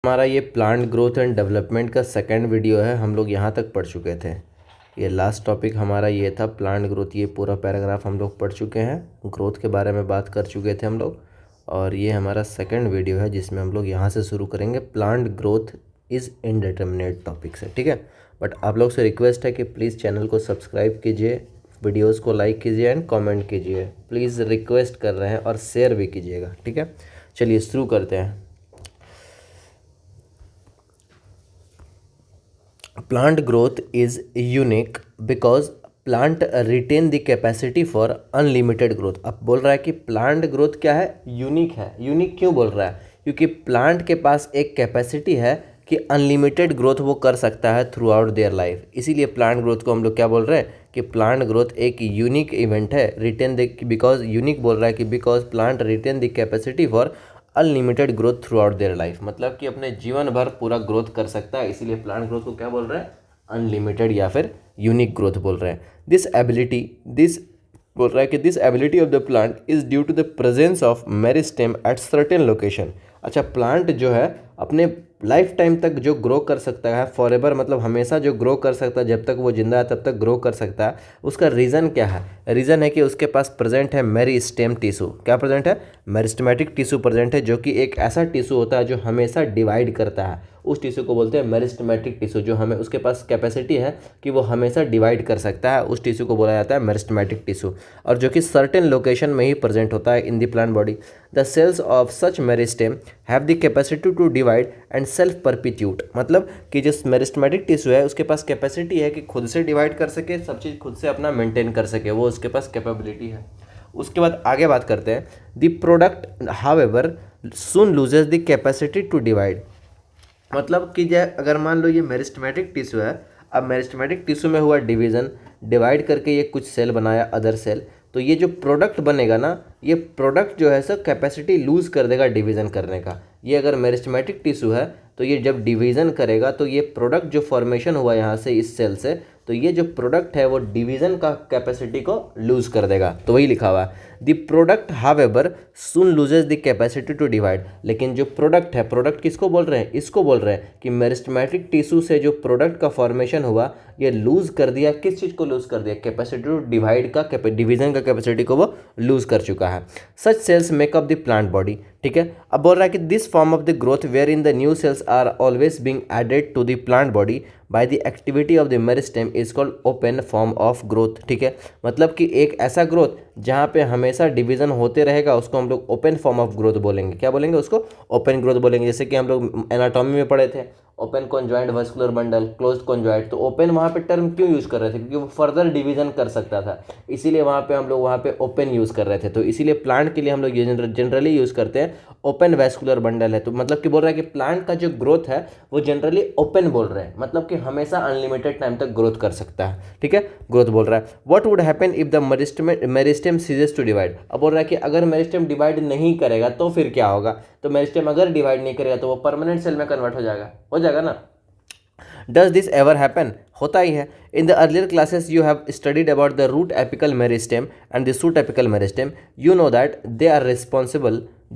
हमारा ये plant growth and development का सेकंड वीडियो है। हम लोग यहाँ तक पढ़ चुके थे। ये लास्ट टॉपिक हमारा ये था प्लांट ग्रोथ। ये पूरा पैराग्राफ हम लोग पढ़ चुके हैं, ग्रोथ के बारे में बात कर चुके थे हम लोग। और ये हमारा सेकंड वीडियो है जिसमें हम लोग यहाँ से शुरू करेंगे plant growth is indeterminate topic से, ठीक है। बट आप लोग से रिक्वेस्ट है कि प्लीज़ चैनल को सब्सक्राइब कीजिए, वीडियोज़ को लाइक कीजिए एंड कॉमेंट कीजिए। प्लीज़ रिक्वेस्ट कर रहे हैं और शेयर भी कीजिएगा, ठीक है। चलिए शुरू करते हैं। Plant growth is unique because plant retain the capacity for unlimited growth। अब बोल रहा है कि प्लांट ग्रोथ क्या है, यूनिक है। यूनिक क्यों बोल रहा है? क्योंकि प्लांट के पास एक कैपेसिटी है कि अनलिमिटेड ग्रोथ वो कर सकता है थ्रू आउट देयर लाइफ। इसीलिए प्लांट ग्रोथ को हम लोग क्या बोल रहे हैं कि प्लांट ग्रोथ एक यूनिक इवेंट है। रिटेन द, बिकॉज यूनिक बोल रहा है कि because plant retain the capacity for unlimited growth throughout their life. मतलब कि अपने जीवन भर पूरा ग्रोथ कर सकता है। इसीलिए प्लांट ग्रोथ को क्या बोल रहे हैं, अनलिमिटेड या फिर यूनिक ग्रोथ बोल रहे हैं। दिस बोल रहा है कि this ability of the plant is due to the presence of meristem at certain location. अच्छा, प्लांट जो है अपने लाइफ टाइम तक जो ग्रो कर सकता है, फॉरएवर मतलब हमेशा जो ग्रो कर सकता है, जब तक वो जिंदा है तब तक ग्रो कर सकता है। उसका रीज़न क्या है? रीज़न है कि उसके पास प्रेजेंट है मेरिस्टेम टिश्यू। क्या प्रेजेंट है? मेरिस्टेमेटिक टिश्यू प्रेजेंट है, जो कि एक ऐसा टिश्यू होता है जो हमेशा डिवाइड करता है। उस टिश्यू को बोलते हैं मेरिस्टेमेटिक टिश्यू। जो हमें उसके पास कैपेसिटी है कि वो हमेशा डिवाइड कर सकता है, उस टिश्यू को बोला जाता है मेरिस्टेमेटिक टिश्यू। और जो कि सर्टेन लोकेशन में ही प्रेजेंट होता है in the plant body. The cells of such meristem have the capacity to divide and self perpetuate. मतलब कि जो मेरिस्टेमेटिक टिश्यू है उसके पास कैपेसिटी है कि खुद से डिवाइड कर सके, सब चीज़ खुद से अपना मेंटेन कर सके, वो उसके पास कैपेबिलिटी है। उसके बाद आगे बात करते हैं। The product however soon loses the capacity to divide. मतलब कि अगर मान लो ये मेरिस्टेमेटिक टिश्यू है, अब मेरिस्टेमेटिक टिश्यू में हुआ डिवीज़न, डिवाइड करके ये कुछ सेल बनाया, अदर सेल, तो ये जो प्रोडक्ट बनेगा ना, ये प्रोडक्ट जो है सर कैपेसिटी लूज़ कर देगा डिवीज़न करने का। ये अगर मेरिस्टेमेटिक टिश्यू है तो ये जब डिवीज़न करेगा तो ये प्रोडक्ट जो फॉर्मेशन हुआ यहाँ से इस सेल से, तो ये जो प्रोडक्ट है वो डिवीज़न का कैपेसिटी को लूज़ कर देगा। तो वही लिखा हुआ है the product however soon loses the capacity to divide. लेकिन जो प्रोडक्ट है, प्रोडक्ट किसको बोल रहे हैं? इसको बोल रहे हैं कि मेरिस्टेमेटिक टिश्यू से जो प्रोडक्ट का फॉर्मेशन हुआ ये लूज़ कर दिया। किस चीज़ को लूज़ कर दिया? कैपेसिटी टू डिवाइड का, डिवीज़न का कैपेसिटी को वो लूज़ कर चुका है। Such cells make up the plant body, ठीक है। अब बोल रहा है कि this form of the growth where in the new cells are always being added to the plant body by the activity of the meristem is called open form of growth, ठीक है। मतलब कि एक ऐसा ग्रोथ जहाँ पे हमेशा division होते रहेगा उसको हम लोग ओपन फॉर्म ऑफ ग्रोथ बोलेंगे। क्या बोलेंगे? उसको ओपन ग्रोथ बोलेंगे। जैसे कि हम लोग एनाटॉमी में पढ़े थे, open conjoint vascular bundle, closed conjoint. तो ओपन वहाँ पे टर्म क्यों यूज़ कर रहे थे? क्योंकि वो फर्दर डिवीजन कर सकता था, इसीलिए वहाँ पे हम लोग वहाँ पे ओपन यूज़ कर रहे थे। तो इसीलिए प्लांट के लिए हम लोग ये जनरली यूज़ करते हैं ओपन वास्कुलर बंडल है। तो मतलब कि बोल रहा है कि प्लांट का जो ग्रोथ है वो जनरली ओपन बोल रहे हैं, मतलब कि हमेशा अनलिमिटेड टाइम तक ग्रोथ कर सकता है, ठीक है। ग्रोथ बोल रहा है what would happen if the meristem ceases to divide. अब बोल रहा है कि अगर मेरिस्टेम डिवाइड नहीं करेगा तो फिर क्या होगा? तो मेरिस्टेम अगर डिवाइड नहीं करेगा तो वो परमानेंट सेल में कन्वर्ट हो जाएगा ना। Does this ever happen? होता ही है। In the earlier classes you have studied about the root apical meristem and the shoot apical meristem. You know that they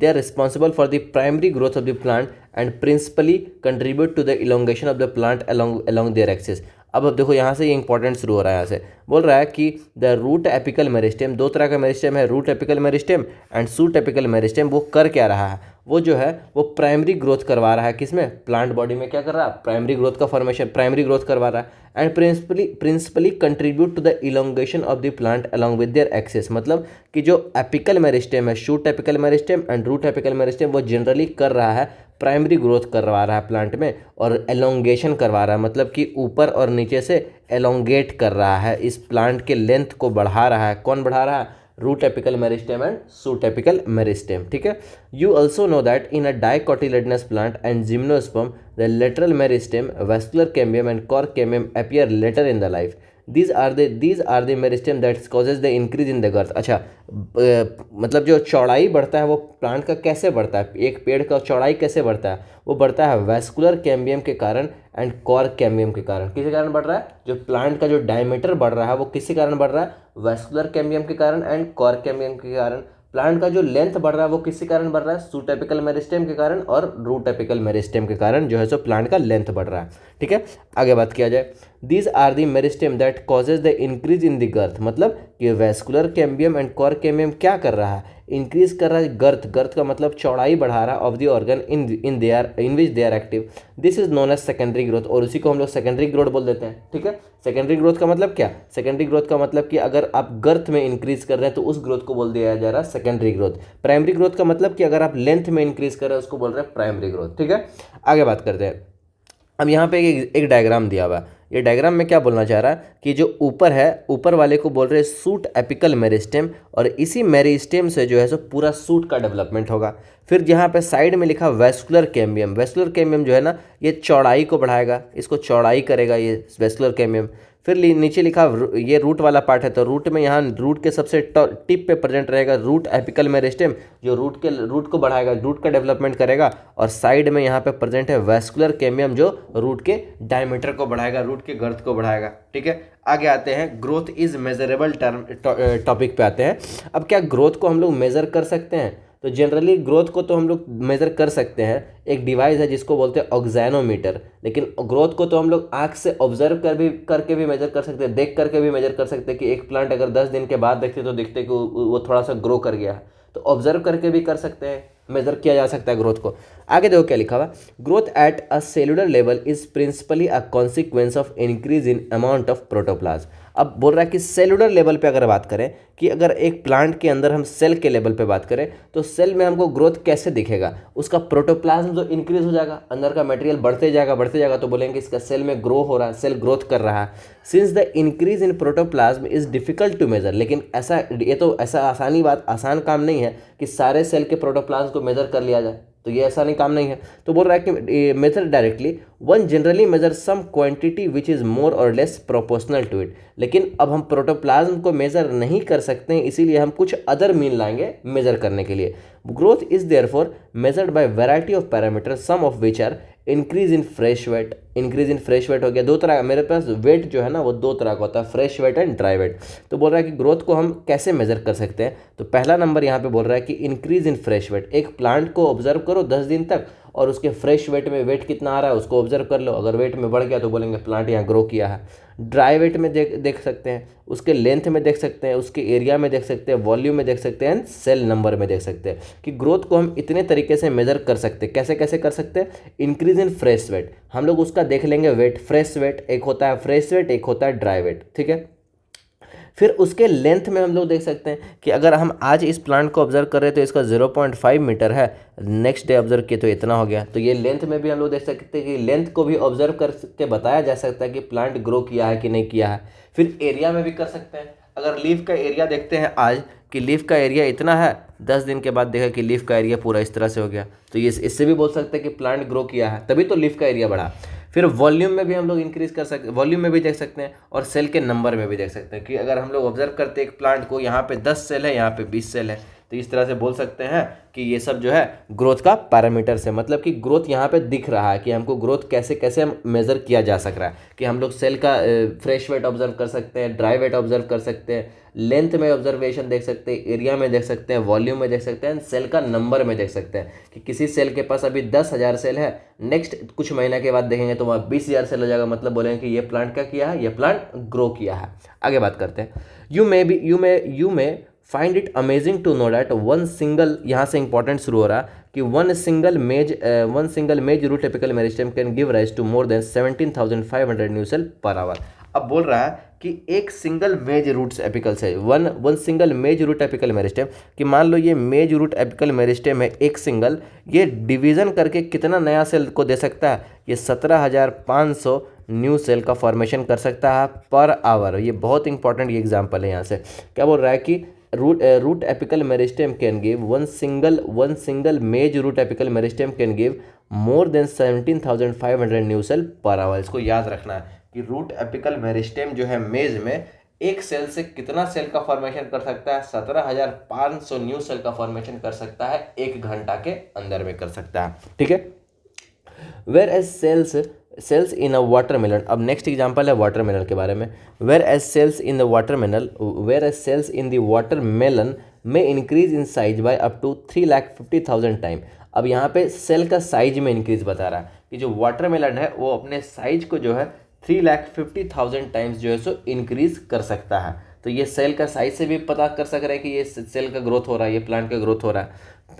are responsible for the primary growth of the plant and principally contribute to the elongation of the plant along their axis। अब देखो यहाँ से ये important शुरू हो रहा है। यहाँ से बोल रहा है कि द रूट एपिकल मेरिस्टेम, दो तरह का मेरिस्टेम है, root apical meristem and shoot apical meristem. वो कर क्या रहा है? वो जो है वो प्राइमरी ग्रोथ करवा रहा है। किसमें? प्लांट बॉडी में क्या कर रहा है? प्राइमरी ग्रोथ का फॉर्मेशन, प्राइमरी ग्रोथ करवा रहा है। And principally contribute to the elongation of the plant along with their axes. मतलब कि जो एपिकल मेरिस्टेम है, shoot apical meristem and root apical meristem, वो जनरली कर रहा है प्राइमरी ग्रोथ करवा रहा है प्लांट में, और एलोंगेशन करवा रहा है, मतलब कि ऊपर और नीचे से एलोंगेट कर रहा है, इस प्लांट के लेंथ को बढ़ा रहा है। कौन बढ़ा रहा है? Root apical meristem and shoot apical meristem, ठीक है। You also know that in a dicotyledonous plant and gymnosperm the lateral meristem, vascular cambium and cork cambium appear later in the life. these are the meristem that causes the increase in the girth। अच्छा, मतलब जो चौड़ाई बढ़ता है वो plant का कैसे बढ़ता है? एक पेड़ का चौड़ाई कैसे बढ़ता है? वो बढ़ता है वैस्कुलर कैम्बियम के कारण एंड कॉर कैम्बियम के कारण। किसके कारण बढ़ रहा है? जो प्लांट का जो डायमीटर बढ़ रहा है वो किसके कारण बढ़ रहा है? वैस्कुलर कैम्बियम के कारण एंड कॉर कैम्बियम के कारण प्लांट का जो लेंथ बढ़ रहा है वो किसके कारण बढ़ रहा है, सूट एपिकल मेरिस्टेम के कारण और रूट एपिकल मेरिस्टेम के कारण जो है सो प्लांट का लेंथ बढ़ रहा है। ठीक है, आगे बात किया जाए, these are the meristem that causes the increase in the girth, मतलब कि vascular cambium and cork cambium क्या कर रहा है, इंक्रीज कर रहा है गर्थ, गर्थ का मतलब चौड़ाई बढ़ा रहा है of the organ in which they are active, this is known as secondary growth, और उसी को हम लोग सेकेंडरी ग्रोथ बोल देते हैं। ठीक है, सेकेंडरी ग्रोथ का मतलब क्या, सेकेंडरी ग्रोथ का मतलब कि अगर आप गर्थ में इंक्रीज कर रहे हैं तो उस ग्रोथ को बोल दिया जा रहा है सेकेंडरी ग्रोथ। प्राइमरी ग्रोथ का मतलब कि अगर आप लेंथ में इंक्रीज कर रहे हैं उसको बोल रहे हैं प्राइमरी ग्रोथ। ठीक है, आगे बात करते हैं। अब यहाँ पे एक डायग्राम दिया हुआ है, ये डायग्राम में क्या बोलना चाह रहा है कि जो ऊपर है, ऊपर वाले को बोल रहे हैं सूट एपिकल मेरिस्टेम, और इसी मेरिस्टेम से जो है सो पूरा सूट का डेवलपमेंट होगा। फिर यहाँ पे साइड में लिखा वैस्कुलर कैम्बियम, वैस्कुलर कैम्बियम जो है ना ये चौड़ाई को बढ़ाएगा, इसको चौड़ाई करेगा ये वैस्कुलर कैम्बियम। फिर नीचे लिखा ये रूट वाला पार्ट है, तो रूट में यहाँ रूट के सबसे टिप पे प्रेजेंट रहेगा रूट एपिकल मेरिस्टेम, जो रूट को बढ़ाएगा, रूट का डेवलपमेंट करेगा। और साइड में यहाँ पे प्रेजेंट है वैस्कुलर कैम्बियम जो रूट के डायमीटर को बढ़ाएगा, रूट के गर्थ को बढ़ाएगा। ठीक है, आगे आते हैं, ग्रोथ इज मेजरेबल टॉपिक पे आते हैं। अब क्या ग्रोथ को हम लोग मेजर कर सकते हैं, तो जनरली ग्रोथ को तो हम लोग मेज़र कर सकते हैं, एक डिवाइस है जिसको बोलते हैं ऑक्सैनोमीटर, लेकिन ग्रोथ को तो हम लोग आँख से ऑब्जर्व करके भी मेजर कर सकते हैं, देख करके भी मेजर कर सकते हैं कि एक प्लांट अगर 10 दिन के बाद देखते तो दिखते कि वो थोड़ा सा ग्रो कर गया है, तो ऑब्जर्व करके भी कर सकते हैं, मेजर किया जा सकता है ग्रोथ को। आगे देखो क्या लिखा हुआ, growth at a cellular level is principally a consequence of increase in amount of protoplasm. अब बोल रहा है कि सेलुलर लेवल पे अगर बात करें कि अगर एक प्लांट के अंदर हम सेल के लेवल पे बात करें तो सेल में हमको ग्रोथ कैसे दिखेगा, उसका प्रोटोप्लाज्म जो इंक्रीज हो जाएगा, अंदर का मटेरियल बढ़ते जाएगा तो बोलेंगे इसका सेल में ग्रो हो रहा है, सेल ग्रोथ कर रहा है। Since the increase in protoplasm is difficult to measure, लेकिन ऐसा आसान काम नहीं है कि सारे सेल के प्रोटोप्लाज्म को मेजर कर लिया जाए, तो ये ऐसा नहीं काम नहीं है। तो बोल रहा है कि measure directly, one generally measure some quantity which is more or less proportional to it, लेकिन अब हम प्रोटोप्लाज्म को मेजर नहीं कर सकते हैं, इसीलिए हम कुछ अदर मीन लाएंगे मेजर करने के लिए। Growth is therefore measured by variety of parameter, some of which are increase in fresh weight, increase in fresh weight हो गया, दो तरह मेरे पास वेट जो है ना वो दो तरह का होता है, fresh weight and dry weight. तो बोल रहा है कि ग्रोथ को हम कैसे मेजर कर सकते हैं, तो पहला नंबर यहाँ पे बोल रहा है कि इंक्रीज इन फ्रेश वेट, एक प्लांट को ऑब्जर्व करो 10 दिन तक और उसके फ्रेश वेट में वेट कितना आ रहा है उसको ऑब्जर्व कर लो, अगर वेट में बढ़ गया तो बोलेंगे प्लांट यहाँ ग्रो किया है। ड्राई वेट में देख सकते हैं, उसके लेंथ में देख सकते हैं, उसके एरिया में देख सकते हैं, वॉल्यूम में देख सकते हैं, सेल नंबर में देख सकते हैं कि ग्रोथ को हम इतने तरीके से मेजर कर सकते हैं। कैसे कैसे कर सकते हैं, इंक्रीज इन फ्रेश वेट, हम लोग उसका देख लेंगे वेट, फ्रेश वेट एक होता है, फ्रेश वेट एक होता है ड्राई वेट। ठीक है, फिर उसके लेंथ में हम लोग देख सकते हैं कि अगर हम आज इस प्लांट को ऑब्जर्व कर रहे हैं तो इसका 0.5 मीटर है, नेक्स्ट डे ऑब्जर्व किए तो इतना हो गया, तो ये लेंथ में भी हम लोग देख सकते हैं कि लेंथ को भी ऑब्जर्व करके बताया जा सकता है कि प्लांट ग्रो किया है कि नहीं किया है। फिर एरिया में भी कर सकते हैं, अगर लीफ का एरिया देखते हैं आज कि लीफ का एरिया इतना है, 10 दिन के बाद देखा कि लीफ का एरिया पूरा इस तरह से हो गया, तो ये इससे भी बोल सकते हैं कि प्लांट ग्रो किया है, तभी तो लीफ का एरिया बढ़ा। फिर वॉल्यूम में भी हम लोग इंक्रीज कर सकते, वॉल्यूम में भी देख सकते हैं और सेल के नंबर में भी देख सकते हैं कि अगर हम लोग ऑब्जर्व करते हैं एक प्लांट को, यहाँ पे 10 सेल है, यहाँ पे 20 सेल है, तो इस तरह से बोल सकते हैं कि ये सब जो है ग्रोथ का पैरामीटर से, मतलब कि ग्रोथ यहाँ पे दिख रहा है कि हमको ग्रोथ कैसे कैसे मेजर किया जा सक रहा है, कि हम लोग सेल का फ्रेश वेट ऑब्जर्व कर सकते हैं, ड्राई वेट ऑब्जर्व कर सकते हैं, लेंथ में ऑब्जर्वेशन देख सकते हैं, एरिया में देख सकते हैं, वॉल्यूम में देख सकते हैं, सेल का नंबर में देख सकते हैं कि किसी सेल के पास अभी 10,000 सेल है, नेक्स्ट कुछ महीना के बाद देखेंगे तो वहाँ 20,000 सेल हो जाएगा, मतलब बोलेंगे कि ये प्लांट क्या किया है, ये प्लांट ग्रो किया है। आगे बात करते हैं, you may find it amazing to know that one single, यहाँ से इंपॉर्टेंट शुरू हो रहा कि one single maize root apical meristem can give rise to more than 17,500 new cell per hour. अब बोल रहा है कि एक सिंगल मेज रूट एपिकल से one single maize root apical meristem, कि मान लो ये मेज रूट एपिकल मेरिस्टेम है एक सिंगल, ये डिवीज़न करके कितना नया सेल को दे सकता है, ये 17,500 न्यू सेल का फॉर्मेशन कर सकता है पर आवर। ये बहुत इंपॉर्टेंट ये एग्जांपल है, यहाँ से क्या बोल रहा है कि root apical meristem can give one single maize root apical meristem can give more than 17,500 new cell per hour. इसको याद रखना है कि रूट एपिकल मेरिस्टेम जो है मेज में एक सेल से कितना सेल का फॉर्मेशन कर सकता है, 17,500 न्यू सेल का फॉर्मेशन कर सकता है, 1 घंटा के अंदर में कर सकता है। ठीक है, whereas cells in a watermelon, अब नेक्स्ट एग्जांपल है वाटरमेलन के बारे में। Whereas cells in the watermelon में increase in size by up to 3,50,000 time. अब यहाँ पे सेल का साइज में इंक्रीज बता रहा है कि जो वाटरमेलन है वो अपने साइज को जो है 3,50,000 टाइम्स जो है सो इंक्रीज कर सकता है। तो ये सेल का साइज से भी पता कर सक रहे हैं कि ये सेल का ग्रोथ हो रहा है, ये प्लांट का ग्रोथ हो रहा है।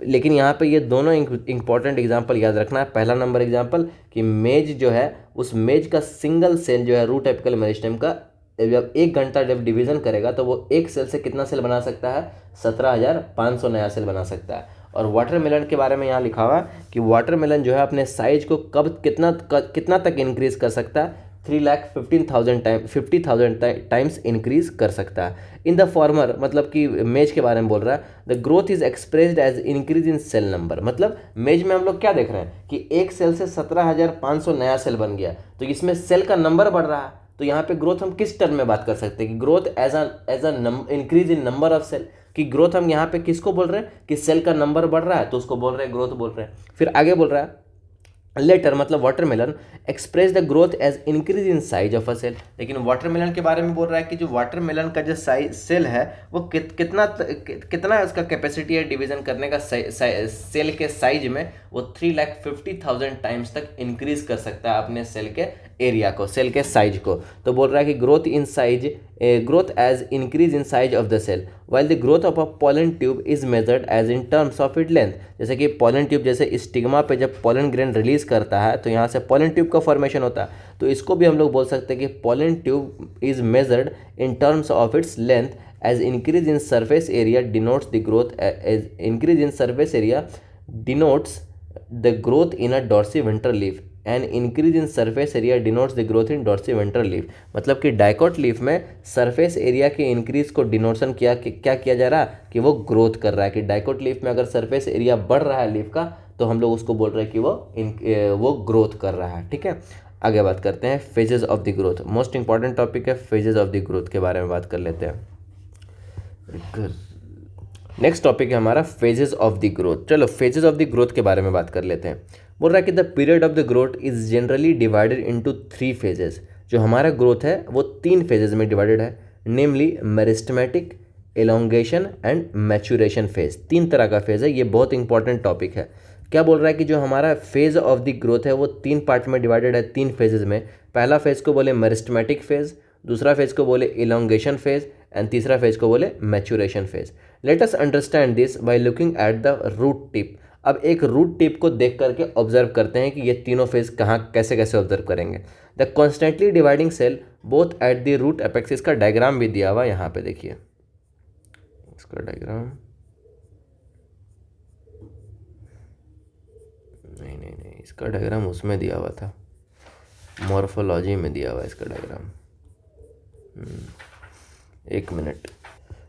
लेकिन यहाँ पे ये दोनों इंपॉर्टेंट एग्जांपल याद रखना है। पहला नंबर एग्जांपल कि मेज जो है उस मेज का सिंगल सेल जो है रूट एपिकल मेरिस्टेम का जब 1 घंटा जब डिवीजन करेगा तो वो एक सेल से कितना सेल बना सकता है, 17,500 नया सेल बना सकता है। और वाटरमेलन के बारे में यहाँ लिखा हुआ कि वाटरमेलन जो है अपने साइज को कब कितना तक इंक्रीज कर सकता है, 3,50,000 टाइम्स इंक्रीज कर सकता है। इन द फॉर्मर मतलब कि मेज के बारे में बोल रहा है, the growth is expressed as increase in cell number. मतलब मेज में हम लोग क्या देख रहे हैं कि एक सेल से 17,500 नया सेल बन गया, तो इसमें सेल का नंबर बढ़ रहा है। तो यहाँ पे ग्रोथ हम किस टर्म में बात कर सकते हैं कि growth as a increase in number of cell, कि ग्रोथ हम यहाँ पे किसको बोल रहे हैं कि सेल का नंबर बढ़ रहा है तो उसको बोल रहे हैं ग्रोथ बोल रहे हैं। फिर आगे बोल रहा है लेटर मतलब watermelon express the growth as increase in size of a cell. लेकिन वाटरमेलन के बारे में बोल रहा है कि जो वाटरमेलन का जो साइज सेल है वो कितना उसका कैपेसिटी है डिवीजन करने का, सेल के साइज में वो 3,50,000 टाइम्स तक इंक्रीज कर सकता है अपने सेल के एरिया को, सेल के साइज को। तो बोल रहा है कि growth in size, growth as increase in size of the cell, while the growth of a pollen tube is measured as in terms of it length. जैसे कि पॉलन ट्यूब जैसे स्टिग्मा पे जब पॉलन ग्रेन रिलीज करता है तो यहाँ से पॉलन ट्यूब का फॉर्मेशन होता है, तो इसको भी हम लोग बोल सकते हैं कि pollen tube is measured in terms of its length as increase in surface area denotes the growth, as increase in surface area denotes the growth in a dorsiventral leaf and increase in surface area denotes the growth in dorsiventral leaf. मतलब कि dicot leaf में surface area के increase को डिनोशन क्या किया जा रहा है कि वो ग्रोथ कर रहा है, कि डाइकोट लीफ में अगर सरफेस एरिया बढ़ रहा है लीफ का तो हम लोग उसको बोल रहे हैं कि वो ग्रोथ कर रहा है। ठीक है, आगे बात करते हैं phases of the growth. Most important topic है फेजेस ऑफ द ग्रोथ के बारे में बात कर लेते हैं। नेक्स्ट टॉपिक है हमारा फेजेस ऑफ द ग्रोथ। चलो फेजेस ऑफ द ग्रोथ के बारे में बात कर लेते हैं। बोल रहा है कि the period of the growth is generally divided into 3 phases. जो हमारा ग्रोथ है वो 3 फेजेस में डिवाइडेड है, namely meristematic, elongation and maturation phase. 3 तरह का फेज है, ये बहुत इंपॉर्टेंट टॉपिक है। क्या बोल रहा है कि जो हमारा फेज ऑफ द ग्रोथ है वो 3 पार्ट में डिवाइडेड है, 3 फेजेस में। पहला फेज को बोले मेरिस्टेमेटिक फेज, दूसरा फेज को बोले एलोंगेशन फेज एंड तीसरा फेज को बोले maturation phase. Let us understand this by looking at the root tip. अब एक रूट टिप को देख करके ऑब्जर्व करते हैं कि ये तीनों फेज कहाँ कैसे कैसे ऑब्जर्व करेंगे। The constantly dividing cell both at the root apex, इसका डायग्राम भी दिया हुआ यहाँ पे देखिए, इसका डायग्राम नहीं, इसका डायग्राम उसमें दिया हुआ था, मॉर्फोलॉजी में दिया हुआ है इसका डायग्राम। 1 मिनट।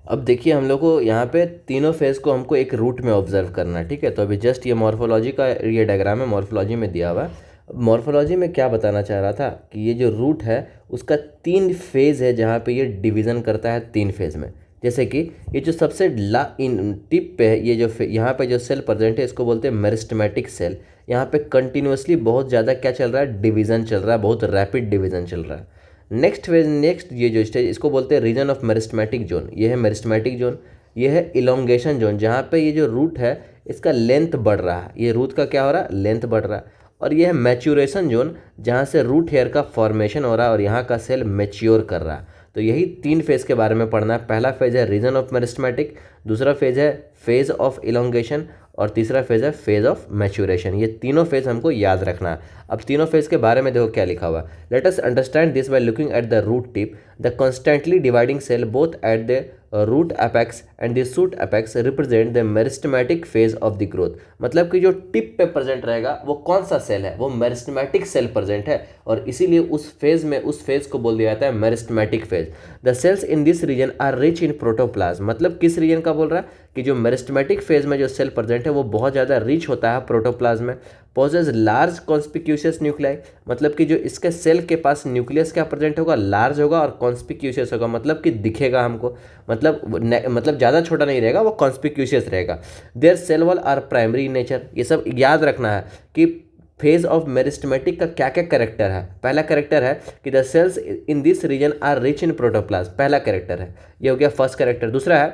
अब देखिए हम लोग को यहाँ पे तीनों फेज को हमको एक रूट में ऑब्जर्व करना है। ठीक है, तो अभी जस्ट ये मॉर्फोलॉजी का ये डायग्राम है, मॉर्फोलॉजी में दिया हुआ है। मॉर्फोलॉजी में क्या बताना चाह रहा था कि ये जो रूट है उसका 3 फेज है जहाँ पे ये डिवीज़न करता है 3 फेज में। जैसे कि ये जो सबसे इन टिप पे है, ये जो यहाँ पे जो सेल प्रेजेंट है इसको बोलते हैं मेरिस्टेमेटिक सेल। यहाँ पे कंटिन्यूसली बहुत ज़्यादा क्या चल रहा है, डिवीज़न चल रहा है, बहुत रैपिड डिवीज़न चल रहा है। नेक्स्ट ये जो स्टेज इसको बोलते हैं रीजन ऑफ मेरिस्टेमेटिक जोन। ये है मेरिस्टेमेटिक जोन। ये है इलोंगेशन जोन, जहाँ पे ये जो रूट है इसका लेंथ बढ़ रहा है, ये रूट का क्या हो रहा है, लेंथ बढ़ रहा है। और ये है मैच्योरेशन जोन, जहाँ से रूट हेयर का फॉर्मेशन हो रहा है और यहाँ का सेल मैच्योर कर रहा है। तो यही 3 फेज के बारे में पढ़ना है। पहला फेज है रीजन ऑफ मेरिस्टेमेटिक, दूसरा फेज है फेज ऑफ इलोंगेशन और तीसरा फेज है फेज ऑफ मैच्योरेशन। ये तीनों फेज हमको याद रखना है। अब तीनों फेज के बारे में देखो क्या लिखा हुआ। Let us understand this by looking at the root tip. The constantly dividing cell both at the root apex and the shoot apex represent the meristematic phase of the growth. मतलब कि जो टिप पे present रहेगा वो कौन सा cell है, वो मेरिस्टेमेटिक सेल प्रेजेंट है और इसीलिए उस फेज को बोल दिया जाता है meristematic phase. The cells in this region are rich in protoplasm. मतलब किस रीजन का बोल रहा है कि जो मेरिस्टेमेटिक फेज में जो सेल प्रेजेंट है वो बहुत ज़्यादा रिच होता है प्रोटोप्लाज्म में। पोजेस लार्ज कॉन्स्पिक्यूशियस न्यूक्लियाई, मतलब कि जो इसके सेल के पास न्यूक्लियस क्या प्रेजेंट होगा, लार्ज होगा और कॉन्स्पिक्यूशियस होगा, मतलब कि दिखेगा हमको, मतलब ज़्यादा छोटा नहीं रहेगा, वो कॉन्स्पिक्यूशियस रहेगा। Their cell wall are primary in nature. ये सब याद रखना है कि फेज ऑफ मेरिस्टेमेटिक का क्या क्या करेक्टर है। पहला करेक्टर है कि the cells in this region are rich in protoplasm, पहला करेक्टर है, ये हो गया फर्स्ट करेक्टर। दूसरा है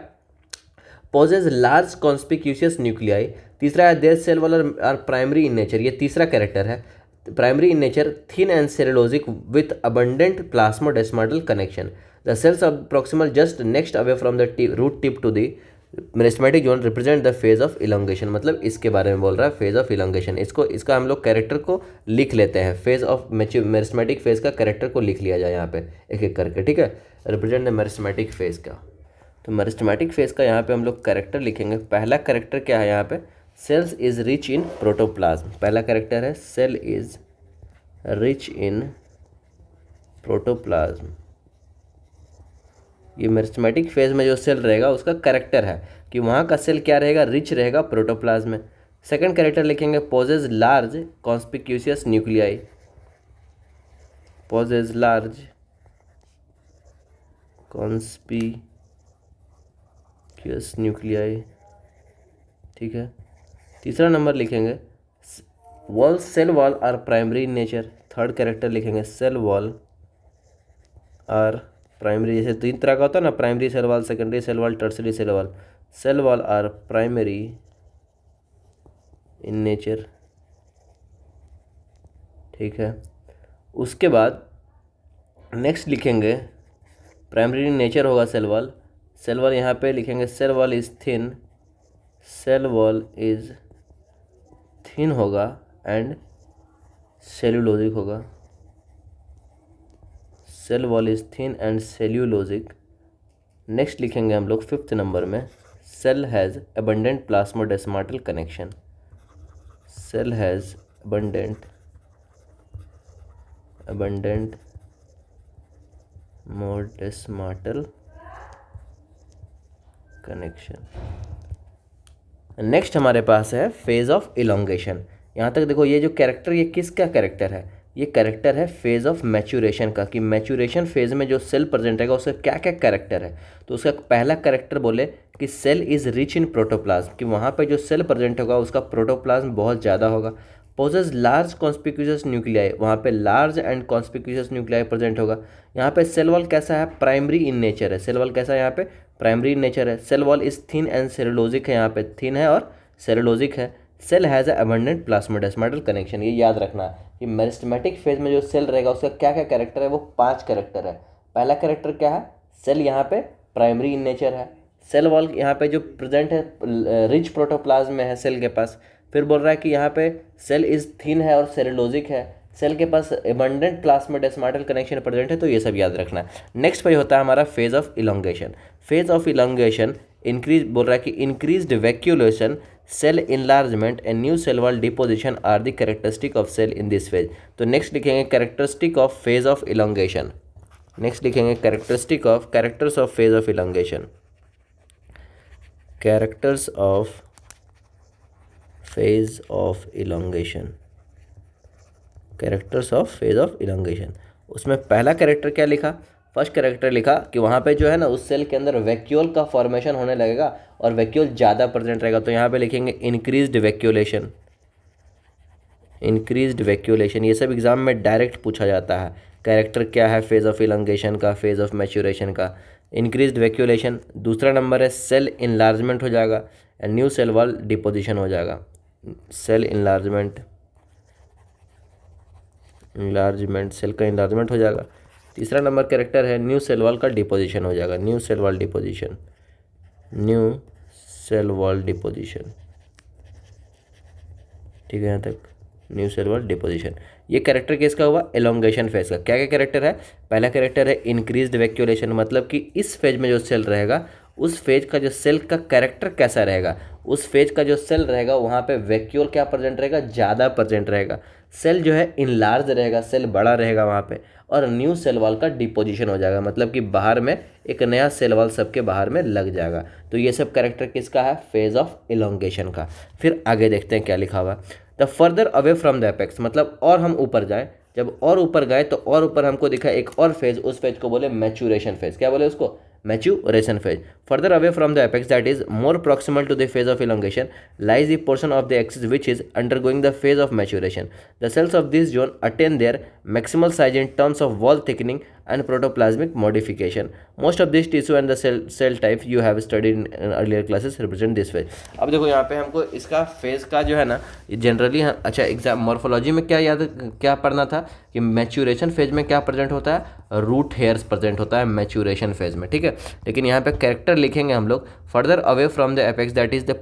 पोजेज लार्ज कॉन्स्पिक्यूशियस न्यूक्लियाई। तीसरा है their cell wall are primary in nature, ये तीसरा कैरेक्टर है, primary in nature, thin and cellulosic with abundant plasmodesmatal connection. The cells are proximal just next away from the root tip to the meristematic zone represent the phase of elongation. मतलब इसके बारे में बोल रहा है, phase of elongation. इसका हम लोग कैरेक्टर को लिख लेते हैं, फेज ऑफ मेरिस्टेमेटिक फेज का कैरेक्टर को लिख लिया जाए यहाँ पे एक एक करके, ठीक है। रिप्रेजेंट द मेरिस्टेमेटिक फेज का, तो मेरिस्टेमेटिक फेज का यहाँ पे हम लोग कैरेक्टर लिखेंगे। पहला कैरेक्टर क्या है यहाँ पे, cells is rich in protoplasm. पहला कैरेक्टर है cell is rich in protoplasm. ये मेरिस्टेमेटिक फेज में जो सेल रहेगा उसका कैरेक्टर है कि वहाँ का सेल क्या रहेगा, रिच रहेगा प्रोटोप्लाज्म में। सेकंड कैरेक्टर लिखेंगे possess large conspicuous nuclei. Possess large conspicuous nuclei, ठीक है। तीसरा नंबर लिखेंगे wall, cell wall are primary in nature. Third character लिखेंगे सेल वॉल आर प्राइमरी, जैसे तीन तरह का होता है ना, primary cell wall, secondary cell wall, tertiary cell wall. Cell wall are primary in nature, ठीक है। उसके बाद नेक्स्ट लिखेंगे प्राइमरी इन नेचर होगा सेल वॉल। सेल वॉल यहाँ पे लिखेंगे cell wall is thin, cell wall is thin होगा एंड सेल्यूलोजिक होगा। Cell wall is thin and cellulosic. Next लिखेंगे हम लोग फिफ्थ नंबर में cell has abundant plasmodesmatal connection. Cell has abundant plasmodesmatal connection. Next हमारे पास है फेज ऑफ इलोंगेशन। यहाँ तक देखो ये जो कैरेक्टर, ये किसका कैरेक्टर है, ये कैरेक्टर है फेज ऑफ मैच्यूरेशन का, कि मैच्यूरेशन फेज में जो सेल प्रेजेंट रहेगा उसका क्या क्या कैरेक्टर है। तो उसका पहला कैरेक्टर बोले कि cell is rich in protoplasm, कि वहाँ पे जो सेल प्रेजेंट होगा उसका प्रोटोप्लाज्म बहुत ज़्यादा होगा। पोजेस लार्ज कॉन्स्पिक्यूशियस न्यूक्लियाई, वहाँ पे large and conspicuous nuclei present होगा। यहाँ पे सेल वॉल कैसा है, प्राइमरी इन नेचर है। सेल वॉल कैसा है यहाँ पे, प्राइमरी इन नेचर है। Cell wall is thin and cellulosic है, यहाँ पे थिन है और सेलुलोजिक है। Cell has a abundant plasmodesmatal connection. ये याद रखना कि मेरिस्टेमेटिक फेज में जो सेल रहेगा उसका क्या क्या कैरेक्टर है, वो 5 कैरेक्टर है। पहला कैरेक्टर क्या है, सेल यहाँ पे प्राइमरी इन नेचर है। सेल वॉल यहाँ पे जो प्रेजेंट है रिच प्रोटोप्लाज्म में है सेल के पास। फिर बोल रहा है कि यहाँ पे सेल इज थिन है और सेलुलोजिक है, सेल के पास अबंडेंट प्लास्मोडेस्माटल कनेक्शन प्रेजेंट है। तो ये सब याद रखना है। नेक्स्ट पेज होता है हमारा phase of elongation. Phase of elongation increase, बोल रहा है कि increased vacuolation, cell enlargement and new cell wall deposition are the characteristic of cell in this phase. तो नेक्स्ट लिखेंगे characteristic of phase of elongation. Next लिखेंगे characters of phase of elongation. Characters of phase of elongation, characters of phase of elongation. उसमें पहला character क्या लिखा, first character लिखा कि वहाँ पे जो है ना उस सेल के अंदर वैक्यूल का फॉर्मेशन होने लगेगा और वैक्यूल ज़्यादा प्रेजेंट रहेगा। तो यहाँ पे लिखेंगे इंक्रीज्ड वैक्यूलेशन। इंक्रीज्ड वैक्यूलेशन ये सब एग्जाम में डायरेक्ट पूछा जाता है। कैरेक्टर क्या है फेज ऑफ इलोंगेशन का, फेज ऑफ मैच्यूरेशन का, इंक्रीज्ड वैक्यूलेशन। दूसरा नंबर है सेल इनलार्जमेंट हो जाएगा and new cell wall deposition हो जाएगा। सेल इनलार्जमेंट सेल का इनलार्जमेंट हो जाएगा। तीसरा नंबर कैरेक्टर है न्यू सेल वॉल का डिपोजिशन हो जाएगा। New cell wall deposition, new cell wall deposition, ठीक है। यहाँ तक न्यू सेल वॉल डिपोजिशन। ये कैरेक्टर किसका हुआ, एलोंगेशन फेज का। क्या क्या कैरेक्टर है, पहला कैरेक्टर है इंक्रीज्ड वैक्यूलेशन, मतलब कि इस फेज में जो सेल रहेगा उस फेज का जो सेल का कैरेक्टर कैसा रहेगा, उस फेज का जो सेल रहेगा वहाँ पे वैक्यूल क्या प्रेजेंट रहेगा, ज़्यादा प्रेजेंट रहेगा। सेल जो है इनलार्ज रहेगा, सेल बड़ा रहेगा वहाँ पे, और न्यू सेल वॉल का डिपोजिशन हो जाएगा, मतलब कि बाहर में एक नया सेल वॉल सबके बाहर में लग जाएगा। तो ये सब कैरेक्टर किसका है, फेज ऑफ इलोंगेशन का। फिर आगे देखते हैं क्या लिखा हुआ, the further away from the apex, मतलब और हम ऊपर जाए, जब और ऊपर गए तो और ऊपर हमको दिखा एक और फेज, उस फेज को बोले मैच्यूरेशन फेज। क्या बोले उसको, maturation phase. Further away from the apex that is more proximal to the phase of elongation lies the portion of the axis which is undergoing the phase of maturation. The cells of this zone attain their maximal size in terms of wall thickening and protoplasmic modification. Most of this tissue and the cell type you have studied in earlier classes represent this phase. अब देखो यहाँ पे हमको इसका phase का जो है ना जनरली, अच्छा एग्जाम मॉर्फोलॉजी में क्या पढ़ना था कि मैच्यूरेशन फेज में क्या प्रेजेंट होता है, रूट हेयर्स प्रेजेंट होता है मैच्यूरेशन फेज में, ठीक है। लेकिन यहाँ पे कैरेक्टर लिखेंगे हम लोग, further away from the apex that is the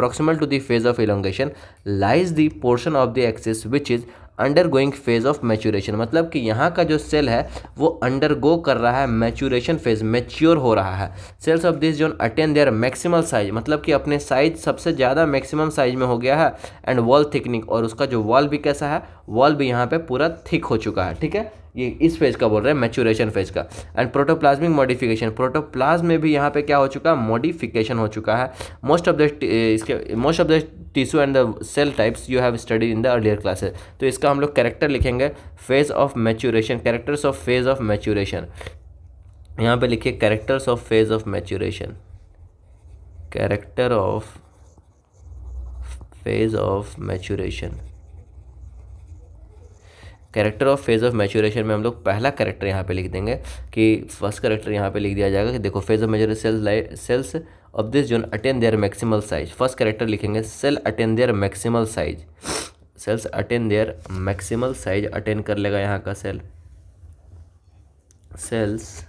proximal to the phase of elongation lies the portion of the axis which is undergoing phase of maturation. मतलब कि यहाँ का जो सेल है वो अंडरगो कर रहा है मैच्यूरेशन फेज, मैच्योर हो रहा है। Cells of this zone attain their maximal size, मतलब कि अपने साइज सबसे ज़्यादा मैक्सिमम साइज में हो गया है, एंड वॉल थिकनिंग, और उसका जो वॉल भी कैसा है, वॉल भी यहाँ पे पूरा थिक हो चुका है, ठीक है। ये इस फेज का बोल रहे हैं मैच्यूरेशन फेज का। एंड प्रोटोप्लाज्मिक मॉडिफिकेशन, प्रोटोप्लाज्म में भी यहाँ पे क्या हो चुका है, मॉडिफिकेशन हो चुका है। Most of the tissue and the cell types you have studied in the earlier classes. तो इसका हम लोग कैरेक्टर लिखेंगे, phase of maturation, characters of phase of maturation. यहाँ पे लिखिए characters of phase of maturation, character of phase of maturation. Character of phase of maturation में हम लोग पहला कैरेक्टर यहाँ पे लिख देंगे कि फर्स्ट कैरेक्टर यहाँ पे लिख दिया जाएगा कि देखो phase of maturation cells of this zone attain their maximal size. First character लिखेंगे cell attain their maximal size, cells attain their maximal size, attain कर लेगा यहाँ का cell, cells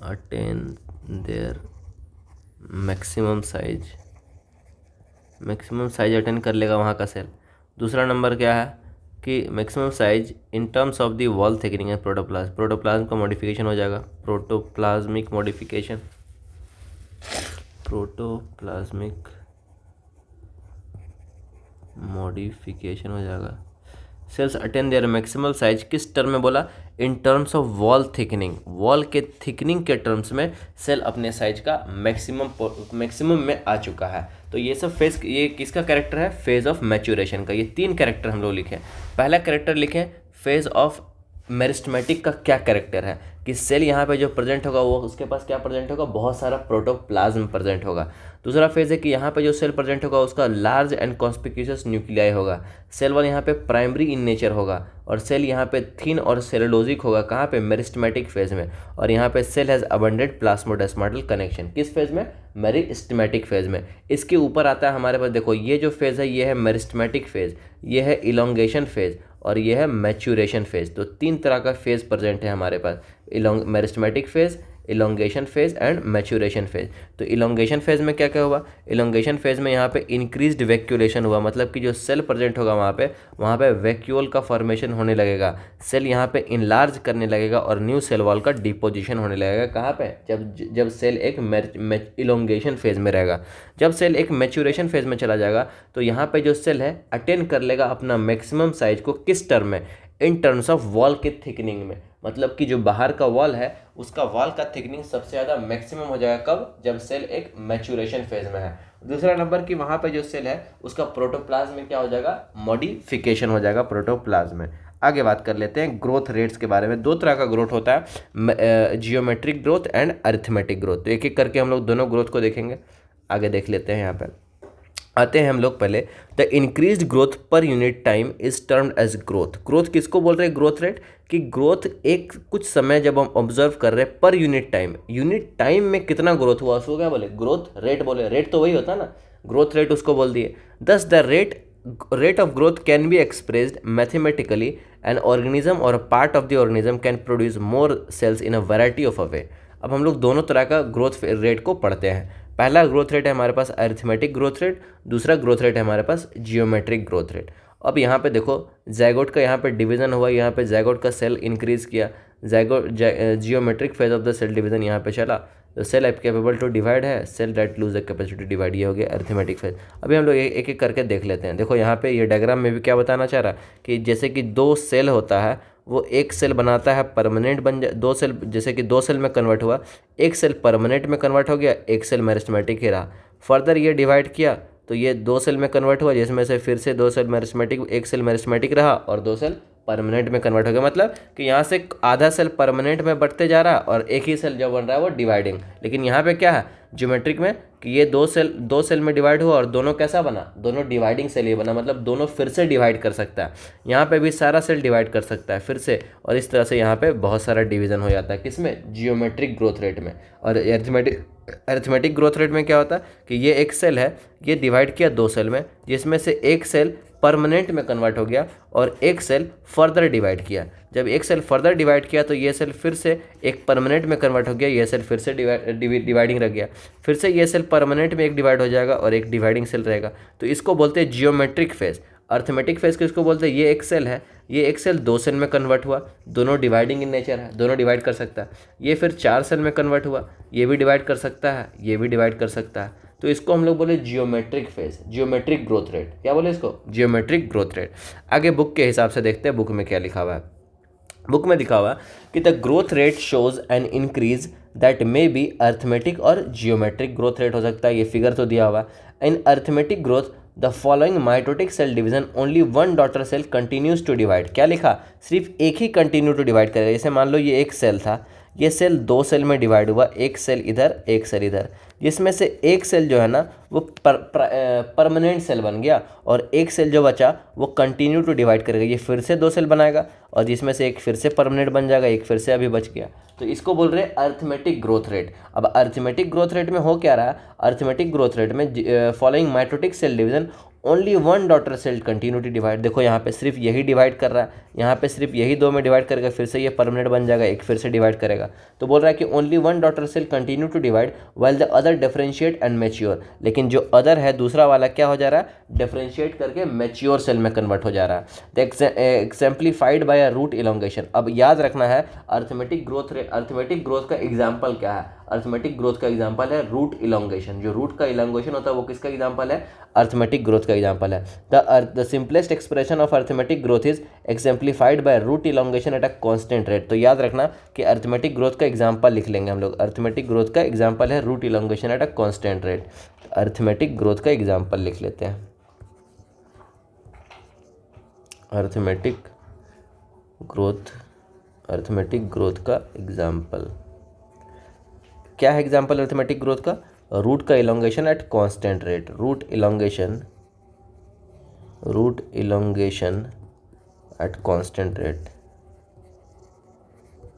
attain their maximum size, maximum size attain कर लेगा वहाँ का cell. दूसरा नंबर क्या है कि maximum size in terms of the wall thickening है प्रोटोप्लाज्म, प्रोटोप्लाज्म का मॉडिफिकेशन हो जाएगा, प्रोटोप्लाज्मिक मॉडिफिकेशन, प्रोटोप्लाज्मिक मॉडिफिकेशन हो जाएगा। Cells attain their maximal size किस टर्म में बोला, in terms of wall thickening, wall के थिकनिंग के टर्म्स में सेल अपने साइज का मैक्सिमम में आ चुका है। तो ये सब फेज, ये किसका कैरेक्टर है, फेज ऑफ मैच्यूरेशन का। ये तीन कैरेक्टर हम लोग लिखें। पहला कैरेक्टर लिखें फेज ऑफ मेरिस्टेमेटिक का क्या कैरेक्टर है कि सेल यहाँ पे जो प्रेजेंट होगा वो उसके पास क्या प्रेजेंट होगा, बहुत सारा प्रोटोप्लाज्म प्रेजेंट होगा। दूसरा फेज है कि यहाँ पे जो सेल प्रेजेंट होगा उसका लार्ज एंड कॉन्स्पिक्यूशियस न्यूक्लियाई होगा। सेल वन यहाँ पे प्राइमरी इन नेचर होगा और सेल यहाँ पे थिन और सेलुलोजिक होगा, कहाँ पे, मेरिस्टेमेटिक फेज में। और यहाँ पे सेल हैज़ अबंडेंट प्लाज्मोडेस्माटल कनेक्शन, किस फेज में, मेरिस्टेमेटिक फेज में। इसके ऊपर आता है हमारे पास, देखो ये जो फेज है ये है मेरिस्टेमेटिक फेज, ये है इलोंगेशन फेज और ये है मैच्यूरेशन फेज। तो तीन तरह का फेज प्रेजेंट है हमारे पास, meristematic phase, elongation phase and maturation phase. तो इलोंगेशन फेज में क्या क्या हुआ, इलोंगेशन फेज में यहाँ पे इंक्रीज्ड वैक्यूलेशन हुआ, मतलब कि जो सेल प्रेजेंट होगा वहाँ पे वैक्यूल का फॉर्मेशन होने लगेगा, सेल यहाँ पे इनलार्ज करने लगेगा और न्यू सेल वॉल का डिपोजिशन होने लगेगा। कहाँ पे, जब सेल एक इलोंगेशन फेज में रहेगा। जब सेल एक मैच्यूरेशन फेज में चला जाएगा तो यहाँ पे जो सेल है अटेन कर लेगा अपना मैक्सिमम साइज को, किस टर्म में, इन टर्म्स ऑफ वॉल के थिकनिंग में। मतलब कि जो बाहर का वॉल है उसका वॉल का थिकनिंग सबसे ज़्यादा मैक्सिमम हो जाएगा, कब, जब सेल एक मैच्यूरेशन फेज में है। दूसरा नंबर कि वहाँ पे जो सेल है उसका प्रोटोप्लाज्म में क्या हो जाएगा, मॉडिफिकेशन हो जाएगा प्रोटोप्लाज्म में। आगे बात कर लेते हैं ग्रोथ रेट्स के बारे में। दो तरह का ग्रोथ होता है, geometric growth and arithmetic growth. तो एक एक करके हम लोग दोनों ग्रोथ को देखेंगे, आगे देख लेते हैं। यहाँ पर आते हैं हम लोग पहले, the increased growth per unit time is termed as growth. Growth किसको बोल रहे हैं, ग्रोथ रेट, कि ग्रोथ एक कुछ समय जब हम ऑब्जर्व कर रहे हैं पर यूनिट टाइम में कितना ग्रोथ हुआ उसको क्या बोले, ग्रोथ रेट बोले। रेट तो वही होता है ना, ग्रोथ रेट उसको बोल दिए। Thus the rate of growth can be expressed mathematically, an organism or part of the organism can produce more cells in a variety of a way. अब हम लोग दोनों तरह का ग्रोथ रेट को पढ़ते हैं। पहला ग्रोथ रेट है हमारे पास अरिथमेटिक ग्रोथ रेट, दूसरा ग्रोथ रेट है हमारे पास जियोमेट्रिक ग्रोथ रेट। अब यहाँ पे देखो जाइगोट का यहाँ पे डिवीजन हुआ, यहाँ पे जाइगोट का सेल इंक्रीज किया, geometric phase of the cell division यहाँ पे चला, तो सेल एप कैपेबल टू डिवाइड है, cell that lose the capacity divide, ये हो गया अरिथमेटिक फेज। अभी हम लोग एक एक करके देख लेते हैं। देखो यहाँ पे ये डायग्राम में भी क्या बताना चाह रहा कि जैसे कि दो सेल होता है, वो एक सेल बनाता है परमानेंट बन जाए, दो सेल जैसे कि दो सेल में कन्वर्ट हुआ, एक सेल परमानेंट में कन्वर्ट हो गया, एक सेल मेरिस्टेमेटिक ही रहा। फर्दर ये डिवाइड किया तो ये दो सेल में कन्वर्ट हुआ, जिसमें से फिर से दो सेल मेरिस्टेमेटिक, एक सेल मेरिस्टेमेटिक रहा और दो सेल परमानेंट में कन्वर्ट हो गया, मतलब कि यहाँ से आधा सेल परमानेंट में बढ़ते जा रहा है और एक ही सेल जो बन रहा है वो डिवाइडिंग। लेकिन यहाँ पे क्या है ज्योमेट्रिक में कि ये दो सेल में डिवाइड हुआ और दोनों कैसा बना, दोनों डिवाइडिंग सेल ही बना, मतलब दोनों फिर से डिवाइड कर सकता है। यहाँ पे भी सारा सेल डिवाइड कर सकता है फिर से, और इस तरह से यहाँ पे बहुत सारा डिवीजन हो जाता है किसमें, जियोमेट्रिक ग्रोथ रेट में। और अरिथमेटिक ग्रोथ रेट में क्या होता है कि ये एक सेल है, ये डिवाइड किया दो सेल में, जिसमें से एक सेल परमानेंट में कन्वर्ट हो गया और एक सेल फर्दर डिवाइड किया। जब एक सेल फर्दर डिवाइड किया तो ये सेल फिर से एक परमानेंट में कन्वर्ट हो गया, ये सेल फिर से डिवाइडिंग रह गया, फिर से ये सेल परमानेंट में एक डिवाइड हो जाएगा और एक डिवाइडिंग सेल रहेगा। तो इसको बोलते हैं जियोमेट्रिक फेज। अर्थमेटिक फेज किसको बोलते हैं, ये एक सेल है, ये एक सेल दो सेल में कन्वर्ट हुआ, दोनों डिवाइडिंग इन नेचर है, दोनों डिवाइड कर सकता है। ये फिर चार सेल में कन्वर्ट हुआ, ये भी डिवाइड कर सकता है, ये भी डिवाइड कर सकता है। तो इसको हम लोग बोले geometric phase, geometric growth rate. क्या बोले इसको, जियोमेट्रिक ग्रोथ रेट। आगे बुक के हिसाब से देखते हैं बुक में क्या लिखा हुआ है। बुक में लिखा हुआ कि the growth rate shows an increase that may be arithmetic or geometric growth rate हो सकता है। ये फिगर तो दिया हुआ। In arithmetic growth the following mitotic cell division only one daughter cell continues to divide. क्या लिखा, सिर्फ एक ही कंटिन्यू टू डिवाइड करेगा। जैसे मान लो ये एक सेल था, ये सेल दो सेल में डिवाइड हुआ, एक सेल इधर एक सेल इधर, जिसमें से एक सेल जो है ना वो परमानेंट सेल बन गया और एक सेल जो बचा वो कंटिन्यू टू डिवाइड करेगा, ये फिर से दो सेल बनाएगा और जिसमें से एक फिर से परमानेंट बन जाएगा, एक फिर से अभी बच गया। तो इसको बोल रहे हैं अर्थमेटिक ग्रोथ रेट। अब अर्थमेटिक ग्रोथ रेट में हो क्या रहा है, अर्थमेटिक ग्रोथ रेट में following mitotic cell division only one daughter cell continue to divide. देखो यहाँ पे सिर्फ यही डिवाइड कर रहा है, यहाँ पे सिर्फ यही दो में डिवाइड करेगा, फिर से ये परमानेंट बन जाएगा, एक फिर से डिवाइड करेगा। तो बोल रहा है कि only one daughter cell continue to divide while the other differentiate and mature. लेकिन जो अदर है दूसरा वाला क्या हो जा रहा है, डिफरेंशिएट करके मैच्योर सेल में कन्वर्ट हो जा रहा है। एक्सेम्प्लीफाइड बाय अ रूट इलोंगेशन। अब याद रखना है अर्थमेटिक ग्रोथ का एग्जाम्पल क्या है, अर्थमेटिक ग्रोथ का एग्जांपल है रूट इलोंगेशन। जो रूट का इलोंगेशन होता है वो किसका एग्जांपल है, अर्थमेटिक ग्रोथ का एग्जांपल है। The simplest expression of arithmetic growth is exemplified by root elongation at a constant rate. तो याद रखना कि अर्थमेटिक ग्रोथ का एग्जांपल लिख लेंगे हम लोग। अर्थमेटिक ग्रोथ का एग्जांपल है root elongation at a constant rate. Arithmetic growth का एग्जांपल लिख लेते हैं, अर्थमेटिक ग्रोथ का एग्जांपल क्या है, एग्जांपल अर्थमेटिक ग्रोथ का, रूट का elongation at constant rate. Root elongation at constant rate.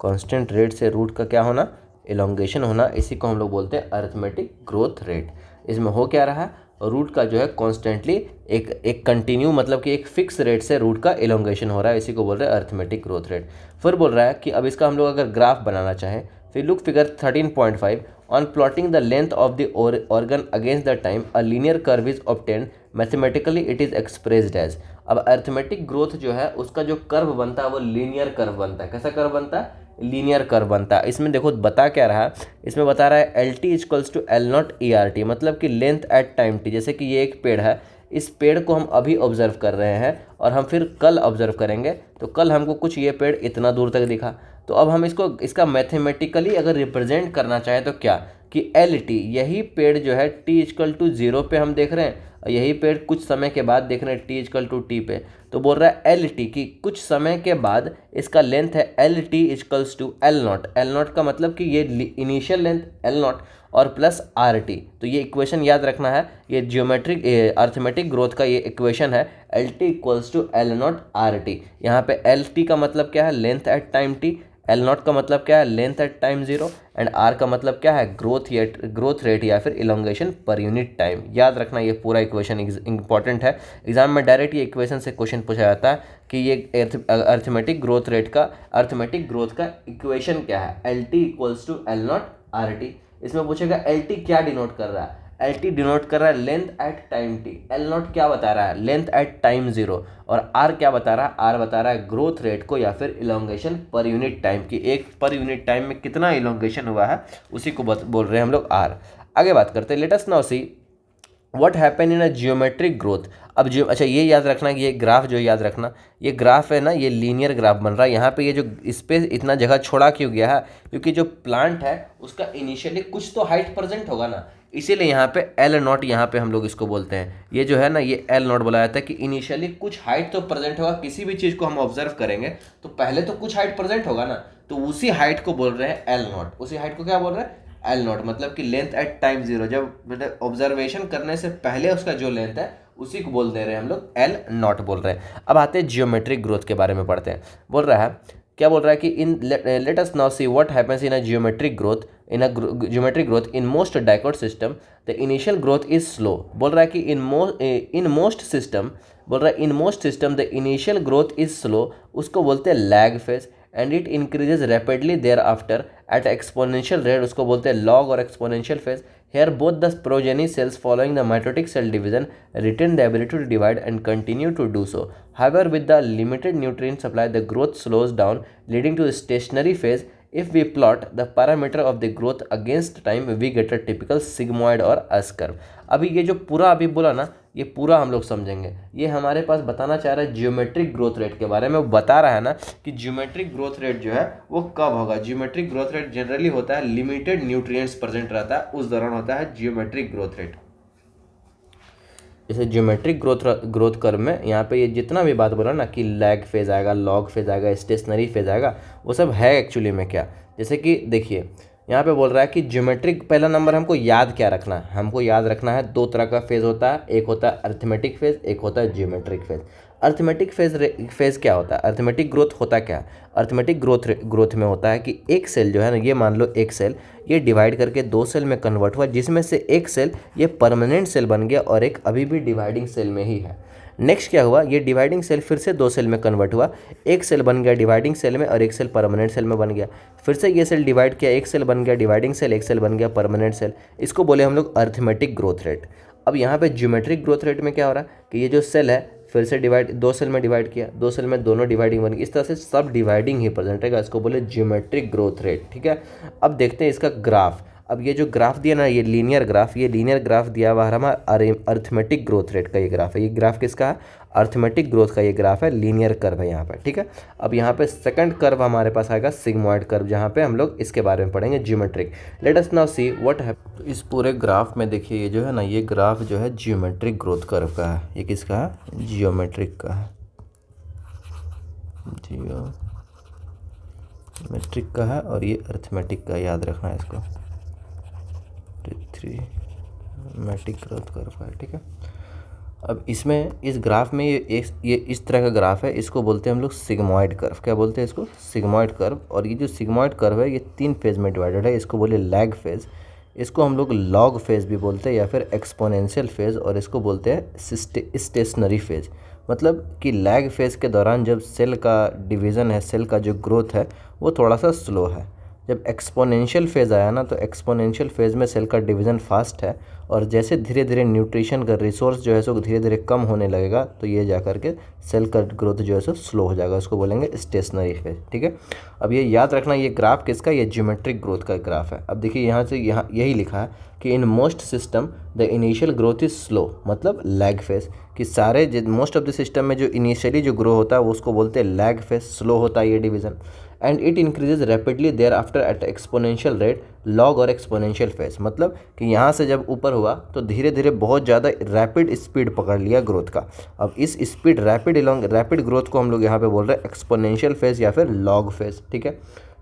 Constant rate से रूट का क्या होना, इलोंगेशन होना, इसी को हम लोग बोलते हैं अर्थमेटिक ग्रोथ रेट। इसमें हो क्या रहा है, रूट का जो है कॉन्स्टेंटली एक कंटिन्यू मतलब कि एक फिक्स रेट से रूट का इलोंगेशन हो रहा है, इसी को बोल रहे हैं अर्थमेटिक ग्रोथ रेट। फिर बोल रहा है कि अब इसका हम लोग अगर ग्राफ बनाना चाहें, फिर look figure 13.5 on plotting the length of the organ against the time a linear curve is obtained mathematically it is expressed as. अब अर्थमेटिक ग्रोथ जो है उसका जो कर्व बनता है वो लीनियर कर्व बनता है। कैसा कर्व बनता है, लीनियर कर्व बनता है। इसमें देखो बता क्या रहा है, इसमें बता रहा है L T equals to L naught E R T, मतलब कि लेंथ एट टाइम टी। जैसे कि ये एक पेड़ है, इस पेड़ को हम अभी ऑब्जर्व कर रहे हैं और हम फिर कल ऑब्जर्व करेंगे, तो कल हमको कुछ ये पेड़ इतना दूर तक दिखा। तो अब हम इसका मैथमेटिकली अगर रिप्रेजेंट करना चाहें तो क्या कि एल टी, यही पेड़ जो है टी इक्वल टू 0 पे हम देख रहे हैं और यही पेड़ कुछ समय के बाद देख रहे हैं टी इक्वल टू टी पे। तो बोल रहा है एल टी की कुछ समय के बाद इसका लेंथ है L T equals to L naught. L naught का मतलब कि ये इनिशियल लेंथ एल नॉट और प्लस आर टी। तो ये इक्वेशन याद रखना है, ये जियोमेट्रिक अर्थमेटिक ग्रोथ का ये इक्वेशन है L T equals to L naught R T. यहाँ पे एल टी का मतलब क्या है, length at time T, L naught का मतलब क्या है, length at time 0, and R का मतलब क्या है, ग्रोथ रेट या फिर इलोंगेशन पर यूनिट टाइम। याद रखना ये पूरा इक्वेशन इंपॉर्टेंट है, एग्जाम में डायरेक्ट ये इक्वेशन से क्वेश्चन पूछा जाता है कि ये अर्थमेटिक ग्रोथ का इक्वेशन क्या है, L T equals to L naught R T. इसमें पूछेगा एल टी क्या डिनोट कर रहा है, एल टी डिनोट कर रहा है length at time T, L naught क्या बता रहा है, लेंथ एट टाइम 0, और आर क्या बता रहा है, आर बता रहा है ग्रोथ रेट को या फिर इलोंगेशन पर यूनिट टाइम की, एक पर यूनिट टाइम में कितना इलोंगेशन हुआ है उसी को बोल रहे हैं हम लोग आर। आगे बात करते हैं, late us now see what happen in a geometric growth. अब जो अच्छा ये याद रखना कि ये ग्राफ जो याद रखना, ये ग्राफ है ना, ये लीनियर ग्राफ बन रहा है। यहाँ पे ये जो इस पे इतना जगह छोड़ा क्यों गया है, क्योंकि जो प्लांट है उसका इनिशियली कुछ तो हाइट प्रेजेंट होगा ना, इसीलिए यहाँ पे एल नॉट यहाँ पे हम लोग इसको बोलते हैं। ये जो है ना, ये एल नॉट बोला जाता है कि इनिशियली कुछ हाइट तो प्रेजेंट होगा। किसी भी चीज़ को हम ऑब्जर्व करेंगे तो पहले तो कुछ हाइट प्रेजेंट होगा ना, तो उसी हाइट को बोल रहे हैं एल नॉट। उसी हाइट को क्या बोल रहे हैं, एल नॉट, मतलब कि लेंथ एट टाइम जीरो, जब मतलब ऑब्जर्वेशन करने से पहले उसका जो लेंथ है उसी को बोल दे रहे हैं हम लोग एल नॉट बोल रहे हैं। अब आते हैं जियोमेट्रिक ग्रोथ के बारे में पढ़ते हैं। बोल रहा है, क्या बोल रहा है कि in let us now see what happens in a geometric growth, in a geometric growth in most dicot system the initial growth is slow. बोल रहा है कि इन मोस्ट सिस्टम, बोल रहा है in most system the initial growth is slow, उसको बोलते हैं lag phase, and it increases rapidly thereafter at exponential rate, उसको बोलते हैं लॉग और exponential phase. Here both the progeny cells following the mitotic cell division retain the ability to divide and continue to do so. However, with the limited nutrient supply, the growth slows down, leading to a stationary phase. If we plot the parameter of the growth against time, we get a typical sigmoid or S curve. अभी ये जो पूरा अभी बोला ना, ये पूरा हम लोग समझेंगे। ये हमारे पास बताना चाह रहा है जियोमेट्रिक ग्रोथ रेट के बारे में। वो बता रहा है ना कि जियोमेट्रिक ग्रोथ रेट जो है वो कब होगा। जियोमेट्रिक ग्रोथ रेट जनरली होता है लिमिटेड न्यूट्रिएंट्स प्रेजेंट रहता है, उस दौरान होता है जियोमेट्रिक ग्रोथ रेट। जैसे जियोमेट्रिक ग्रोथ कर्व में यहाँ पे ये जितना भी बात बोला ना कि लैग फेज आएगा, लॉग फेज आएगा, स्टेशनरी फेज आएगा, वो सब है एक्चुअली में क्या। जैसे कि देखिए यहाँ पे बोल रहा है कि ज्योमेट्रिक, पहला नंबर हमको याद क्या रखना है, हमको याद रखना है दो तरह का फेज होता है, एक होता है अर्थमेटिक फेज, एक होता है ज्योमेट्रिक फेज। अर्थमेटिक फेज क्या होता है, अर्थमेटिक ग्रोथ होता क्या है। अर्थमेटिक ग्रोथ में होता है कि एक सेल जो है ना, ये मान लो एक सेल, ये डिवाइड करके दो सेल में कन्वर्ट हुआ, जिसमें से एक सेल ये परमानेंट सेल बन गया और एक अभी भी डिवाइडिंग सेल में ही है। नेक्स्ट क्या हुआ, ये डिवाइडिंग सेल फिर से दो सेल में कन्वर्ट हुआ, एक सेल बन गया डिवाइडिंग सेल में और एक सेल परमानेंट सेल में बन गया। फिर से ये सेल डिवाइड किया, एक सेल बन गया डिवाइडिंग सेल, एक सेल बन गया परमानेंट सेल। इसको बोले हम लोग अर्थमेटिक ग्रोथ रेट। अब यहाँ पे ज्योमेट्रिक ग्रोथ रेट में क्या हो रहा है कि ये जो सेल है फिर से डिवाइड, दो सेल में डिवाइड किया, दो सेल में दोनों डिवाइडिंग बन गई, इस तरह से सब डिवाइडिंग ही प्रेजेंट रहेगा। इसको बोले ज्योमेट्रिक ग्रोथ रेट। ठीक है, अब देखते हैं इसका ग्राफ। अब ये जो ग्राफ दिया ना, ये लीनियर ग्राफ, ये लीनियर ग्राफ दिया हुआ हमारा अर्थमेटिक ग्रोथ रेट का ये ग्राफ है। ये ग्राफ किसका है, अर्थमेटिक ग्रोथ का ये ग्राफ है, लीनियर कर्व है यहाँ पर। ठीक है, अब यहाँ पे सेकंड कर्व हमारे पास आएगा सिग्मॉइड कर्व, जहाँ पे हम लोग इसके बारे में पढ़ेंगे geometric. Late us now see what happens. इस पूरे ग्राफ में देखिए ये जो है ना, ये ग्राफ जो है ज्योमेट्रिक ग्रोथ कर्व का है। ये किसका है, जियोमेट्रिक का है, जियोमेट्रिक का है, और ये अर्थमेटिक का, याद रखना है इसको, मैटिक ग्रोथ कर्व है। ठीक है, अब इसमें इस ग्राफ में ये इस तरह का ग्राफ है, इसको बोलते हैं हम लोग सिग्मॉइड कर्व। क्या बोलते हैं इसको, सिग्मॉइड कर्व। और ये जो सिग्मॉइड कर्व है ये 3 फेज में डिवाइडेड है। इसको बोले लैग फेज, इसको हम लोग लॉग फेज भी बोलते हैं या फिर एक्सपोनेंशियल फेज, और इसको बोलते हैं स्टेशनरी फेज। मतलब कि लैग फेज के दौरान जब सेल का डिवीज़न है, सेल का जो ग्रोथ है वो थोड़ा सा स्लो है। जब एक्सपोनेंशियल फेज़ आया ना, तो एक्सपोनेंशियल फेज़ में सेल का डिवीज़न फास्ट है, और जैसे धीरे धीरे न्यूट्रिशन का रिसोर्स जो है सो धीरे धीरे कम होने लगेगा, तो ये जा कर के सेल का ग्रोथ जो है सो स्लो हो जाएगा। उसको बोलेंगे स्टेशनरी फेज। ठीक है, अब ये याद रखना, ये ग्राफ किसका, ये ज्योमेट्रिक ग्रोथ का ग्राफ है। अब देखिए यहाँ से यहाँ यही लिखा है कि इन most system the initial growth is slow, मतलब लैग फेज, कि सारे मोस्ट ऑफ द सिस्टम में जो इनिशियली जो ग्रो होता है वो उसको बोलते हैं लैग फेज, स्लो होता है ये division. And it increases rapidly thereafter at exponential rate, log और एक्सपोनेंशियल फेज। मतलब कि यहाँ से जब ऊपर हुआ तो धीरे धीरे बहुत ज़्यादा रैपिड स्पीड पकड़ लिया ग्रोथ का। अब इस स्पीड रैपिड ग्रोथ को हम लोग यहाँ पे बोल रहे हैं एक्सपोनेंशियल फेज या फिर लॉग फेज। ठीक है,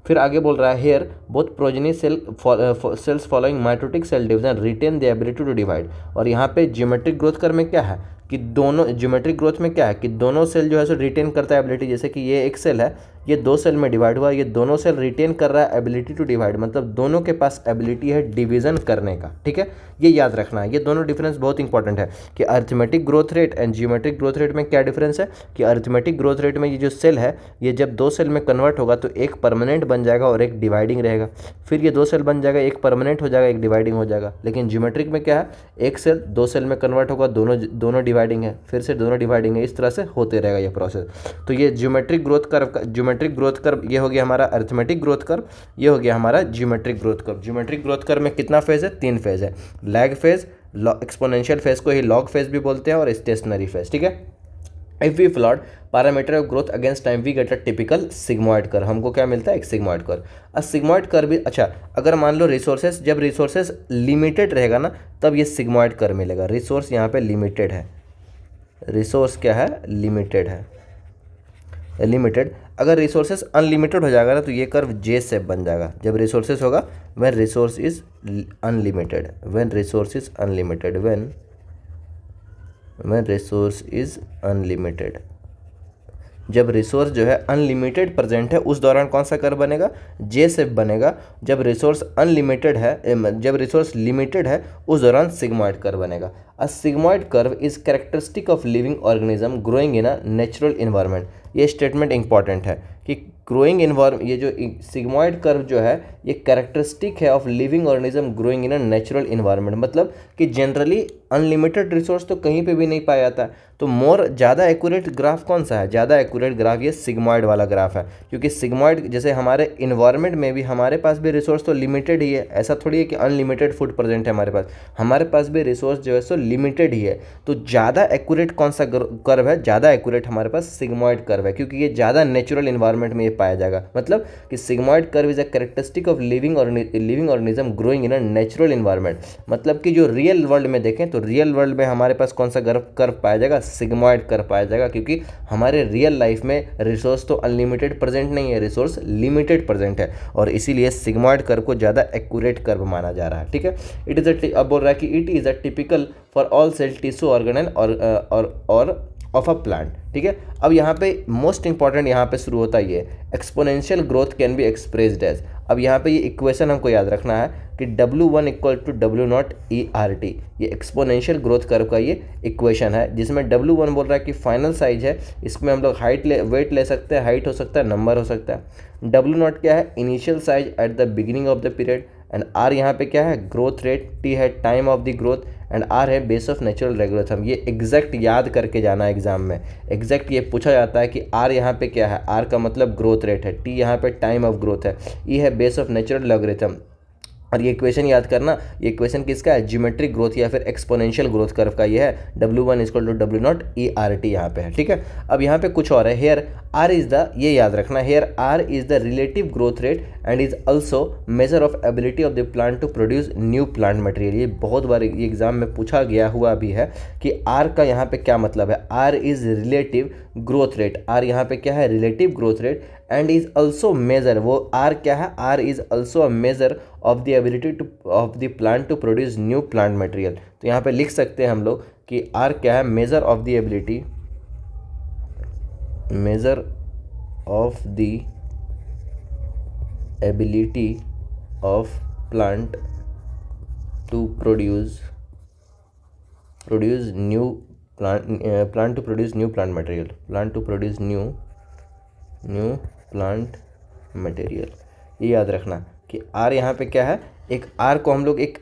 फिर आगे बोल रहा है here both progeny cells following mitotic cell division retain the ability to divide. और यहाँ पे ज्योमेट्रिक ग्रोथ कर में क्या है कि दोनों, ज्योमेट्रिक ग्रोथ में क्या है कि दोनों सेल जो है सो रिटेन करता है एबिलिटी। जैसे कि ये एक सेल है, ये दो सेल में डिवाइड हुआ, ये दोनों सेल रिटेन कर रहा है एबिलिटी टू डिवाइड, मतलब दोनों के पास एबिलिटी है डिवीजन करने का। ठीक है, ये याद रखना है, ये दोनों डिफरेंस बहुत इंपॉर्टेंट है कि arithmetic growth rate and geometric growth rate में क्या डिफरेंस है कि अर्थमेटिक ग्रोथ रेट में ये जो सेल है ये जब दो सेल में कन्वर्ट होगा तो एक परमानेंट बन जाएगा और एक डिवाइडिंग रहेगा। फिर ये दो सेल बन जाएगा, एक परमानेंट हो जाएगा, एक डिवाइडिंग हो जाएगा। लेकिन जियोमेट्रिक में क्या है, एक सेल दो सेल में कन्वर्ट होगा, दोनों डिवाइडिंग है, फिर से दोनों डिवाइडिंग है, इस तरह से होते रहेगा ये प्रोसेस। तो ये ज्योमेट्रिक ग्रोथ कर्व ये हो गया हमारा अर्थमेटिक ग्रोथ कर्व, ये हो गया हमारा geometric growth curve. Geometric growth curve में कितना फेज है, 3 फेज है, लैग फेज, एक्सपोनेंशियल फेज को ही लॉग फेज भी बोलते हैं और स्टेशनरी फेज, ठीक है। If we plot parameter of growth against time we get a typical sigmoid curve, हमको क्या मिलता है, एक sigmoid curve. A sigmoid curve भी, अच्छा अगर मान लो रिसोर्सेज, जब रिसोर्सेज लिमिटेड रहेगा ना तब ये सिग्मॉइड कर्व मिलेगा। रिसोर्स यहाँ पे लिमिटेड है, रिसोर्स क्या है, लिमिटेड है, लिमिटेड। अगर रिसोर्सेज अनलिमिटेड हो जाएगा ना तो ये कर्व जे शेप बन जाएगा। जब रिसोर्सेज होगा when resource is unlimited, when resource is unlimited, when resource is unlimited, जब रिसोर्स जो है अनलिमिटेड प्रेजेंट है उस दौरान कौन सा कर्व बनेगा, जे शेप बनेगा। जब रिसोर्स अनलिमिटेड है, जब रिसोर्स लिमिटेड है उस दौरान सिग्मॉइड कर्व बनेगा। A sigmoid curve is characteristic of living organism growing in a natural environment. ये स्टेटमेंट इंपॉर्टेंट है कि ग्रोइंग इन्वायरमेंट, ये जो सिग्मॉइड कर्व जो है ये कैरेक्टरिस्टिक है of living organism growing in a natural environment. मतलब कि जनरली अनलिमिटेड रिसोर्स तो कहीं पे भी नहीं पाया जाता है। तो मोर ज़्यादा एक्यूरेट ग्राफ कौन सा है, ज़्यादा एक्यूरेट ग्राफ ये सिग्मॉइड वाला ग्राफ है। क्योंकि सिग्मॉइड, जैसे हमारे इन्वायरमेंट में भी हमारे पास भी रिसोर्स तो लिमिटेड ही है, ऐसा थोड़ी है कि अनलिमिटेड फूड प्रेजेंट है हमारे पास भी रिसोर्स जो है सो लिमिटेड ही है। तो ज़्यादा एक्यूरेट कौन सा कर्व है, ज़्यादा एक्यूरेट हमारे पास सिग्मॉइड कर्व है, क्योंकि ये ज़्यादा नेचुरल इन्वायरमेंट में ये पाया जाएगा। मतलब कि sigmoid curve is a characteristic of living organism growing in a natural environment. मतलब कि जो रियल वर्ल्ड में देखें तो रियल वर्ल्ड में हमारे पास कौन सा कर्व पाया जाएगा, सिग्मॉइड कर्व पाया जाएगा। क्योंकि हमारे रियल लाइफ में रिसोर्स तो अनलिमिटेड प्रेजेंट नहीं है, रिसोर्स लिमिटेड प्रेजेंट है और इसीलिए सिग्मॉइड कर्व को ज़्यादा एक्यूरेट कर्व माना जा रहा है, ठीक है। इट इज़ अब बोल रहा है कि it is a typical for all cell tissue organelle और ऑफ अ प्लांट, ठीक है। अब यहाँ पे मोस्ट इंपॉर्टेंट यहाँ पे शुरू होता है ये exponential growth can be expressed as. अब यहाँ पे ये इक्वेशन हमको याद रखना है कि W1 equal to W0 ERT, ये एक्सपोनेंशियल ग्रोथ कर्व का ये इक्वेशन है, जिसमें W1 बोल रहा है कि फाइनल साइज है, इसमें हम लोग वेट ले सकते हैं, हाइट हो सकता है, नंबर हो सकता है। W0 क्या है, initial size at the beginning of the period, and R यहाँ पे क्या है, ग्रोथ रेट, T है time of the growth, and R है बेस ऑफ नेचुरल रेगुलेथम। ये एग्जैक्ट याद करके जाना है एग्जाम में, एग्जैक्ट ये पूछा जाता है कि R यहाँ पे क्या है, R का मतलब ग्रोथ रेट है, T यहाँ पे टाइम ऑफ ग्रोथ है, E है बेस ऑफ नेचुरल रेगुलेथम। और ये इक्वेशन याद करना, ये इक्वेशन किसका है, ज्योमेट्रिक ग्रोथ या फिर एक्सपोनेंशियल ग्रोथ कर्व का ये है। W1 equal to W0 ERT यहाँ पे है, ठीक है। अब यहाँ पे कुछ और है, हेयर R इज द, ये याद रखना, here R is the relative growth rate and is also measure of ability of the plant to produce new plant material. ये बहुत बार ये एग्जाम में पूछा गया हुआ भी है कि R का यहाँ पे क्या मतलब है। R is relative growth rate, R यहाँ पे क्या है, relative growth rate, and is also measure, वो R क्या है, R is also a measure of the ability to of the plant to produce new plant material. तो यहाँ पे लिख सकते हैं हम लोग कि R क्या है, measure of the ability, measure of the ability of plant to produce new plant to produce new plant material, plant to produce new plant material. ये याद रखना कि R यहाँ पे क्या है, एक R को हम लोग एक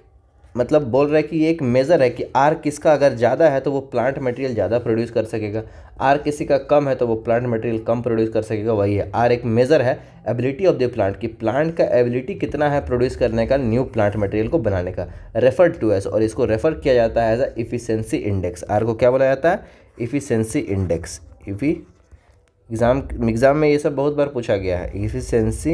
मतलब बोल रहे हैं कि ये एक मेज़र है कि R किसका अगर ज़्यादा है तो वो प्लांट मटेरियल ज़्यादा प्रोड्यूस कर सकेगा, R किसी का कम है तो वो प्लांट मटेरियल कम प्रोड्यूस कर सकेगा, वही है। R एक मेज़र है एबिलिटी ऑफ द प्लांट, कि प्लांट का एबिलिटी कितना है प्रोड्यूस करने का, न्यू प्लांट मटेरियल को बनाने का। रेफर्ड टू एज, और इसको रेफर किया जाता है as a efficiency index. R को क्या बोला जाता है, इफिशिएंसी इंडेक्स। एग्ज़ाम में ये सब बहुत बार पूछा गया है, इफिशिएंसी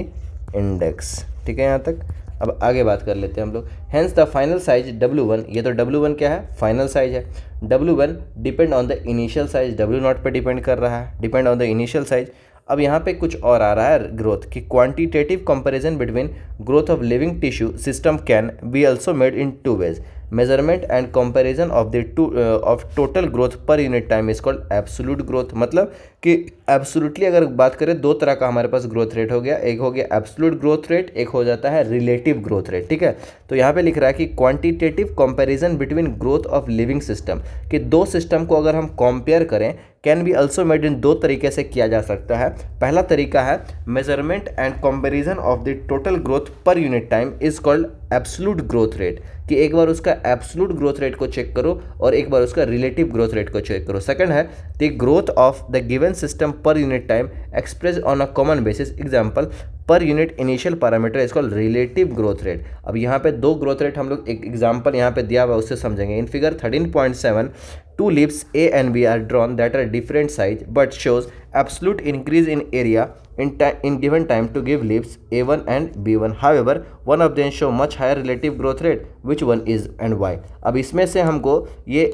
इंडेक्स, ठीक है यहाँ तक। अब आगे बात कर लेते हैं हम लोग। Hence the final size W1, ये तो W1 क्या है, फाइनल साइज है। W1 depend on the initial size, W0 पे डिपेंड कर रहा है, depend on the initial size. अब यहाँ पे कुछ और आ रहा है ग्रोथ की, quantitative comparison between growth of living tissue system can be also made in 2 ways, measurement and comparison of total growth per unit time is called absolute growth. मतलब कि एब्सोल्युटली अगर बात करें, दो तरह का हमारे पास ग्रोथ रेट हो गया, एक हो गया एब्सोल्यूट ग्रोथ रेट, एक हो जाता है रिलेटिव ग्रोथ रेट, ठीक है। तो यहाँ पे लिख रहा है कि quantitative comparison between growth of living system, कि दो सिस्टम को अगर हम कंपेयर करें, can be also made in 2 तरीके से किया जा सकता है। पहला तरीका है measurement and comparison of the total growth per unit time is called absolute growth rate, कि एक बार उसका एब्सोल्यूट ग्रोथ रेट को चेक करो और एक बार उसका रिलेटिव ग्रोथ रेट को चेक करो। सेकंड है the growth of the given system पर unit time express on a common basis, example per unit initial parameter is called relative growth rate. अब यहाँ पे दो ग्रोथ रेट हम लोग एक एग्जांपल यहाँ पे दिया हुआ है उससे समझेंगे। In figure 13.7 two leaves A and B are drawn that are different size but shows absolute increase in area in given time to give leaves A1 and B1. However, one of them show much higher relative growth rate. Which one is and why? अब इसमें से हमको ये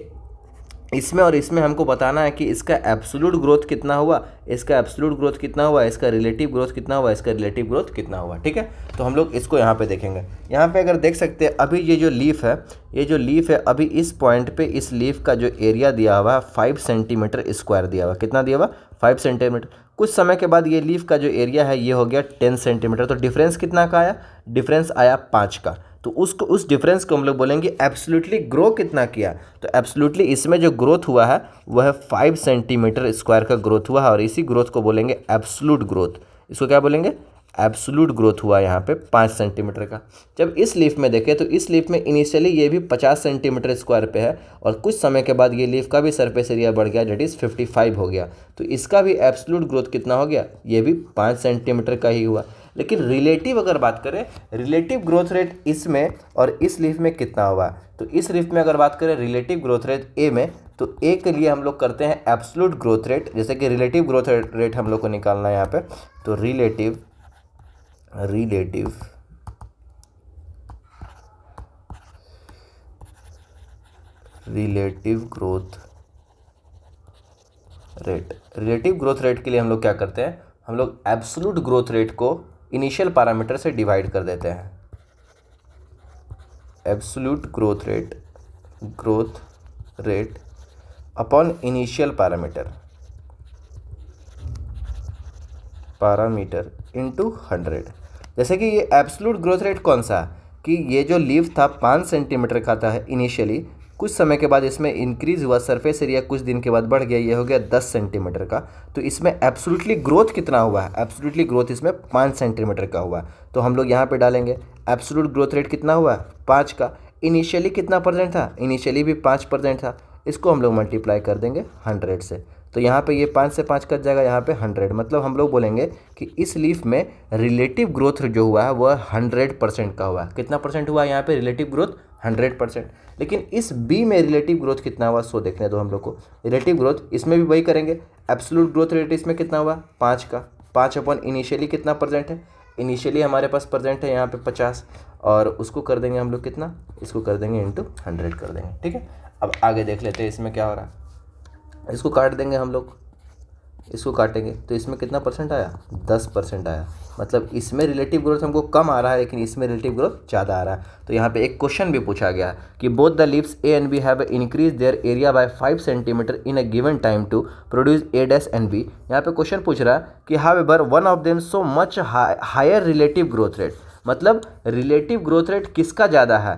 इसमें और इसमें हमको बताना है कि इसका एब्सोल्यूट ग्रोथ कितना हुआ, इसका एब्सोल्यूट ग्रोथ कितना हुआ, इसका रिलेटिव ग्रोथ कितना हुआ, इसका रिलेटिव ग्रोथ कितना हुआ। ठीक है, तो हम लोग इसको यहाँ पे देखेंगे। यहाँ पे अगर देख सकते हैं अभी ये जो लीफ है, ये जो लीफ है अभी इस पॉइंट पे इस लीफ का जो एरिया दिया हुआ है 5 सेंटीमीटर स्क्वायर दिया हुआ। कितना दिया हुआ? 5 सेंटीमीटर। कुछ समय के बाद ये लीफ का जो एरिया है ये हो गया 10 सेंटीमीटर। तो डिफरेंस कितना का आया? डिफरेंस आया 5 का। तो उसको उस डिफरेंस को हम लोग बोलेंगे एब्सोल्युटली ग्रो कितना किया। तो एब्सोल्युटली इसमें जो ग्रोथ हुआ है वह 5 सेंटीमीटर स्क्वायर का ग्रोथ हुआ है और इसी ग्रोथ को बोलेंगे एब्सोल्यूट ग्रोथ। इसको क्या बोलेंगे? एब्सोल्यूट ग्रोथ हुआ यहाँ पे 5 सेंटीमीटर का। जब इस लीफ में देखें तो इस लीफ में इनिशियली ये भी 50 सेंटीमीटर स्क्वायर पे है और कुछ समय के बाद ये लीफ का भी सरफेस एरिया बढ़ गया, डेट इज़ 55 हो गया। तो इसका भी एब्सोल्यूट ग्रोथ कितना हो गया? ये भी 5 सेंटीमीटर का ही हुआ। लेकिन रिलेटिव अगर बात करें, रिलेटिव ग्रोथ रेट इसमें और इस लीफ में कितना हुआ? तो इस लीफ में अगर बात करें रिलेटिव ग्रोथ रेट ए में, तो ए के लिए हम लोग करते हैं एब्सोल्यूट ग्रोथ रेट। जैसे कि रिलेटिव ग्रोथ रेट हम लोग को निकालना है यहाँ पे, तो relative growth rate, relative growth rate के लिए हम लोग क्या करते हैं? हम लोग एब्सोल्यूट ग्रोथ रेट को इनिशियल पैरामीटर से डिवाइड कर देते हैं। Absolute growth rate upon initial parameter into 100। जैसे कि ये एब्सोल्यूट ग्रोथ रेट कौन सा? कि ये जो लीफ था 5 सेंटीमीटर का था इनिशियली, कुछ समय के बाद इसमें इंक्रीज हुआ, सरफेस एरिया कुछ दिन के बाद बढ़ गया, ये हो गया 10 सेंटीमीटर का। तो इसमें एब्सोल्युटली ग्रोथ कितना हुआ है? एब्सोल्युटली ग्रोथ इसमें 5 सेंटीमीटर का हुआ। तो हम लोग यहाँ पे डालेंगे एब्सोल्यूट ग्रोथ रेट कितना हुआ? 5 का। इनिशियली कितना परसेंट था? इनिशियली भी 5% था। इसको हम लोग मल्टीप्लाई कर देंगे 100 से। तो यहाँ पे ये 5 से 5 कट जाएगा, यहाँ पे 100। मतलब हम लोग बोलेंगे कि इस लीफ में रिलेटिव ग्रोथ जो हुआ है वह 100% का हुआ। कितना परसेंट हुआ यहाँ पे रिलेटिव ग्रोथ? 100%। लेकिन इस बी में रिलेटिव ग्रोथ कितना हुआ सो देखने दो हम लोग को। रिलेटिव ग्रोथ इसमें भी वही करेंगे, एब्सोल्यूट ग्रोथ रेट इसमें कितना हुआ? 5 का। 5 अपॉन इनिशियली कितना परसेंट है? इनिशियली हमारे पास परसेंट है यहाँ पे 50 और उसको कर देंगे हम लोग कितना? इसको कर देंगे इंटू 100 कर देंगे। ठीक है, अब आगे देख लेते हैं इसमें क्या हो रहा है। इसको काट देंगे हम लोग, इसको काटेंगे तो इसमें कितना परसेंट आया? 10% आया। मतलब इसमें रिलेटिव ग्रोथ हमको कम आ रहा है लेकिन इसमें रिलेटिव ग्रोथ ज़्यादा आ रहा है। तो यहाँ पे एक क्वेश्चन भी पूछा गया कि both the leaves A and B have increase their area by 5 centimetre in a given time to produce A dash and B. यहाँ पे क्वेश्चन पूछ रहा है कि however one of them so much higher relative growth rate. मतलब relative growth rate किसका ज़्यादा है?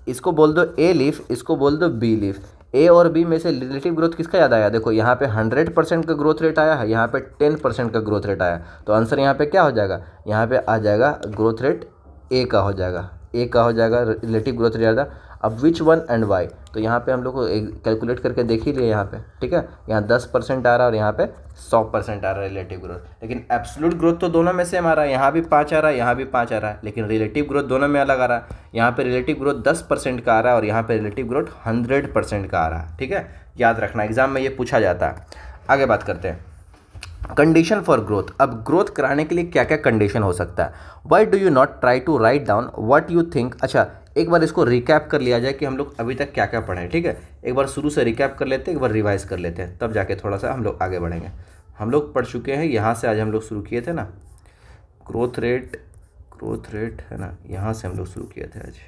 इसको बोल दो ए लीफ, इसको बोल दो बी लीफ। ए और बी में से रिलेटिव ग्रोथ किसका ज़्यादा आया? देखो यहाँ पे 100% का ग्रोथ रेट आया है, यहाँ पे 10% का ग्रोथ रेट आया। तो आंसर यहाँ पे क्या हो जाएगा? यहाँ पे आ जाएगा ग्रोथ रेट ए का हो जाएगा, ए का हो जाएगा रिलेटिव ग्रोथ रेट ज़्यादा। अब विच वन एंड वाई, तो यहाँ पे हम लोग को कैलकुलेट करके देख ही लिए यहाँ पे। ठीक है, यहाँ 10% आ रहा है और यहाँ पे 100% आ रहा है रिलेटिव ग्रोथ। लेकिन एब्सोल्यूट ग्रोथ तो दोनों में सेम आ रहा है, यहाँ भी 5 आ रहा है, यहाँ भी 5 आ रहा है। लेकिन रिलेटिव ग्रोथ दोनों में अलग आ रहा है। यहाँ पे रिलेटिव ग्रोथ 10% का आ रहा है और यहाँ पे रिलेटिव ग्रोथ 100% का आ रहा है। ठीक है, याद रखना, एग्जाम में ये पूछा जाता है। आगे बात करते हैं कंडीशन फॉर ग्रोथ। अब ग्रोथ कराने के लिए क्या क्या कंडीशन हो सकता है? Why do you not try to write down what you think. अच्छा, एक बार इसको रिकैप कर लिया जाए कि हम लोग अभी तक क्या क्या पढ़े हैं। ठीक है, एक बार शुरू से रिकैप कर लेते हैं, एक बार रिवाइज कर लेते हैं, तब जाके थोड़ा सा हम लोग आगे बढ़ेंगे। हम लोग पढ़ चुके हैं, यहाँ से आज हम लोग शुरू किए थे ना ग्रोथ रेट है ना, यहाँ से हम लोग शुरू किए थे आज।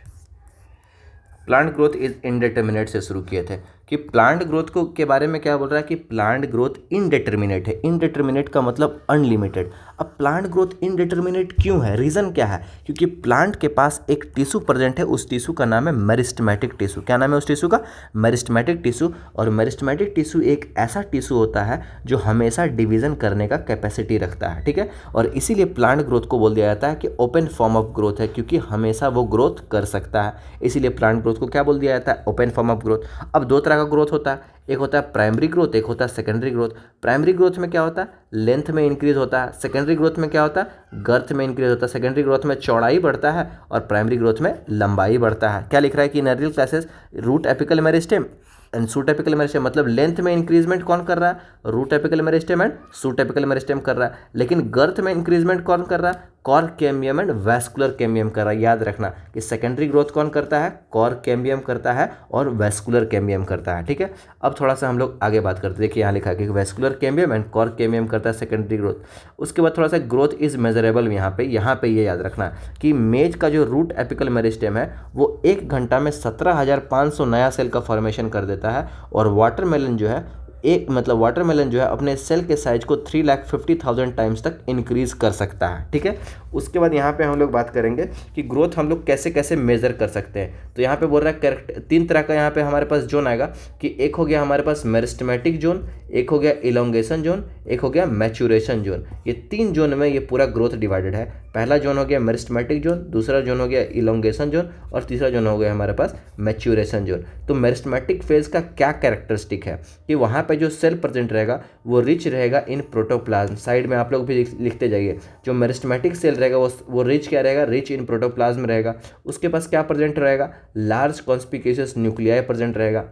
प्लांट ग्रोथ इज इनडिटर्मिनेट से शुरू किए थे कि प्लांट ग्रोथ को के बारे में क्या बोल रहा है कि प्लांट ग्रोथ इनडिटर्मिनेट है। इनडिटर्मिनेट का मतलब अनलिमिटेड। अब प्लांट ग्रोथ इनडिटर्मिनेट क्यों है, रीज़न क्या है? क्योंकि प्लांट के पास एक टिश्यू प्रेजेंट है, उस टिश्यू का नाम है मेरिस्टेमेटिक टिश्यू। क्या नाम है उस टिश्यू का? Meristematic tissue. और मेरिस्टेमेटिक टिश्यू एक ऐसा टिश्यू होता है जो हमेशा डिवीजन करने का कैपेसिटी रखता है, ठीक है। और इसीलिए प्लांट ग्रोथ को बोल दिया जाता है कि ओपन फॉर्म ऑफ ग्रोथ है, क्योंकि हमेशा वो ग्रोथ कर सकता है, इसीलिए प्लांट ग्रोथ को क्या बोल दिया जाता है? Open form of growth. अब दो तरह का ग्रोथ होता है, एक होता है प्राइमरी ग्रोथ, एक होता है सेकेंडरी ग्रोथ। प्राइमरी ग्रोथ में क्या होता है? लेंथ में इंक्रीज होता है। सेकेंडरी ग्रोथ में क्या होता है? गर्थ में इंक्रीज होता है। सेकेंडरी ग्रोथ में चौड़ाई बढ़ता है और प्राइमरी ग्रोथ में लंबाई बढ़ता है। क्या लिख रहा है कि in earlier classes root apical meristem and shoot apical meristem, मतलब लेंथ में इंक्रीजमेंट कौन कर रहा है? Root apical meristem and shoot apical meristem कर रहा है। लेकिन गर्थ में इंक्रीजमेंट कौन कर रहा है? Cork cambium and vascular cambium कर रहा है। याद रखना कि सेकेंडरी ग्रोथ कौन करता है? कॉर्क कैम्बियम करता है और वैस्कुलर कैम्बियम करता है, ठीक है। अब थोड़ा सा हम लोग आगे बात करते हैं। देखिए यहाँ लिखा है कि vascular cambium and cork cambium करता है सेकेंडरी ग्रोथ। उसके बाद थोड़ा सा ग्रोथ इज मेजरेबल। यहाँ पे ये याद रखना कि मेज का जो रूट एपिकल मेरिस्टेम है वो 1 घंटा में 17,500 नया सेल का फॉर्मेशन कर देता है। और वाटरमेलन जो है वाटरमेलन जो है अपने सेल के साइज को 3,50,000 टाइम्स तक इंक्रीज कर सकता है, ठीक है। उसके बाद यहाँ पे हम लोग बात करेंगे कि ग्रोथ हम लोग कैसे कैसे मेजर कर सकते हैं। तो यहाँ पे बोल रहा है करेक्ट 3 तरह का यहाँ पे हमारे पास जोन आएगा कि एक हो गया हमारे पास मेरिस्टेमेटिक जोन, एक हो गया इलोंगेशन जोन, एक हो गया मैच्योरेशन जोन। ये 3 जोन में ये पूरा ग्रोथ डिवाइडेड है। पहला जोन हो गया मेरिस्टेमेटिक जोन, दूसरा जोन हो गया इलोंगेशन जोन और तीसरा जोन हो गया हमारे पास मैच्योरेशन जोन। तो मेरिस्टेमेटिक फेज का क्या कैरेक्टरिस्टिक है कि वहाँ पे जो सेल प्रेजेंट रहेगा वो रिच रहेगा इन प्रोटोप्लाज्म। साइड में आप लोग भी लिखते जाइए, जो मेरिस्टेमेटिक सेल रहेगा वो रिच क्या रहेगा? रिच इन प्रोटोप्लाज्म रहेगा। उसके पास क्या प्रेजेंट रहेगा? लार्ज कॉन्स्पिक्यूशियस न्यूक्लियाई प्रेजेंट रहेगा।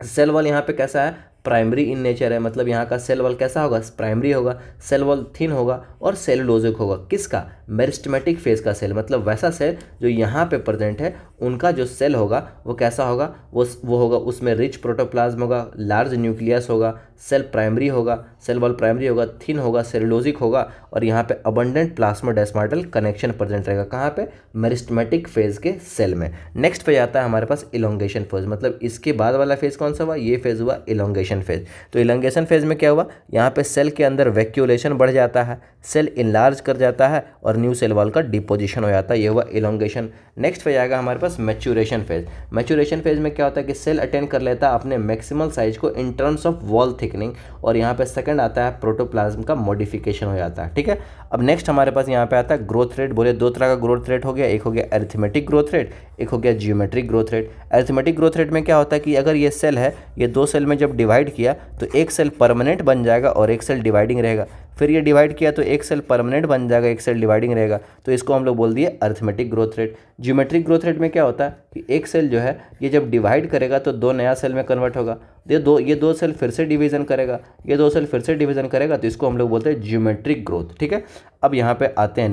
सेल वॉल यहाँ पे कैसा है? प्राइमरी इन नेचर है, मतलब यहाँ का सेल वॉल कैसा होगा? प्राइमरी होगा। सेल वॉल थिन होगा और सेलुलोजिक होगा। किसका? मेरिस्टेमेटिक फेज का सेल, मतलब वैसा सेल जो यहाँ पे प्रेजेंट है उनका जो सेल होगा वो कैसा होगा? वो होगा उसमें रिच प्रोटोप्लाज्म होगा, लार्ज न्यूक्लियस होगा, सेल प्राइमरी होगा, सेल वॉल प्राइमरी होगा, थिन होगा, सेलुलोजिक होगा और यहाँ पे अबंडेंट प्लाज्मोडेस्माटल कनेक्शन प्रेजेंट रहेगा। कहाँ पे? मेरिस्टेमेटिक फेज के सेल में। नेक्स्ट फेज आता है हमारे पास इलोंगेशन फेज, मतलब इसके बाद वाला फेज कौन सा हुआ? ये फेज हुआ इलोंगेशन फेज। तो इलोंगेशन फेज में क्या हुआ? यहाँ पे सेल के अंदर वैक्यूलेशन बढ़ जाता है, सेल इनलार्ज कर जाता है और न्यू सेल वॉल का डिपोजिशन हो जाता है। ये हुआ इलोंगेशन। नेक्स्ट फेज आएगा हमारे पास मैच्योरेशन फेज। मैच्योरेशन फेज में क्या होता है कि सेल अटेन कर लेता है अपने मैक्सिमल साइज को इन टर्म्स ऑफ वॉल थिकनिंग और यहाँ पे सेकंड आता है प्रोटोप्लाज्म का मॉडिफिकेशन हो जाता है, ठीक है। अब नेक्स्ट हमारे पास यहाँ पे आता है ग्रोथ रेट। बोले 2 तरह का ग्रोथ रेट हो गया, एक हो गया अरिथमेटिक ग्रोथ रेट, एक हो गया geometric growth rate. Arithmetic growth rate में क्या होता है कि अगर ये सेल है, ये 2 सेल में जब डिवाइड किया तो एक सेल परमानेंट बन जाएगा और एक सेल डिवाइडिंग रहेगा। फिर ये डिवाइड किया तो एक सेल परमानेंट बन जाएगा, एक सेल डिवाइडिंग रहेगा। तो इसको हम लोग बोल दिए arithmetic growth rate. Geometric growth rate में क्या होता है कि एक सेल जो है ये जब डिवाइड करेगा तो 2 नया सेल में कन्वर्ट होगा। ये दो सेल फिर से डिवीजन करेगा, ये 2 सेल फिर से डिवीजन करेगा, तो इसको हम लोग बोलते हैं जियोमेट्रिक ग्रोथ, ठीक है। अब यहाँ पे आते हैं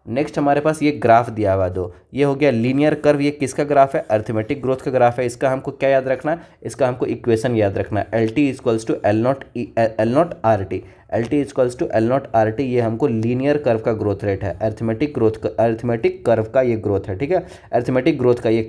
नेक्स्ट हमारे पास ये ग्राफ दिया हुआ 2, ये हो गया लीनियर कर्व। ये किसका ग्राफ है? अरिथमेटिक ग्रोथ का ग्राफ है। इसका हमको क्या याद रखना है? इसका हमको इक्वेशन याद रखना है, L T equals to L naught R T. L T equals to L naught R T, ये हमको लीनियर कर्व का ग्रोथ रेट है। अरिथमेटिक कर्व का ये ग्रोथ है, ठीक है। अरिथमेटिक ग्रोथ का ये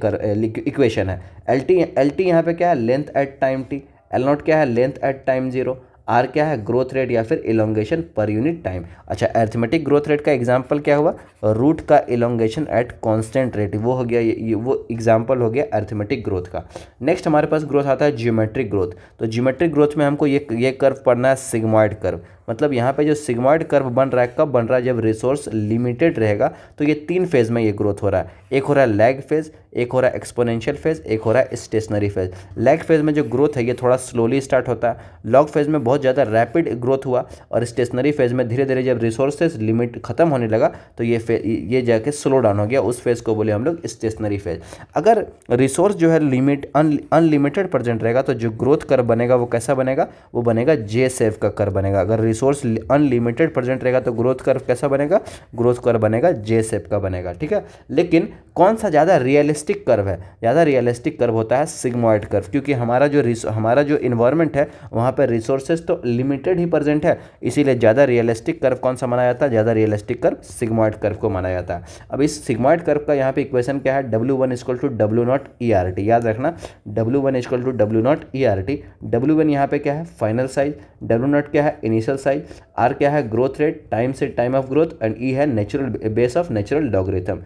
इक्वेशन है। एल टी यहाँ पे क्या है? Length at time T. L naught क्या है? Length at time 0। आर क्या है? ग्रोथ रेट या फिर इलोंगेशन पर यूनिट टाइम। अच्छा, अरिथमेटिक ग्रोथ रेट का एग्जांपल क्या हुआ? रूट का इलोंगेशन एट कांस्टेंट रेट, वो हो गया ये वो एग्जांपल हो गया अरिथमेटिक ग्रोथ का। नेक्स्ट हमारे पास ग्रोथ आता है जियोमेट्रिक ग्रोथ। तो जियोमेट्रिक ग्रोथ में हमको ये कर्व पढ़ना है, सिग्मॉइड कर्व। मतलब यहाँ पे जो सिग्मॉइड कर्व बन रहा है, कब बन रहा है? जब रिसोर्स लिमिटेड रहेगा। तो ये 3 फेज में ये ग्रोथ हो रहा है। एक हो रहा है लैग फेज, एक हो रहा है एक्सपोनेंशियल फेज, एक हो रहा है स्टेशनरी फेज। लैग फेज में जो ग्रोथ है ये थोड़ा स्लोली स्टार्ट होता है, लॉग फेज में बहुत ज़्यादा रैपिड ग्रोथ हुआ और स्टेशनरी फेज में धीरे धीरे जब रिसोर्सेज लिमिट खत्म होने लगा तो ये जाके स्लो डाउन हो गया। उस फेज को बोले हम लोग स्टेशनरी फेज। अगर रिसोर्स जो है अनलिमिटेड प्रेजेंट रहेगा तो जो ग्रोथ कर्व बनेगा वो कैसा बनेगा? वो बनेगा जे शेप का कर्व बनेगा। अगर रिसोर्स अनलिमिटेड प्रेजेंट रहेगा तो ग्रोथ कर्व कैसा बनेगा, ग्रोथ कर्व बनेगा जे शेप का बनेगा, ठीक है। लेकिन कौन सा ज़्यादा रियलिस्टिक कर्व है, ज़्यादा रियलिस्टिक कर्व होता है सिग्मॉइड कर्व, क्योंकि हमारा जो इन्वायरमेंट है वहाँ पर रिसोर्सेज तो लिमिटेड ही प्रेजेंट है, इसीलिए ज़्यादा रियलिस्टिक कर्व कौन सा माना जाता है, ज़्यादा रियलिस्टिक कर्व सिग्मॉइड कर्व को माना जाता है। अब इस सिग्मॉइड कर्व का यहाँ पे इक्वेशन क्या है, W1 = W0 ERT, याद रखना W1 = W0 ERT। W1 यहाँ पे क्या है, फाइनल साइज, W0 क्या है, इनिशियल साइज, R क्या है, ग्रोथ रेट, टाइम से time of growth, and E है natural base of natural logarithm.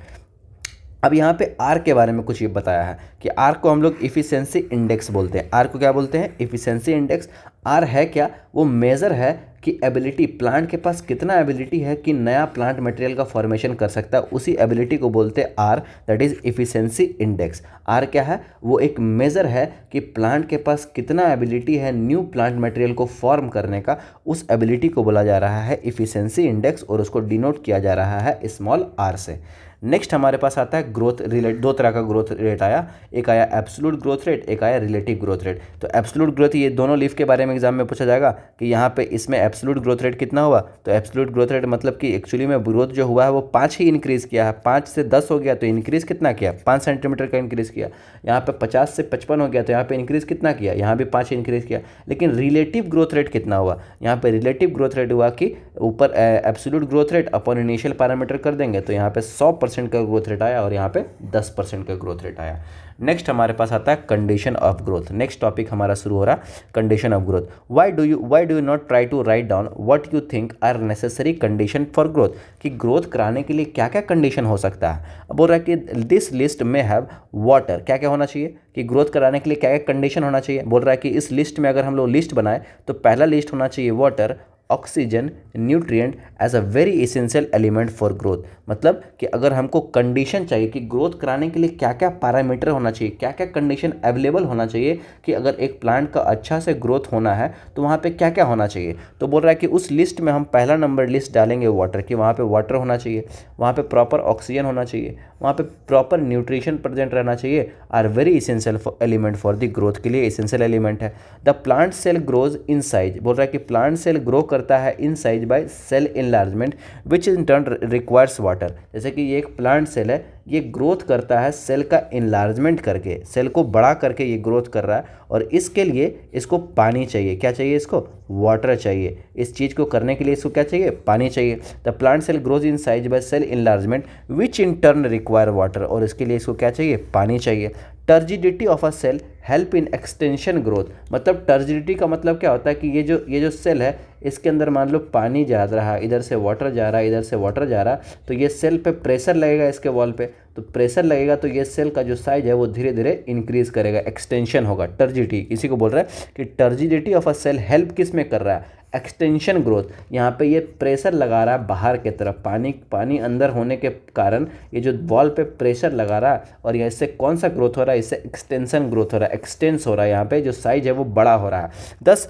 अब यहाँ पे R के बारे में कुछ ये बताया है कि R को हम लोग इफ़िशेंसी इंडेक्स बोलते हैं। R को क्या बोलते हैं, इफ़िशेंसी इंडेक्स। R है क्या, वो मेज़र है कि एबिलिटी, प्लांट के पास कितना एबिलिटी है कि नया प्लांट मटेरियल का फॉर्मेशन कर सकता है, उसी एबिलिटी को बोलते हैं R, that is efficiency index. R क्या है, वो एक मेज़र है कि प्लांट के पास कितना एबिलिटी है न्यू प्लांट मटेरियल को फॉर्म करने का, उस एबिलिटी को बोला जा रहा है इफ़िशेंसी इंडेक्स, और उसको डिनोट किया जा रहा है स्मॉल r से। नेक्स्ट हमारे पास आता है ग्रोथ रिलेट, दो तरह का ग्रोथ रेट आया, एक आया एब्सोल्यूट ग्रोथ रेट, एक आया रिलेटिव ग्रोथ रेट। तो एब्सोल्यूट ग्रोथ, ये दोनों लीफ के बारे में एग्जाम में पूछा जाएगा कि यहाँ पे इसमें एब्सोल्यूट ग्रोथ रेट कितना हुआ, तो एब्सोल्यूट ग्रोथ रेट मतलब कि एक्चुअली में ग्रोथ जो हुआ है वो 5 ही इंक्रीज़ किया है, 5 से 10 हो गया तो इंक्रीज़ कितना किया, 5 सेंटीमीटर का इंक्रीज़ किया। यहाँ पे 50 से 55 हो गया तो यहाँ पे इंक्रीज़ कितना किया, यहाँ भी 5 इंक्रीज़ किया। लेकिन रिलेटिव ग्रोथ रेट कितना हुआ, यहाँ पे रिलेटिव ग्रोथ रेट हुआ कि ऊपर absolute growth rate upon initial parameter कर देंगे तो यहाँ पे 100% का ग्रोथ रेट आया और यहाँ पे 10% का ग्रोथ रेट आया। नेक्स्ट हमारे पास आता है condition of growth. Next topic हमारा शुरू हो रहा है condition of growth. Why do you not try to write down what you think are necessary condition for growth, कि ग्रोथ कराने के लिए क्या क्या कंडीशन हो सकता है। अब बोल रहा है कि दिस लिस्ट में हैव वाटर, क्या क्या होना चाहिए कि ग्रोथ कराने के लिए क्या क्या कंडीशन होना चाहिए। बोल रहा है कि इस लिस्ट में अगर हम लोग लिस्ट बनाए तो पहला लिस्ट होना चाहिए water, oxygen, nutrient as a very essential element for growth. मतलब कि अगर हमको कंडीशन चाहिए कि ग्रोथ कराने के लिए क्या क्या पैरामीटर होना चाहिए, क्या क्या कंडीशन अवेलेबल होना चाहिए कि अगर एक प्लांट का अच्छा से ग्रोथ होना है तो वहाँ पे क्या क्या होना चाहिए। तो बोल रहा है कि उस लिस्ट में हम पहला नंबर लिस्ट डालेंगे वाटर, कि वहाँ पे वाटर होना चाहिए, वहाँ पे प्रॉपर ऑक्सीजन होना चाहिए, वहाँ पे प्रॉपर न्यूट्रिशन प्रेजेंट रहना चाहिए, are very essential element for the growth, के लिए इसेंशियल एलिमेंट है। The plant cell grows in size, बोल रहा है कि प्लांट सेल ग्रो करता है in size by cell enlargement which in turn requires water. जैसे कि ये एक प्लांट सेल है, ये ग्रोथ करता है सेल का इनलार्जमेंट करके, सेल को बड़ा करके ये ग्रोथ कर रहा है, और इसके लिए इसको पानी चाहिए। क्या चाहिए इसको, वाटर चाहिए। इस चीज़ को करने के लिए इसको क्या चाहिए, पानी चाहिए। The plant cell grows in size by cell enlargement which in turn require water, और इसके लिए इसको क्या चाहिए, पानी चाहिए। Turgidity of a cell help in extension growth, मतलब टर्जिडिटी का मतलब क्या होता है कि ये जो सेल है इसके अंदर मान लो पानी जा रहा है, इधर से वाटर जा रहा है, इधर से वाटर जा रहा है, तो ये सेल पे प्रेशर लगेगा, इसके वॉल पे तो प्रेशर लगेगा तो ये सेल का जो साइज है वो धीरे धीरे इंक्रीज करेगा, एक्सटेंशन होगा। टर्जिडिटी इसी को बोल रहा है कि turgidity of a cell help किस में कर रहा है, एक्सटेंशन ग्रोथ। यहाँ पे ये प्रेशर लगा रहा है बाहर के तरफ, पानी अंदर होने के कारण ये जो वॉल पे प्रेशर लगा रहा है, और ये इससे कौन सा ग्रोथ हो रहा है, इससे एक्सटेंशन ग्रोथ हो रहा है, एक्सटेंस हो रहा है, यहाँ पे जो साइज है वो बड़ा हो रहा है। Thus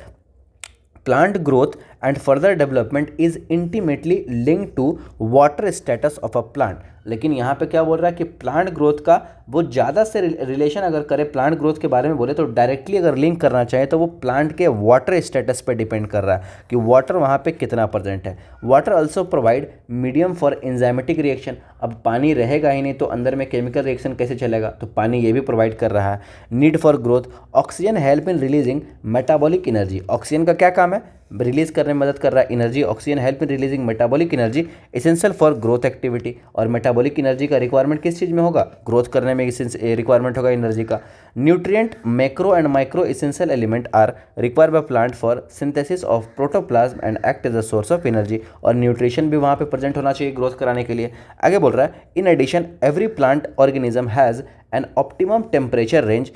plant growth and further development is intimately link to water status of a plant. लेकिन यहाँ पे क्या बोल रहा है कि प्लांट ग्रोथ का वो ज़्यादा से रिलेशन अगर करे, प्लांट ग्रोथ के बारे में बोले तो डायरेक्टली अगर लिंक करना चाहे तो वो प्लांट के वाटर स्टेटस पे डिपेंड कर रहा है कि वाटर वहाँ पे कितना प्रेजेंट है। Water also provide medium for enzymatic reaction, अब पानी रहेगा ही नहीं तो अंदर में केमिकल रिएक्शन कैसे चलेगा, तो पानी ये भी प्रोवाइड कर रहा है। Need for growth, oxygen help in releasing metabolic energy, oxygen का क्या काम है, रिलीज करने में मदद कर रहा है energy. Oxygen help in releasing metabolic energy essential for growth activity, और मेटाबॉलिक एनर्जी का रिक्वायरमेंट किस चीज़ में होगा, ग्रोथ करने में रिक्वायरमेंट होगा एनर्जी का। Nutrient, macro and micro essential element are required by plant for synthesis of protoplasm and act as a source of energy, और न्यूट्रिशन भी वहाँ पे प्रेजेंट होना चाहिए ग्रोथ कराने के लिए। आगे बोल रहा है in addition every plant organism has an optimum temperature range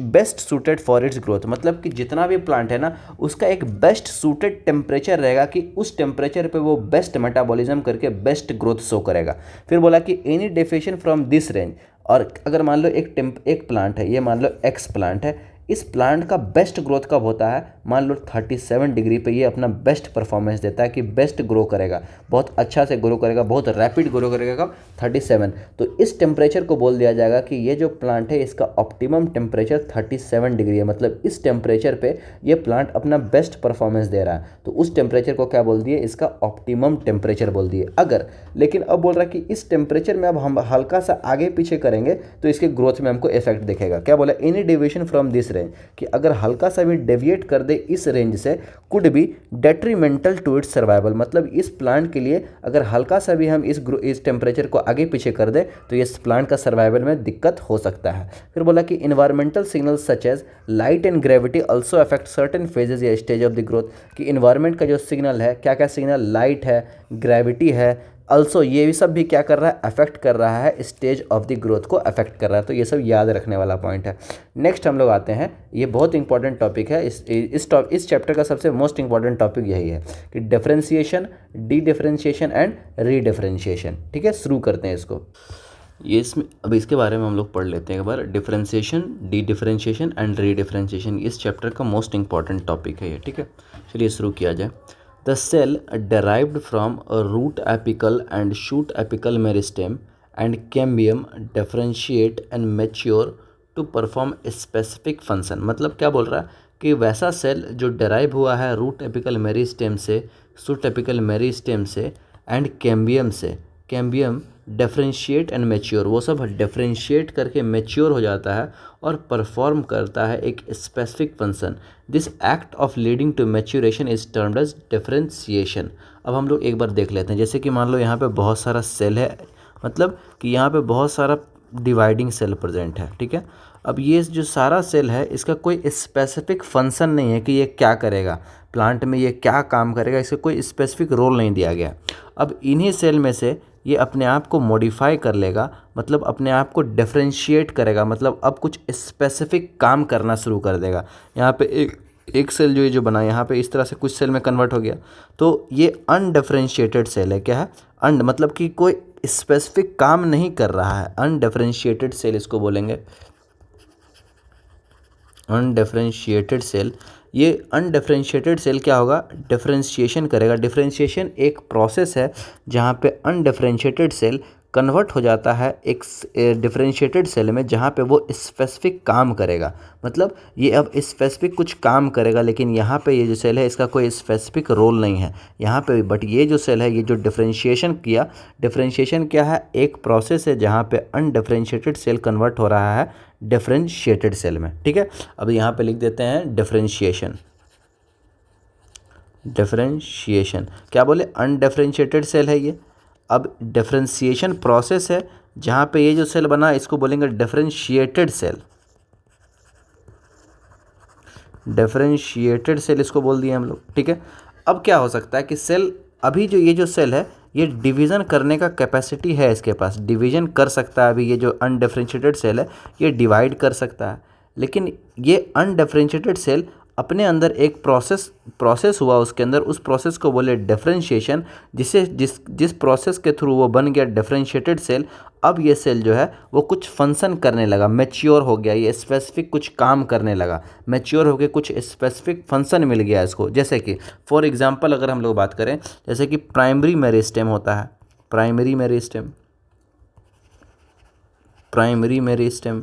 best suited for its growth, मतलब कि जितना भी प्लांट है ना उसका एक बेस्ट सूटेड टेम्परेचर रहेगा कि उस टेम्परेचर पे वो बेस्ट मेटाबॉलिज्म करके बेस्ट ग्रोथ शो करेगा। फिर बोला कि एनी डेफिएशन फ्रॉम दिस रेंज, और अगर मान लो एक प्लांट है, ये मान लो एक्स प्लांट है, इस प्लांट का बेस्ट ग्रोथ कब होता है, मान लो 37 डिग्री पे ये अपना बेस्ट परफॉर्मेंस देता है कि बेस्ट ग्रो करेगा, बहुत अच्छा से ग्रो करेगा, बहुत रैपिड ग्रो करेगा कब, 37। तो इस टेम्परेचर को बोल दिया जाएगा कि ये जो प्लांट है इसका ऑप्टिमम टेम्परेचर 37 डिग्री है, मतलब इस टेम्परेचर पे ये प्लांट अपना बेस्ट परफॉर्मेंस दे रहा है, तो उस टेम्परेचर को क्या बोल दिए, इसका ऑप्टिमम टेम्परेचर बोल दिए। अगर लेकिन अब बोल रहा है कि इस टेम्परेचर में अब हम हल्का सा आगे पीछे करेंगे तो इसके ग्रोथ में हमको इफेक्ट दिखेगा। क्या बोला, any deviation from this range, कि अगर हल्का सा भी डेविएट कर दे इस रेंज से could be detrimental to its survival, मतलब इस प्लांट के लिए अगर हल्का सा भी हम इस टेम्परेचर को आगे पीछे कर दे तो इस प्लांट का सर्वाइवल में दिक्कत हो सकता है। फिर बोला कि environmental signals such as light and gravity also affect certain phases या स्टेज ऑफ द ग्रोथ, कि इन्वायरमेंट का जो सिग्नल है, क्या क्या सिग्नल, लाइट है, ग्रेविटी है, अल्सो ये भी सब भी क्या कर रहा है, अफेक्ट कर रहा है, स्टेज ऑफ द ग्रोथ को अफेक्ट कर रहा है। तो ये सब याद रखने वाला पॉइंट है। नेक्स्ट हम लोग आते हैं, ये बहुत इंपॉर्टेंट टॉपिक है, इस चैप्टर का सबसे मोस्ट इंपॉर्टेंट टॉपिक यही है कि डिफरेंशिएशन, डी डिफरेंशिएशन एंड रीडिफरेंशिएशन। ठीक है, शुरू करते हैं इसको। ये इसमें अब इसके बारे में हम लोग पढ़ लेते हैं एक बार। Differentiation, dedifferentiation and redifferentiation इस चैप्टर का मोस्ट इंपॉर्टेंट टॉपिक है ये। ठीक है, चलिए शुरू किया जाए। The cell derived from a root apical and shoot apical meristem and cambium differentiate and mature to perform a specific function। मतलब क्या बोल रहा है कि वैसा सेल जो डेराइव हुआ है रूट एपिकल मेरिस्टेम से, शूट एपिकल मेरिस्टेम से एंड कैम्बियम से, कैम्बियम डिफरेंशिएट एंड मैच्योर, वो सब डिफरेंशिएट करके मैच्योर हो जाता है और परफॉर्म करता है एक specific function. This act of leading to maturation is termed as differentiation. अब हम लोग एक बार देख लेते हैं, जैसे कि मान लो यहाँ पे बहुत सारा सेल है, मतलब कि यहाँ पे बहुत सारा डिवाइडिंग सेल प्रेजेंट है। ठीक है, अब ये जो सारा सेल है इसका कोई स्पेसिफिक फंक्शन नहीं है कि ये क्या करेगा, प्लांट में ये क्या काम करेगा, इसका कोई स्पेसिफिक रोल नहीं दिया गया। अब इन्हीं सेल में से ये अपने आप को मॉडिफाई कर लेगा, मतलब अपने आप को डिफरेंशिएट करेगा, मतलब अब कुछ स्पेसिफिक काम करना शुरू कर देगा। यहाँ पे एक सेल जो ये जो बना यहाँ पे इस तरह से कुछ सेल में कन्वर्ट हो गया, तो ये अनडिफरेंशिएटेड सेल है। क्या है, मतलब कि कोई स्पेसिफिक काम नहीं कर रहा है, अनडिफरेंशिएटेड सेल इसको बोलेंगे, अनडिफरेंशिएटेड सेल। ये अनडिफरेंशिएटेड सेल क्या होगा, डिफरेंशिएशन करेगा। डिफरेंशिएशन एक प्रोसेस है जहाँ पे अनडिफरेंशिएटेड सेल कन्वर्ट हो जाता है एक डिफरेंशिएटेड सेल में, जहाँ पे वो स्पेसिफिक काम करेगा। मतलब ये अब स्पेसिफिक कुछ काम करेगा, लेकिन यहाँ पे ये जो सेल है इसका कोई स्पेसिफिक रोल नहीं है यहाँ पे। बट ये जो सेल है, ये जो डिफरेंशिएशन किया, डिफरेंशिएशन क्या है, एक प्रोसेस है जहाँ पे अनडिफरेंशिएटेड सेल कन्वर्ट हो रहा है डिफरेंशिएटेड सेल में। ठीक है, अब यहाँ पे लिख देते हैं डिफरेंशिएशन। डिफरेंशिएशन क्या बोले, अनडिफरेंशिएटेड सेल है ये। अब डिफरेंशिएशन प्रोसेस है जहाँ पे ये जो सेल बना इसको बोलेंगे डिफरेंशिएटेड सेल। डिफरेंशिएटेड सेल इसको बोल दिए हम लोग। ठीक है, अब क्या हो सकता है कि सेल, अभी जो ये जो सेल है ये डिवीज़न करने का कैपेसिटी है इसके पास, डिवीज़न कर सकता है। अभी ये जो अनडिफरेंशिएटेड सेल है ये डिवाइड कर सकता है, लेकिन ये अनडिफरेंशिएटेड सेल अपने अंदर एक प्रोसेस हुआ उसके अंदर, उस प्रोसेस को बोले डिफरेंशिएशन, जिस प्रोसेस के थ्रू वो बन गया डिफरेंशिएटेड सेल। अब ये सेल जो है वो कुछ फंक्शन करने लगा, मैच्योर हो गया, ये स्पेसिफिक कुछ काम करने लगा, मैच्योर होकर कुछ स्पेसिफिक फंक्शन मिल गया इसको। जैसे कि फॉर एग्जांपल अगर हम लोग बात करें, जैसे कि प्राइमरी मेरिस्टेम होता है, primary meristem, primary meristem,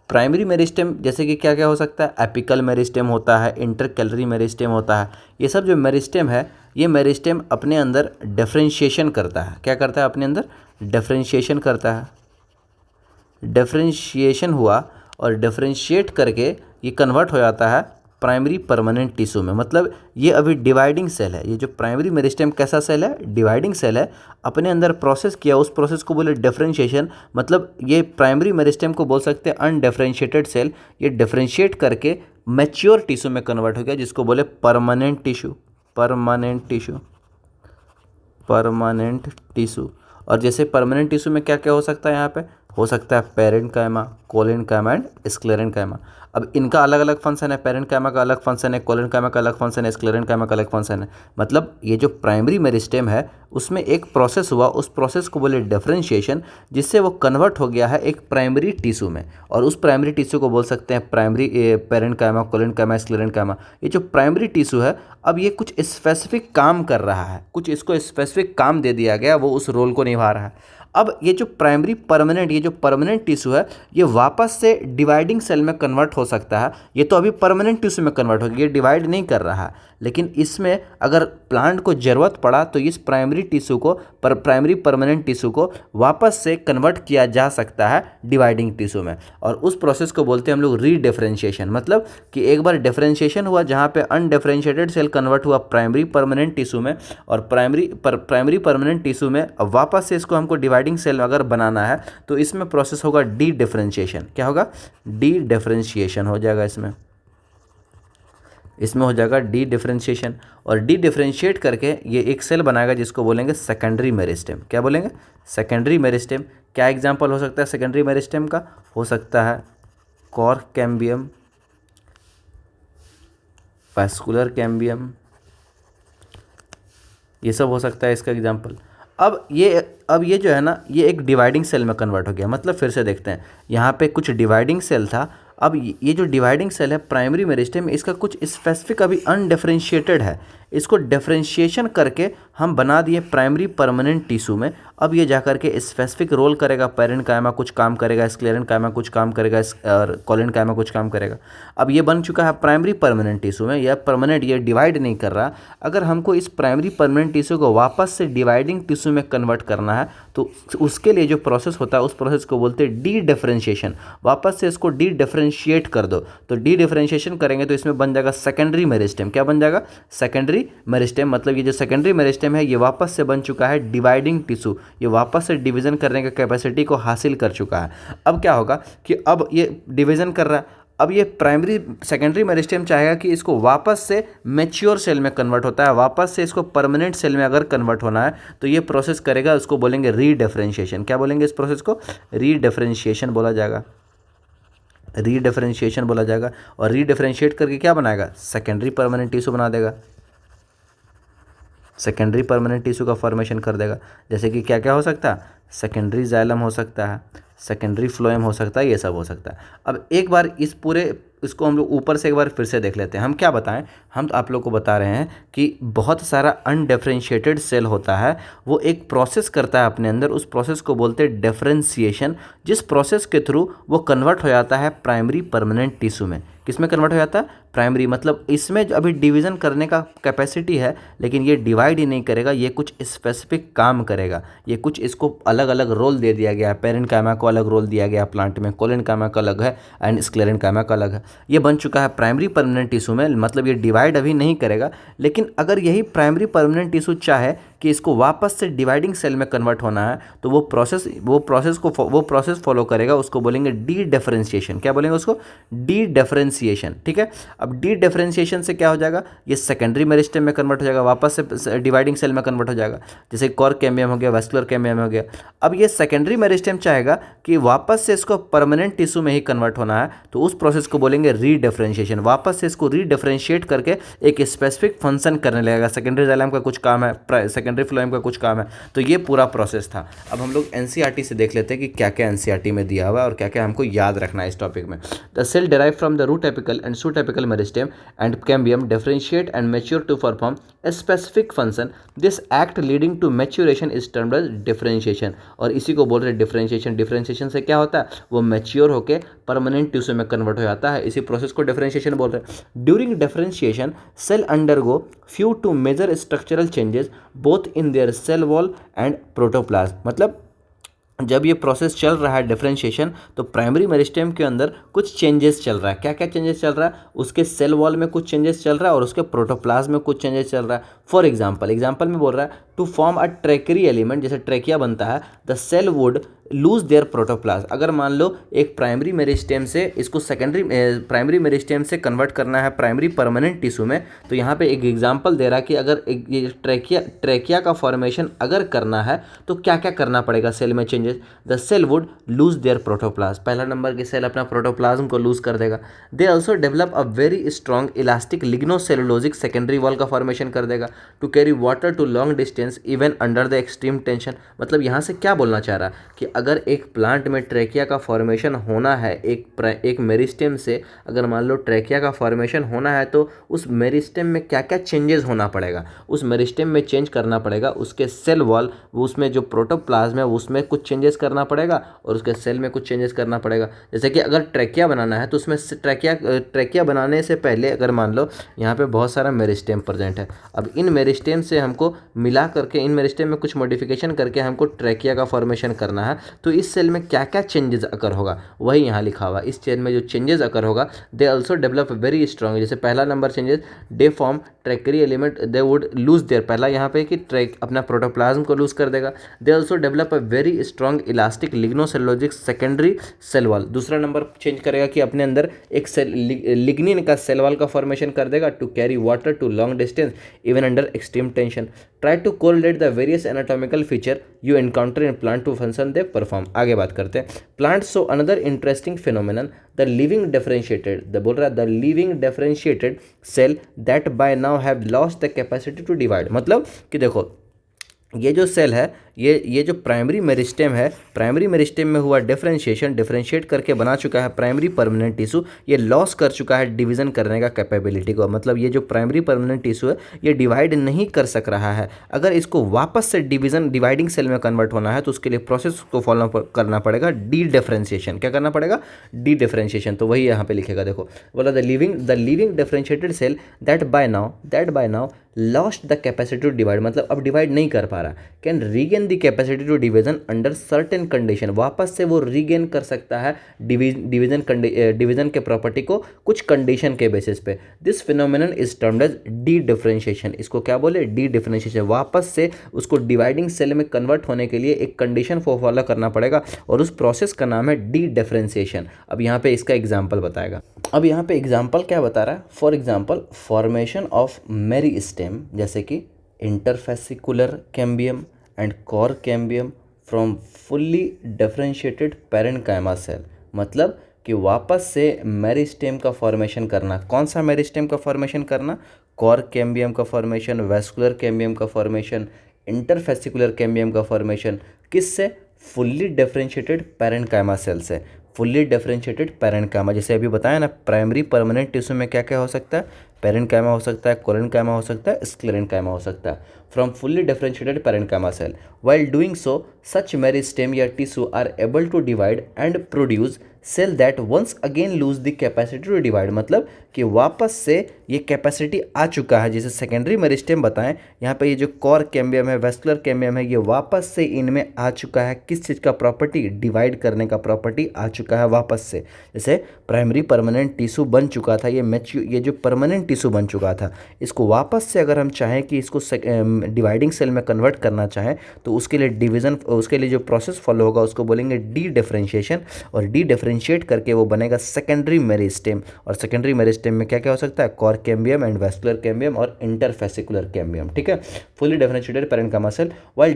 primary meristem जैसे कि क्या क्या हो सकता है, एपिकल मेरिस्टेम होता है, इंटरकैलरी मेरिस्टेम होता है। ये सब जो मेरिस्टेम है, ये मेरिस्टेम अपने अंदर डिफरेंशिएशन करता है। क्या करता है, अपने अंदर डिफरेंशिएशन करता है। डिफरेंशिएशन हुआ और डिफरेंशिएट करके ये कन्वर्ट हो जाता है प्राइमरी परमानेंट टिश्यू में। मतलब ये अभी डिवाइडिंग सेल है, ये जो प्राइमरी मेरिस्टेम कैसा सेल है, डिवाइडिंग सेल है, अपने अंदर प्रोसेस किया, उस प्रोसेस को बोले डिफरेंशिएशन। मतलब ये प्राइमरी मेरिस्टेम को बोल सकते हैं अनडिफरेंशिएटेड सेल, ये डिफरेंशिएट करके मैच्योर टिश्यू में कन्वर्ट हो गया, जिसको बोले permanent tissue, permanent tissue, permanent tissue. और जैसे परमानेंट टिश्यू में क्या क्या हो सकता है, यहाँ पे हो सकता है पेरेन्काइमा, कोलेनकाइमा एंड स्क्लेरेन्काइमा। अब इनका अलग अलग फंक्शन है, पेरेन्काइमा का अलग फंक्शन है, कोलेनकाइमा का अलग फंक्शन है, स्क्लेरेन्काइमा का अलग फंक्शन है। मतलब ये जो प्राइमरी मेरिस्टेम है उसमें एक प्रोसेस हुआ, उस प्रोसेस को बोले डिफरेंशिएशन, जिससे वो कन्वर्ट हो गया है एक प्राइमरी टिश्यू में, और उस प्राइमरी टिश्यू को बोल सकते हैं प्राइमरी पेरेन्काइमा, कोलेनकाइमा, स्क्लेरेन्काइमा। ये जो प्राइमरी टिश्यू है, अब ये कुछ स्पेसिफिक काम कर रहा है, कुछ इसको स्पेसिफिक काम दे दिया गया, वो उस रोल को निभा रहा है। अब ये जो प्राइमरी परमानेंट, ये जो परमानेंट टिश्यू है, ये वापस से डिवाइडिंग सेल में कन्वर्ट हो सकता है। ये तो अभी परमानेंट टिश्यू में कन्वर्ट हो गया, ये डिवाइड नहीं कर रहा है, लेकिन इसमें अगर प्लांट को ज़रूरत पड़ा तो इस प्राइमरी टिश्यू को, प्राइमरी परमानेंट टिश्यू को वापस से कन्वर्ट किया जा सकता है डिवाइडिंग टिश्यू में, और उस प्रोसेस को बोलते हैं हम लोग रीडिफरेंशिएशन। मतलब कि एक बार डिफरेंशिएशन हुआ जहाँ पे अनडिफरेंशिएटेड सेल कन्वर्ट हुआ प्राइमरी परमानेंट टिश्यू में, और प्राइमरी परमानेंट टिश्यू में अब वापस से इसको हमको डिवाइडिंग सेल अगर बनाना है तो इसमें प्रोसेस होगा डी डिफरेंशिएशन। क्या होगा? डी डिफरेंशिएशन हो जाएगा इसमें हो जाएगा डी डिफरेंशिएशन, और डी डिफरेंशिएट करके ये एक सेल बनाएगा जिसको बोलेंगे सेकेंडरी मेरिस्टेम। क्या बोलेंगे? Secondary meristem. क्या एग्जांपल हो सकता है सेकेंडरी मेरिस्टेम का? हो सकता है कॉर्क कैम्बियम, वैस्कुलर कैम्बियम, ये सब हो सकता है इसका एग्जांपल। अब ये जो है ना, ये एक डिवाइडिंग सेल में कन्वर्ट हो गया। मतलब फिर से देखते हैं, यहाँ पे कुछ डिवाइडिंग सेल था, अब ये जो डिवाइडिंग सेल है प्राइमरी मेरिस्टेम, इसका कुछ स्पेसिफिक अभी अनडिफरेंशिएटेड है, इसको डिफरेंशिएशन करके हम बना दिए प्राइमरी परमानेंट टिश्यू में। अब ये जाकर के स्पेसिफिक रोल करेगा, पेरेन्काइमा कुछ काम करेगा, स्क्लेरेन्काइमा कुछ काम करेगा, और कोलेनकाइमा कुछ काम करेगा। अब ये बन चुका है प्राइमरी परमानेंट टिश्यू में, यह परमानेंट, ये डिवाइड नहीं कर रहा। अगर हमको इस प्राइमरी परमानेंट टिश्यू को वापस से डिवाइडिंग टिश्यू में कन्वर्ट करना है तो उसके लिए जो प्रोसेस होता है उस प्रोसेस को बोलते हैं डी डिफरेंशिएशन। वापस से इसको डी डिफरेंशिएट कर दो, तो डी डिफरेंशिएशन करेंगे तो इसमें बन जाएगा सेकेंडरी मेरिस्टेम। क्या बन जाएगा? Secondary meristem. मतलब ये जो सेकेंडरी मेरिस्टेम है ये वापस से बन चुका है डिवाइडिंग टिश्यू, ये वापस से डिवीजन करने का कैपेसिटी को हासिल कर चुका है। अब क्या होगा कि अब ये डिवीजन कर रहा है, अब ये प्राइमरी सेकेंडरी मेरिस्टेम चाहेगा कि इसको वापस से मैच्योर सेल में कन्वर्ट होता है, वापस से इसको परमानेंट सेल में अगर कन्वर्ट होना है तो ये प्रोसेस करेगा, उसको बोलेंगे रीडिफरेंशिएशन। क्या बोलेंगे इस प्रोसेस को? रीडिफरेंशिएशन बोला जाएगा, रीडिफरेंशिएशन बोला जाएगा। और रीडिफरेंशिएट करके क्या बनाएगा? सेकेंडरी परमानेंट टिश्यू बना देगा, सेकेंडरी परमानेंट टिश्यू का फॉर्मेशन कर देगा। जैसे कि क्या क्या हो सकता है? सेकेंडरी जाइलम हो सकता है, सेकेंडरी फ्लोएम हो सकता है, ये सब हो सकता है। अब एक बार इस पूरे इसको हम लोग ऊपर से एक बार फिर से देख लेते हैं। हम क्या बताएं? हम तो आप लोग को बता रहे हैं कि बहुत सारा अनडिफरेंशिएटेड सेल होता है, वो एक प्रोसेस करता है अपने अंदर, उस प्रोसेस को बोलते हैं डिफरेंशिएशन, जिस प्रोसेस के थ्रू वो कन्वर्ट हो जाता है प्राइमरी परमानेंट टिश्यू में। किस में कन्वर्ट हो जाता है? प्राइमरी। मतलब इसमें जो अभी डिवीज़न करने का कैपेसिटी है, लेकिन ये डिवाइड ही नहीं करेगा, ये कुछ स्पेसिफिक काम करेगा, ये कुछ इसको अलग अलग रोल दे दिया गया है। पेरेन्काइमा को अलग रोल दिया गया प्लांट में, कोलेनकाइमा का अलग है एंड स्क्लेरेन्काइमा का अलग है। ये बन चुका है प्राइमरी परमानेंट टिश्यू में। मतलब ये डिवाइड अभी नहीं करेगा, लेकिन अगर यही प्राइमरी परमानेंट टिश्यू चाहे कि इसको वापस से डिवाइडिंग सेल में कन्वर्ट होना है तो वो प्रोसेस फॉलो करेगा, उसको बोलेंगे डी डिफरेंशिएशन। क्या बोलेंगे उसको? D differentiation. ठीक है। अब डी डिफरेंशिएशन से क्या हो जाएगा? ये सेकेंडरी मेरिस्टेम में कन्वर्ट हो जाएगा, वापस से डिवाइडिंग सेल में कन्वर्ट हो जाएगा, जैसे कॉर्क कैम्बियम हो गया, वैस्कुलर कैम्बियम हो गया। अब ये सेकेंडरी मेरिस्टेम चाहेगा कि वापस से इसको परमानेंट टिश्यू में ही कन्वर्ट होना है, तो उस प्रोसेस को बोलेंगे रीडिफरेंशिएशन। वापस से इसको रीडिफरेंशिएट करके एक स्पेसिफिक फंक्शन करने लगेगा। सेकेंडरी जाइलम का कुछ काम है, सेकेंडरी फ्लोएम का कुछ काम है, तो ये पूरा प्रोसेस था। अब हम लोग एनसीईआरटी से देख लेते हैं कि क्या क्या एनसीईआरटी में दिया हुआ है और क्या क्या हमको याद रखना है इस टॉपिक में। The cell derive from the root apical and shoot apical meristem and cambium differentiate and mature to perform a specific function. This act leading to maturation is termed as differentiation. और इसी को बोल रहे हैं differentiation. Differentiation से क्या होता है? वो मैच्योर होकर परमानेंट टिश्यू में कन्वर्ट हो जाता है, इसी प्रोसेस को डिफरेंशिएशन बोल रहे हैं। During differentiation cell undergo few to major structural changes both in their cell wall and protoplasm। मतलब जब ये प्रोसेस चल रहा है डिफरेंशिएशन, तो प्राइमरी मेरिस्टेम के अंदर कुछ चेंजेस चल रहा है। क्या क्या चेंजेस चल रहा है? उसके सेल वॉल में कुछ चेंजेस चल रहा है और उसके प्रोटोप्लाज्म में कुछ चेंजेस चल रहा है। फॉर एग्जांपल में बोल रहा है to form a tracheary element, जैसे ट्रैकिया बनता है, the cell would lose their protoplasm. अगर मान लो एक प्राइमरी मेरिस्टेम से इसको सेकेंडरी प्राइमरी मेरिस्टेम से कन्वर्ट करना है प्राइमरी परमानेंट टिश्यू में, तो यहाँ पे एक एग्जांपल दे रहा है कि अगर एक ये ट्रैकिया का फॉर्मेशन अगर करना है तो क्या क्या करना पड़ेगा सेल में changes. The cell would lose their protoplasm, पहला नंबर की सेल अपना प्रोटोप्लाज्म को लूज कर देगा। They also develop a very strong elastic lignocellulosic secondary wall का फॉर्मेशन कर देगा to carry water to long distance even under the extreme tension. मतलब यहाँ से क्या बोलना चाह रहा है कि अगर एक प्लांट में ट्रैकिया का फॉर्मेशन होना है, एक मेरिस्टेम से अगर मान लो ट्रैकिया का फॉर्मेशन होना है, तो उस मेरिस्टेम में क्या क्या चेंजेस होना पड़ेगा। उस मेरिस्टेम में चेंज करना पड़ेगा उसके सेल वॉल, उसमें जो प्रोटोप्लाज्म है उसमें कुछ चेंजेस करना पड़ेगा और उसके सेल में कुछ चेंजेस करना पड़ेगा। जैसे कि अगर ट्रैकिया बनाना है तो उसमें ट्रैकिया बनाने से पहले अगर मान लो यहाँ पे बहुत सारा मेरिस्टेम प्रेजेंट है, अब इन मेरिस्टेम से हमको मिला करके इन मेरिस्टेम में कुछ मॉडिफिकेशन करके हमको ट्रैकिया का फॉर्मेशन करना है, तो इस सेल में क्या क्या चेंजेस अकर होगा वही यहाँ लिखा हुआ। इस सेल में जो चेंजेस अकर होगा, they also develop very strong. जैसे पहला नंबर changes, they form tracheary element they would lose their, पहला यहाँ पे कि ट्रैक अपना प्रोटोप्लाज्म को लूज कर देगा। They also develop a very strong elastic lignocellulosic secondary cell wall, दूसरा नंबर चेंज करेगा कि अपने अंदर एक सेल लिग्निन का सेल वॉल का फॉर्मेशन कर देगा to carry water to long distance even under extreme tension. Try to correlate the various anatomical feature you encounter in plant to function they perform. आगे बात करते हैं। Plant so another interesting phenomenon the living differentiated, the बोल रहा है the living differentiated cell that by now have lost the capacity to divide. मतलब कि देखो ये जो सेल है, ये जो प्राइमरी मेरिस्टेम है, प्राइमरी मेरिस्टेम में हुआ डिफरेंशिएट करके बना चुका है प्राइमरी परमानेंट टिश्यू, ये लॉस कर चुका है डिवीजन करने का कैपेबिलिटी को। मतलब ये जो प्राइमरी परमानेंट टिश्यू है ये डिवाइड नहीं कर सक रहा है। अगर इसको वापस से डिवाइडिंग सेल में कन्वर्ट होना है तो उसके लिए प्रोसेस को फॉलो करना पड़ेगा डी डिफरेंशिएशन। क्या करना पड़ेगा? Dedifferentiation. तो वही यहाँ पे लिखेगा, देखो बोला the living differentiated cell that by now lost the capacity to divide, मतलब अब डिवाइड नहीं कर पा रहा, can regain the capacity to division under certain condition, वापस से वो रीगेन कर सकता है डिवीजन के प्रॉपर्टी को कुछ कंडीशन के बेसिस पे। This phenomenon is termed as dedifferentiation. इसको क्या बोले? Dedifferentiation. वापस से उसको डिवाइडिंग सेल में कन्वर्ट होने के लिए एक कंडीशन को फॉलो करना पड़ेगा और उस प्रोसेस का नाम है डी डिफरेंशिएशन। अब यहाँ पे इसका एग्जाम्पल बताएगा। अब यहाँ पे एग्जाम्पल क्या बता रहा है? For example formation of meristem, जैसे कि interfascicular cambium and cork cambium from fully differentiated parenchyma cell. मतलब कि वापस से मेरिस्टेम का फॉर्मेशन करना। कौन सा मेरिस्टेम का फॉर्मेशन करना? कोर कैम्बियम का फॉर्मेशन, वेस्कुलर कैम्बियम का फॉर्मेशन, इंटरफेसिकुलर कैम्बियम का फॉर्मेशन। किससे? फुल्ली डिफरेंशिएटेड पैरेन्काइमा सेल से। फुल्ली डिफरेंशिएटेड पैरेन्काइमा, जैसे अभी बताया ना, प्राइमरी परमानेंट टिश्यू में क्या क्या हो सकता है? पैरेन्काइमा हो सकता है, कोरेन्काइमा हो सकता है, स्क्लेरेन्काइमा हो सकता है। From fully differentiated parenchyma cell, while doing so such meristem या tissue are able to divide and produce cell that once again lose the capacity to divide. मतलब कि वापस से ये कैपेसिटी आ चुका है। जैसे सेकेंडरी मेरिस्टेम बताएं, यहाँ पे ये जो कोर कैम्बियम है, वेस्कुलर कैम्बियम है, ये वापस से इनमें आ चुका है। किस चीज़ का प्रॉपर्टी? डिवाइड करने का प्रॉपर्टी आ चुका है वापस से। जैसे प्राइमरी परमानेंट टिश्यू बन चुका था, ये जो परमानेंट टिश्यू बन चुका था, इसको वापस से अगर हम चाहें कि इसको डिवाइडिंग सेल में कन्वर्ट करना चाहें तो उसके लिए जो प्रोसेस फॉलो होगा उसको बोलेंगे डी डिफरेंशिएशन। और डी डिफरेंशिएट करके वो बनेगा सेकेंडरी मेरिस्टेम। और सेकेंडरी मेरिस्टेम में क्या क्या हो सकता है? Cork cambium and vascular cambium और इंटरफेसिकुलर कैम्बियम। ठीक है। Fully differentiated parenchyma cell, while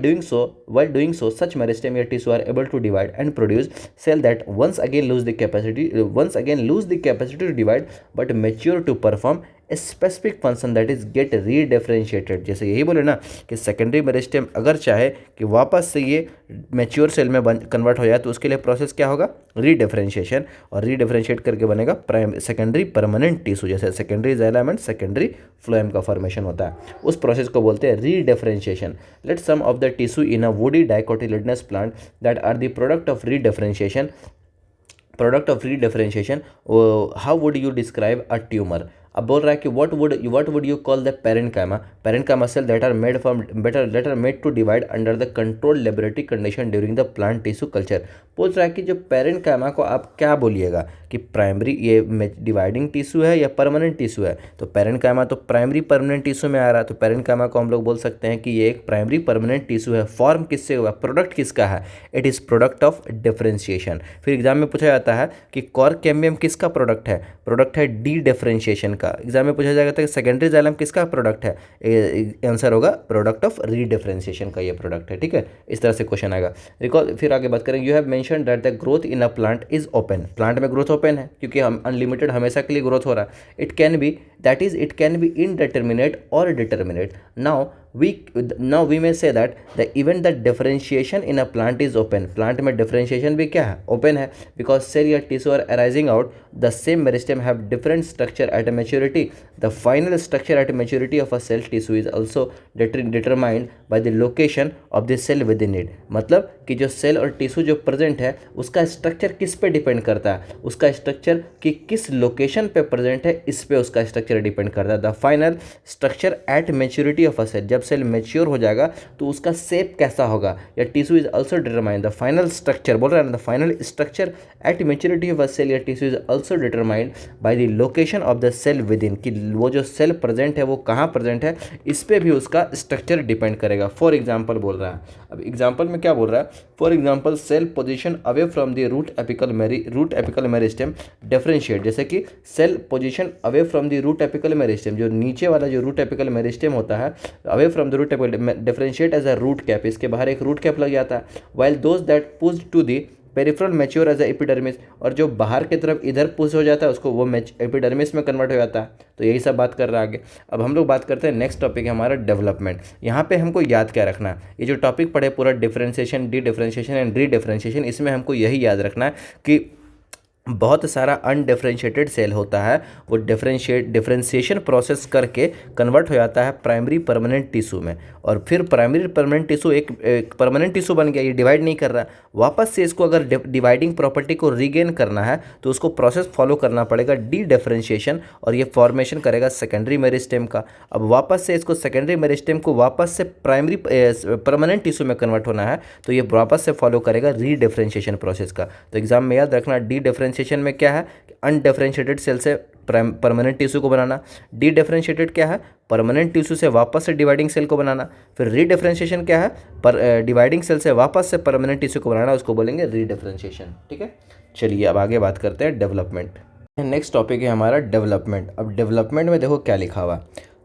doing so such meristem या tissue are able to divide and produce cell that once again lose the capacity to divide but mature to perform a specific function that is get redifferentiated। जैसे यही बोले ना कि secondary meristem अगर चाहे कि वापस से ये मैच्योर सेल में कन्वर्ट हो जाए तो उसके लिए प्रोसेस क्या होगा? रीडिफरेंशिएशन। और रीडिफरेंशिएट करके बनेगा सेकेंडरी परमानेंट टिश्यू। जैसे secondary xylem and secondary phloem का फॉर्मेशन होता है, उस प्रोसेस को बोलते हैं redifferentiation. Let some of the tissue in a woody dicotyledonous plant that are the product of redifferentiation how would you describe a tumour. अब बोल रहा है कि what would you call the parenchyma cell that are made to divide under the controlled laboratory condition during the plant tissue culture। पूछ रहा है कि जो पेरेन्काइमा को आप क्या बोलिएगा, कि कि प्राइमरी ये डिवाइडिंग टिश्यू है या परमानेंट टिश्यू है। तो पैरेन्काइमा तो प्राइमरी परमानेंट टिश्यू में आ रहा है, तो पैरेन्काइमा को हम लोग बोल सकते हैं कि ये एक प्राइमरी परमानेंट टिश्यू है। फॉर्म किससे हुआ, प्रोडक्ट किसका है, it is product of differentiation. फिर एग्जाम में पूछा जाता है कि कॉर्क कैम्बियम किसका प्रोडक्ट है, प्रोडक्ट है डी डिफरेंशिएशन का। एग्जाम में पूछा जाएगा कि सेकेंडरी जाइलम किसका प्रोडक्ट है, आंसर होगा प्रोडक्ट ऑफ रीडिफरेंशिएशन का ये प्रोडक्ट है। ठीक है, इस तरह से क्वेश्चन आएगा। रिकॉल फिर आगे बात करेंगे, you have mention that the growth in a plant is open. Plant में ग्रोथ ओपन है क्योंकि हम अनलिमिटेड हमेशा के लिए ग्रोथ हो रहा है। It can be, that is it can be indeterminate और determinate. now we may say that the even the differentiation in a plant is open। Plant में डिफरेंशिएशन भी क्या है, ओपन है, बिकॉज सेल या tissue are arising out the same meristem have different structure at maturity. The final structure at maturity of a cell tissue is also determined by the location of the cell within it. मतलब कि जो cell और tissue जो present है उसका structure किस पे depend करता है, उसका स्ट्रक्चर कि किस लोकेशन पे प्रेजेंट है इस पे उसका स्ट्रक्चर डिपेंड करता है। The final structure at maturity of a cell, जब सेल मैच्योर हो जाएगा तो उसका शेप कैसा होगा या tissue is also determine. The final structure बोल रहा है ना, the final structure at maturity of a cell या tissue is also determined by the location of the cell within, कि वो जो सेल प्रेजेंट है वो कहाँ प्रेजेंट है इस पे भी उसका स्ट्रक्चर डिपेंड करेगा। फॉर एग्जाम्पल बोल रहा है, अब एग्जाम्पल में क्या बोल रहा है, for example cell position away from the root apical meristem differentiate. जैसे कि cell position away from the root apical meristem, जो नीचे वाला जो रूट एपिकल मेरिस्टेम होता है, away from the root apical differentiate as a root cap, इसके बाहर एक रूट कैप लग जाता है। While those that push to the peripheral mature as a epidermis, और जो बाहर की तरफ इधर पुश हो जाता है उसको वो एपिडर्मिस में कन्वर्ट हो जाता है। तो यही सब बात कर रहा है आगे। अब हम लोग बात करते हैं, नेक्स्ट टॉपिक है हमारा डेवलपमेंट। यहाँ पे हमको याद क्या रखना है, ये जो टॉपिक पढ़े पूरा differentiation, dedifferentiation and re differentiation, इसमें हमको यही याद रखना है कि बहुत सारा अनडिफरेंशिएटेड सेल होता है, वो डिफरेंशिएशन प्रोसेस करके कन्वर्ट हो जाता है प्राइमरी परमानेंट टिश्यू में, और फिर प्राइमरी परमानेंट टिश्यू एक परमानेंट टिश्यू बन गया, ये डिवाइड नहीं कर रहा, वापस से इसको अगर डिवाइडिंग प्रॉपर्टी को रीगेन करना है तो उसको प्रोसेस फॉलो करना पड़ेगा डी डिफरेंशिएशन, और ये फॉर्मेशन करेगा सेकेंडरी मेरिस्टेम का। अब वापस से इसको सेकेंडरी मेरिस्टेम को वापस से प्राइमरी परमानेंट टिश्यू में कन्वर्ट होना है तो ये वापस से फॉलो करेगा री डिफरेंशिएशन प्रोसेस का। तो एग्जाम में याद रखना, डी डिफरेंशिएशन में क्या है, अनडिफरेंशिएटेड सेल से परमानेंट टिश्यू को बनाना। डी डिफरेंशिएटेड क्या है, परमानेंट टिश्यू से वापस से डिवाइडिंग सेल को बनाना। फिर री डिफरेंशिएशन क्या है, पर डिवाइडिंग सेल से वापस से परमानेंट टिश्यू को बनाना, उसको बोलेंगे री डिफरेंशिएशन। ठीक है, चलिए अब आगे बात करते हैं डेवलपमेंट। नेक्स्ट टॉपिक है हमारा डेवलपमेंट। अब डेवलपमेंट में देखो क्या लिखा हुआ,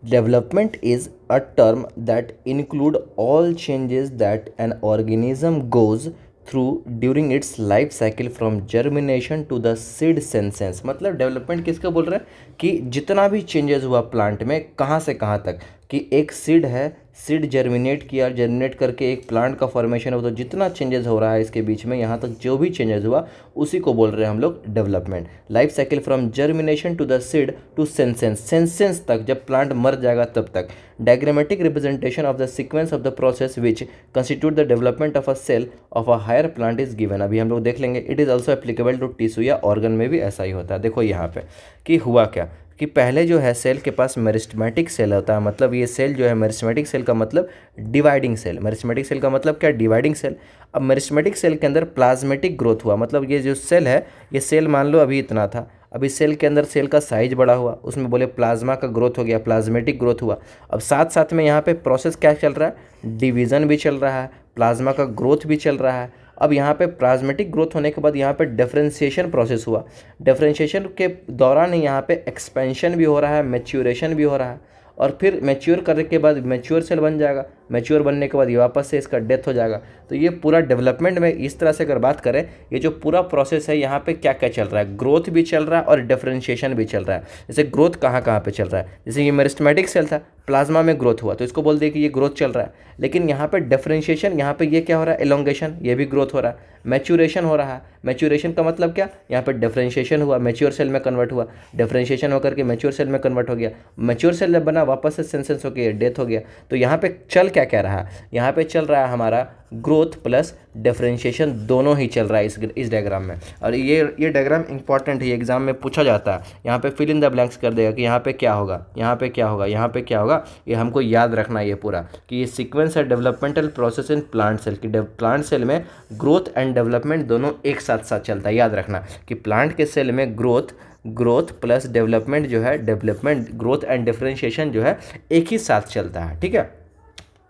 development is a term that include all changes that an organism goes through during its life cycle from germination to the seed senescence. मतलब डेवलपमेंट किसका बोल रहे हैं कि जितना भी चेंजेस हुआ प्लांट में कहाँ से कहाँ तक, कि एक सीड है, सीड जर्मिनेट किया, जर्मिनेट करके एक प्लांट का फॉर्मेशन हो, तो जितना चेंजेस हो रहा है इसके बीच में यहाँ तक जो भी चेंजेस हुआ उसी को बोल रहे हैं हम लोग development. Life cycle from germination to the seed to senescence, senescence तक, जब प्लांट मर जाएगा तब तक। Diagrammatic representation of the sequence of the process which constitute the development of a cell of a higher plant is given. अभी हम लोग देख लेंगे, it is also applicable to tissue या ऑर्गन में भी ऐसा ही होता है। देखो यहाँ पे कि हुआ क्या, कि पहले जो है सेल के पास मेरिस्टेमेटिक सेल होता है, मतलब ये सेल जो है मेरिस्टेमेटिक सेल का मतलब डिवाइडिंग सेल, मेरिस्टेमेटिक सेल का मतलब क्या, डिवाइडिंग सेल। अब मेरिस्टेमेटिक सेल के अंदर प्लाज्मेटिक ग्रोथ हुआ, मतलब ये जो सेल है, ये सेल मान लो अभी इतना था, अभी सेल के अंदर सेल का साइज बड़ा हुआ, उसमें बोले प्लाज्मा का ग्रोथ हो गया, प्लाज्मेटिक ग्रोथ हुआ। अब साथ साथ में यहाँ पे प्रोसेस क्या चल रहा है, डिवीज़न भी चल रहा है, प्लाज्मा का ग्रोथ भी चल रहा है। अब यहाँ पे प्लाज्मेटिक ग्रोथ होने के बाद यहाँ पे डिफरेंशिएशन प्रोसेस हुआ, डिफरेंशिएशन के दौरान ही यहाँ पे एक्सपेंशन भी हो रहा है, मैच्योरेशन भी हो रहा है, और फिर मैच्योर करने के बाद मैच्योर सेल बन जाएगा, मैच्योर बनने के बाद ये वापस से इसका डेथ हो जाएगा। तो ये पूरा डेवलपमेंट में इस तरह से अगर बात करें, ये जो पूरा प्रोसेस है यहाँ पे क्या क्या चल रहा है, ग्रोथ भी चल रहा है और डिफरेंशिएशन भी चल रहा है। जैसे ग्रोथ कहाँ कहाँ पे चल रहा है, जैसे ये मेरिस्टेमेटिक सेल था, प्लाज्मा में ग्रोथ हुआ तो इसको बोल दिए कि ये ग्रोथ चल रहा है, लेकिन यहाँ पे डिफरेंशिएशन, यहाँ पे ये क्या हो रहा है, एलोंगेशन, ये भी ग्रोथ हो रहा है, मैच्योरेशन हो रहा है। मैच्योरेशन का मतलब क्या, यहाँ पे डिफरेंशिएशन हुआ, मैच्योर सेल में कन्वर्ट हुआ, डिफरेंशिएशन होकर के मैच्योर सेल में कन्वर्ट हो गया, मैच्योर सेल बना, वापस से सेंसेंस होकर डेथ हो गया। तो यहाँ पे चल क्या क्या रहा, यहाँ पे चल रहा है हमारा ग्रोथ प्लस डिफरेंशिएशन दोनों ही चल रहा है इस डायग्राम में। और ये डायग्राम इंपॉर्टेंट है, ये एग्जाम में पूछा जाता है। यहाँ पे फिल इन द ब्लैंक्स कर देगा कि यहाँ पे क्या होगा, यहाँ पे क्या होगा, यहाँ पे क्या होगा, ये हमको याद रखना है ये पूरा कि ये सीक्वेंस है developmental process in plant cell की प्लांट सेल में ग्रोथ एंड डेवलपमेंट दोनों एक साथ साथ चलता है। याद रखना कि प्लांट के सेल में ग्रोथ प्लस डेवलपमेंट जो है, डेवलपमेंट ग्रोथ एंड डिफरेंशिएशन जो है एक ही साथ चलता है। ठीक है,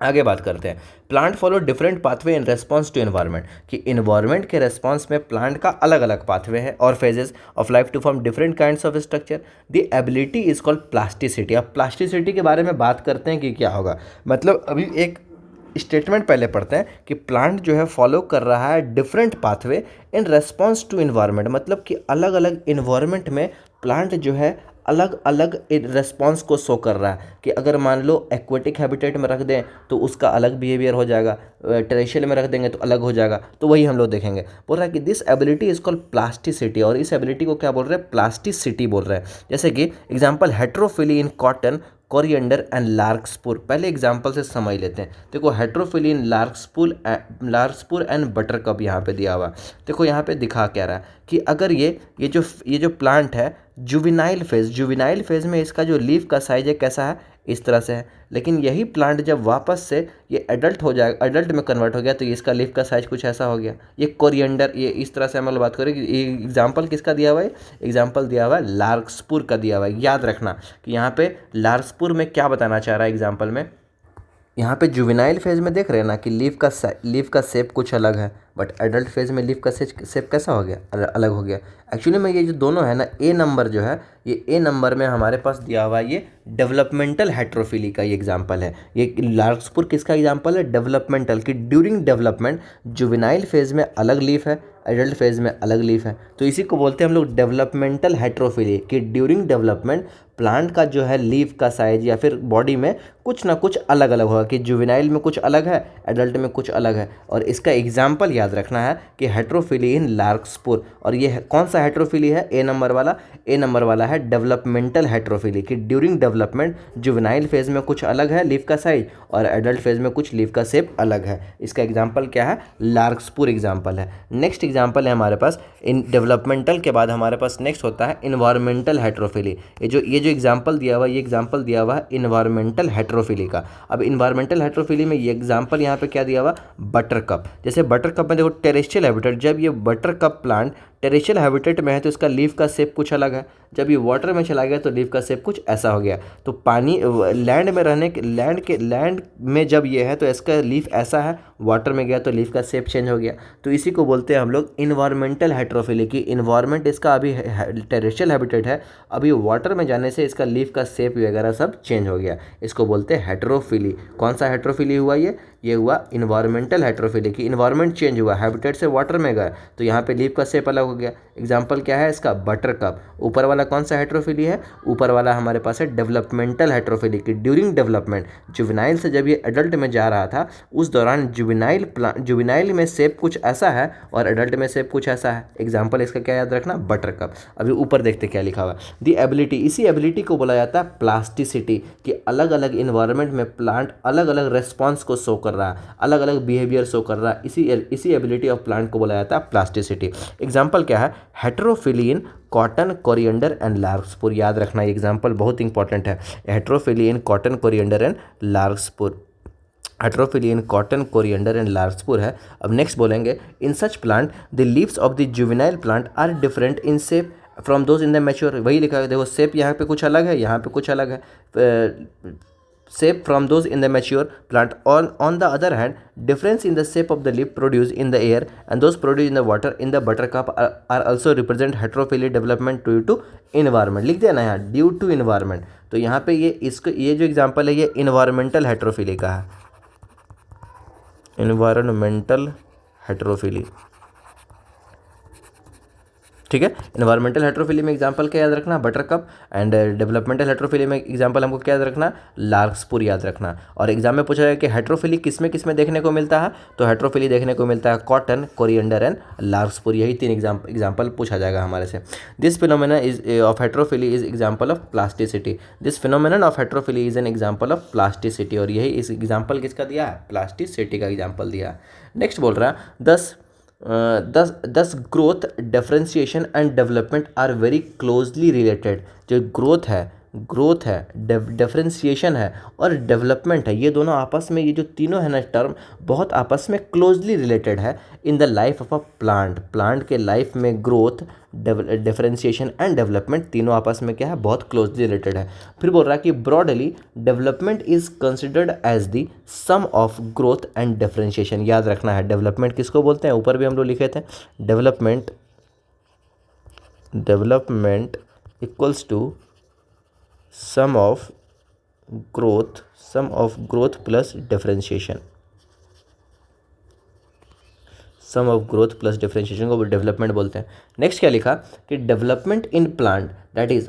आगे बात करते हैं। Plant follow different pathway in response to environment, कि इन्वायरमेंट के रेस्पॉन्स में प्लांट का अलग अलग पाथवे है और phases of life to form different kinds of structure. The ability is called plasticity. अब प्लास्टिसिटी के बारे में बात करते हैं कि क्या होगा। मतलब अभी एक स्टेटमेंट पहले पढ़ते हैं कि प्लांट जो है फॉलो कर रहा है different pathway in response to environment, मतलब कि अलग अलग इन्वायरमेंट में प्लांट जो है अलग अलग रेस्पॉन्स को शो कर रहा है। कि अगर मान लो एक्वेटिक हैबिटेट में रख दें तो उसका अलग बिहेवियर हो जाएगा, टेरेशियल में रख देंगे तो अलग हो जाएगा। तो वही हम लोग देखेंगे। बोल रहा है कि this ability is called plasticity, और इस एबिलिटी को क्या बोल रहे हैं, प्लास्टिसिटी बोल रहे हैं। जैसे कि example heterophylly in cotton, coriander and larkspur. पहले एग्जाम्पल से समझ लेते हैं। देखो heterophylly in larkspur and buttercup यहाँ पे दिया हुआ। देखो यहाँ पे दिखा क्या रहा है कि अगर ये जो प्लांट है जुविनाइल फेज में इसका जो लीफ का साइज है कैसा है, इस तरह से है। लेकिन यही प्लांट जब वापस से ये एडल्ट हो जाएगा, एडल्ट में कन्वर्ट हो गया, तो इसका लीफ का साइज कुछ ऐसा हो गया। ये कोरिएंडर, ये इस तरह से हम लोग बात करें कि एग्जाम्पल किसका दिया हुआ है, एग्जाम्पल दिया हुआ है लार्कस्पुर का दिया हुआ है। याद रखना कि यहाँ पे लार्कस्पुर में क्या बताना चाह रहा है एग्जाम्पल में। यहाँ पे जुवेनाइल फेज में देख रहे हैं ना कि लीफ का शेप कुछ अलग है, बट एडल्ट फेज में लीफ का शेप कैसा हो गया, अलग हो गया। एक्चुअली में ये जो दोनों है ना, ए नंबर जो है, ये ए नंबर में हमारे पास दिया हुआ है, ये डेवलपमेंटल हेट्रोफिली का ये एग्जाम्पल है। ये लार्कस्पुर किसका एग्जाम्पल है, डेवलपमेंटल, कि ड्यूरिंग डेवलपमेंट जुवेनाइल फेज में अलग लीफ है, एडल्ट फेज में अलग लीफ है। तो इसी को बोलते हैं हम लोग डेवलपमेंटल हेट्रोफिली, कि ड्यूरिंग डेवलपमेंट प्लांट का जो है लीफ का साइज या फिर बॉडी में कुछ ना कुछ अलग अलग होगा, कि जुवेनाइल में कुछ अलग है, एडल्ट में कुछ अलग है। और इसका एग्जाम्पल याद रखना है कि हेट्रोफिली इन लार्कस्पुर। और ये कौन सा हेट्रोफिली है, ए नंबर वाला है डेवलपमेंटल हेट्रोफिली, कि ड्यूरिंग डेवलपमेंट जुवेनाइल फेज में कुछ अलग है लीफ का साइज, और एडल्ट फेज में कुछ लीफ का शेप अलग है। इसका एग्जाम्पल क्या है, लार्कस्पुर एग्जाम्पल है। नेक्स्ट एग्जाम्पल है हमारे पास इन डेवलपमेंटल के बाद हमारे पास नेक्स्ट होता है इन्वायरमेंटल हेट्रोफिली। ये जो एग्जाम्पल दिया हुआ है, ये एग्जाम्पल दिया हुआ है इन्वायरमेंटल हेट्रोफिली का। अब इन्वायरमेंटल हेट्रोफिली में ये एग्जाम्पल यहाँ पे क्या दिया हुआ, बटरकप। जैसे बटरकप में देखो टेरेस्ट्रियल हैबिटेट, जब ये बटरकप प्लांट टेरेस्ट्रियल हैबिटेट में है तो इसका लीफ का शेप कुछ अलग है। जब ये वाटर में चला गया तो लीफ का शेप कुछ ऐसा हो गया। तो पानी लैंड में रहने के लैंड में जब ये है तो इसका लीफ ऐसा है, वाटर में गया तो लीफ का शेप चेंज हो गया। तो इसी को बोलते हैं हम लोग इन्वायरमेंटल हेट्रोफिली, की इन्वायरमेंट इसका अभी टेरेस्ट्रियल हैबिटेट है, अभी वाटर में जाने से इसका लीफ का शेप वगैरह सब चेंज हो गया। इसको बोलते हैं हेट्रोफिली। कौन सा हेट्रोफिली हुआ ये हुआ इन्वायरमेंटल हेट्रोफिली, की इन्वायरमेंट चेंज हुआ, हैबिटेट से वाटर में गया तो यहाँ पे लीफ का शेप अलग हो गया। एग्जाम्पल क्या है इसका, बटरकप। ऊपर वाला कौन सा हेट्रोफिली है, ऊपर वाला हमारे पास है डेवलपमेंटल हेट्रोफिली, की ड्यूरिंग डेवलपमेंट जुवेनाइल से जब ये एडल्ट में जा रहा था उस दौरान जुवेनाइल में शेप कुछ ऐसा है और एडल्ट में शेप कुछ ऐसा है। एग्जाम्पल इसका क्या याद रखना, बटरकप। अभी ऊपर देखते क्या लिखा हुआ, दी एबिलिटी, इसी एबिलिटी को बोला जाता है प्लास्टिसिटी, कि अलग अलग इन्वायरमेंट में प्लांट अलग अलग रेस्पॉन्स को शो कर रहा है, अलग अलग बिहेवियर शो कर रहा है। इसी एबिलिटी ऑफ प्लांट को बोला जाता है प्लास्टिसिटी। एग्जाम्पल क्या है, heterophylly in cotton, coriander and larkspur. याद रखना ये एग्जाम्पल बहुत इंपॉर्टेंट है, heterophylly in cotton, coriander and larkspur. Heterophylly in cotton, coriander and larkspur है। अब नेक्स्ट बोलेंगे, in such plant the leaves of the juvenile plant are different in shape from those in the mature. वही लिखा है, देखो shape यहाँ पे कुछ अलग है, यहाँ पे कुछ अलग है। shape from those in the mature plant. On the other hand, difference in the shape of the leaf produced in the air and those produced in the water in the buttercup are also represent heterophily development due to environment. लिख दिया ना यहाँ, due to environment। तो यहाँ पे ये जो example है ये इन्वायरमेंटल हेट्रोफिली का है, इन्वायरमेंटल हेट्रोफिली। ठीक है। इन्वायरमेंटल हेट्रोफिली में एग्जांपल क्या याद रखना, butter cup. And developmental heterophylly में एग्जांपल हमको क्या याद रखना, लार्कस्पुर याद रखना। और एग्जाम में पूछा जाए कि हेट्रोफिली किस में देखने को मिलता है, तो हेट्रोफिली देखने को मिलता है कॉटन, कोरिएंडर एंड लार्कस्पुर, यही 3 एग्जाम्पल पूछा जाएगा हमारे से। This phenomena is of heterophylly is example of plasticity. This phenomenon of heterophylly is an example of plasticity, और यही इस एग्जाम्पल किसका दिया है, प्लास्टिसिटी का एग्जाम्पल दिया है। नेक्स्ट बोल रहा है thus growth, differentiation and development are very closely related। जो ग्रोथ है डिफरेंशिएशन है और डेवलपमेंट है, ये दोनों आपस में, ये जो तीनों है ना टर्म, बहुत आपस में क्लोजली रिलेटेड है in the life of a plant के लाइफ में ग्रोथ, डिफरेंशिएशन एंड डेवलपमेंट तीनों आपस में क्या है, बहुत क्लोजली रिलेटेड है। फिर बोल रहा है कि broadly development is considered as the sum of growth and differentiation. याद रखना है डेवलपमेंट किसको बोलते हैं, ऊपर भी हम लोग लिखे थे, development equals to sum of growth plus differentiation. Sum of growth plus differentiation को डेवलपमेंट बोलते हैं। नेक्स्ट क्या लिखा कि development in plant that is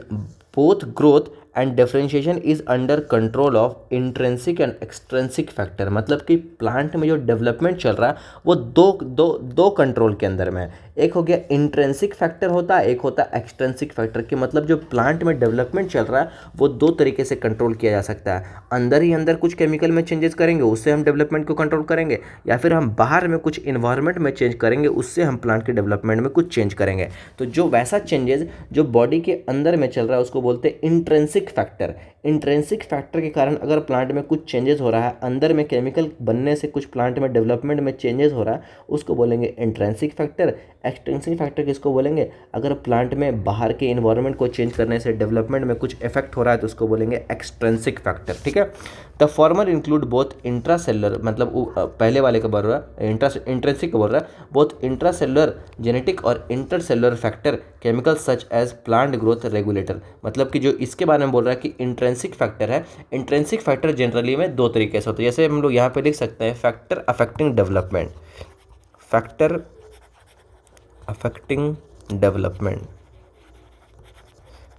both growth and differentiation is under control of intrinsic and extrinsic factor. मतलब कि plant में जो डेवलपमेंट चल रहा है वो दो कंट्रोल के अंदर में है। एक हो गया इंट्रेंसिक फैक्टर होता है, एक होता है एक्सट्रेंसिक फैक्टर। कि मतलब जो प्लांट में डेवलपमेंट चल रहा है वो दो तरीके से कंट्रोल किया जा सकता है। अंदर ही अंदर कुछ केमिकल में चेंजेस करेंगे, उससे हम डेवलपमेंट को कंट्रोल करेंगे, या फिर हम बाहर में कुछ इन्वायरमेंट में चेंज करेंगे, उससे हम प्लांट के डेवलपमेंट में कुछ चेंज करेंगे। तो जो वैसा चेंजेस जो बॉडी के अंदर में चल रहा है उसको बोलते हैं इंट्रेंसिक फैक्टर। इंट्रेंसिक फैक्टर के कारण अगर प्लांट में कुछ चेंजेस हो रहा है, अंदर में केमिकल बनने से कुछ प्लांट में डेवलपमेंट में चेंजेस हो रहा है, उसको बोलेंगे इंट्रेंसिक फैक्टर। एक्सट्रिंसिक फैक्टर किसको बोलेंगे, अगर प्लांट में बाहर के इन्वायरमेंट को चेंज करने से डेवलपमेंट में कुछ इफेक्ट हो रहा है तो उसको बोलेंगे एक्सट्रिंसिक फैक्टर। ठीक है। The former include both intracellular, मतलब पहले वाले का बोल रहा है इंट्रेंसिक का बोल रहा है, बोथ इंट्रासेलुलर जेनेटिक और intercellular factor chemical such as plant growth regulator. मतलब कि जो इसके बारे में बोल रहा है कि इंट्रेंसिक फैक्टर है, इंट्रेंसिक फैक्टर जनरली में दो तरीके से होते हैं। जैसे हम लोग यहाँ पे लिख सकते हैं factor affecting development, factor affecting development.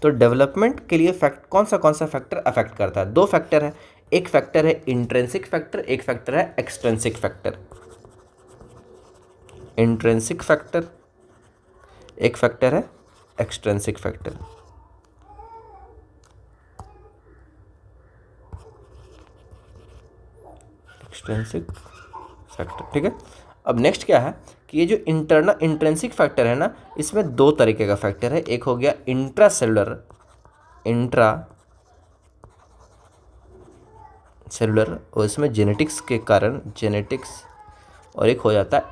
तो डेवलपमेंट के लिए कौन सा फैक्टर अफेक्ट करता है, दो फैक्टर है, एक फैक्टर है इंट्रेंसिक फैक्टर, एक फैक्टर है एक्सट्रिंसिक फैक्टर। इंट्रेंसिक फैक्टर, एक फैक्टर है एक्सट्रिंसिक फैक्टर। एक्सट्रिंसिक फैक्टर, ठीक है। अब नेक्स्ट क्या है कि ये जो इंट्रेंसिक फैक्टर है ना, इसमें दो तरीके का फैक्टर है। एक हो गया इंट्रासेलुलर और इसमें जेनेटिक्स के कारण जेनेटिक्स, और एक हो जाता है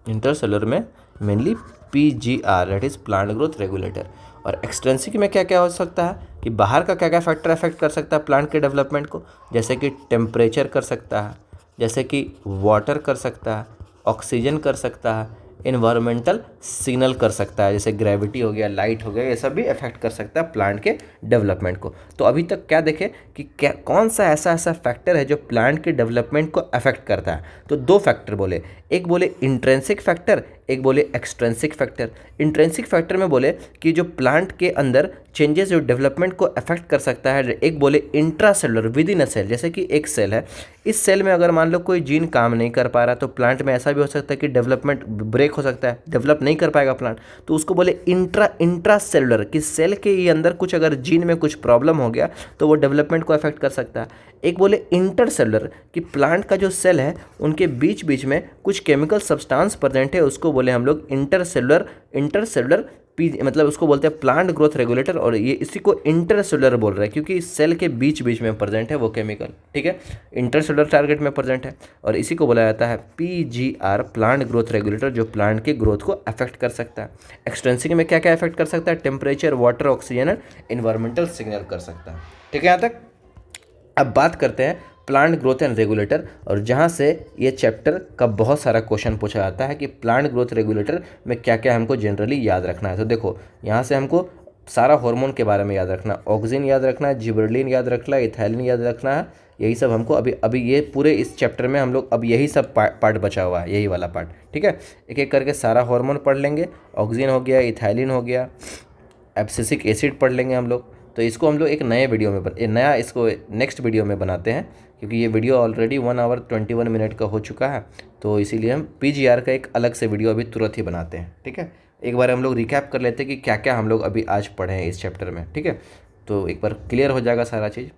इंटरसेलुलर में mainly PGR that is plant growth regulator. और एक्सट्रिंसिक में क्या क्या हो सकता है कि बाहर का क्या क्या फैक्टर अफेक्ट कर सकता है प्लांट के डेवलपमेंट को, जैसे कि टेम्परेचर कर सकता है, जैसे कि वाटर कर सकता है, ऑक्सीजन कर सकता है, इन्वायरमेंटल सिग्नल कर सकता है, जैसे ग्रेविटी हो गया, लाइट हो गया, ये सब भी अफेक्ट कर सकता है प्लांट के डेवलपमेंट को। तो अभी तक क्या देखें कि क्या कौन सा ऐसा फैक्टर है जो प्लांट के डेवलपमेंट को अफेक्ट करता है। तो दो फैक्टर बोले, एक बोले इंट्रेंसिक फैक्टर, एक बोले एक्सट्रिंसिक फैक्टर। इंट्रेंसिक फैक्टर में बोले कि जो प्लांट के अंदर चेंजेस जो डेवलपमेंट को अफेक्ट कर सकता है, एक बोले intracellular within a cell, जैसे कि एक सेल है, इस सेल में अगर मान लो कोई जीन काम नहीं कर पा रहा तो प्लांट में ऐसा भी हो सकता है कि डेवलपमेंट ब्रेक हो सकता है, डेवलप नहीं कर पाएगा प्लांट, तो उसको बोले इंट्रासेलुलर, कि सेल के ही अंदर कुछ अगर जीन में कुछ प्रॉब्लम हो गया तो वो डेवलपमेंट को अफेक्ट कर सकता है। एक बोले इंटरसेलुलर, कि प्लांट का जो सेल है उनके बीच बीच में कुछ केमिकल सब्सटेंस प्रेजेंट है, उसको बोले हम लोग इंटरसेलुलर मतलब उसको बोलते हैं प्लांट ग्रोथ रेगुलेटर। और ये इसी को इंटरसेलुलर बोल रहा है क्योंकि सेल के बीच बीच में प्रेजेंट है वो केमिकल, ठीक है, इंटरसेलुलर टारगेट में प्रेजेंट है। और इसी को बोला जाता है PGR प्लांट ग्रोथ रेगुलेटर, जो प्लांट के ग्रोथ को अफेक्ट कर सकता है। एक्सट्रिंसिक में क्या क्या अफेक्ट कर सकता है, temperature, water, oxygen, environmental signal कर सकता है। ठीक है, यहाँ तक। अब बात करते हैं प्लांट ग्रोथ एंड रेगुलेटर, और जहाँ से ये चैप्टर का बहुत सारा क्वेश्चन पूछा जाता है कि प्लांट ग्रोथ रेगुलेटर में क्या क्या हमको जनरली याद रखना है। तो देखो यहाँ से हमको सारा हार्मोन के बारे में याद रखना, ऑक्सिन याद रखना है, जिबरेलिन याद रखना है, इथाइलिन याद रखना है, यही सब हमको अभी अभी ये पूरे इस चैप्टर में हम लोग अब यही सब पार्ट बचा हुआ है, यही वाला पार्ट। ठीक है, एक एक करके सारा हार्मोन पढ़ लेंगे। ऑक्सीजन हो गया, इथाइलिन हो गया, एब्सिसिक एसिड पढ़ लेंगे हम लोग। तो इसको हम लोग एक नए वीडियो में नया इसको नेक्स्ट वीडियो में बनाते हैं, क्योंकि ये वीडियो ऑलरेडी 1 आवर 21 मिनट का हो चुका है। तो इसीलिए हम PGR का एक अलग से वीडियो अभी तुरंत ही बनाते हैं। ठीक है, एक बार हम लोग रिकैप कर लेते हैं कि क्या क्या हम लोग अभी आज पढ़े हैं इस चैप्टर में। ठीक है, तो एक बार क्लियर हो जाएगा सारा चीज़।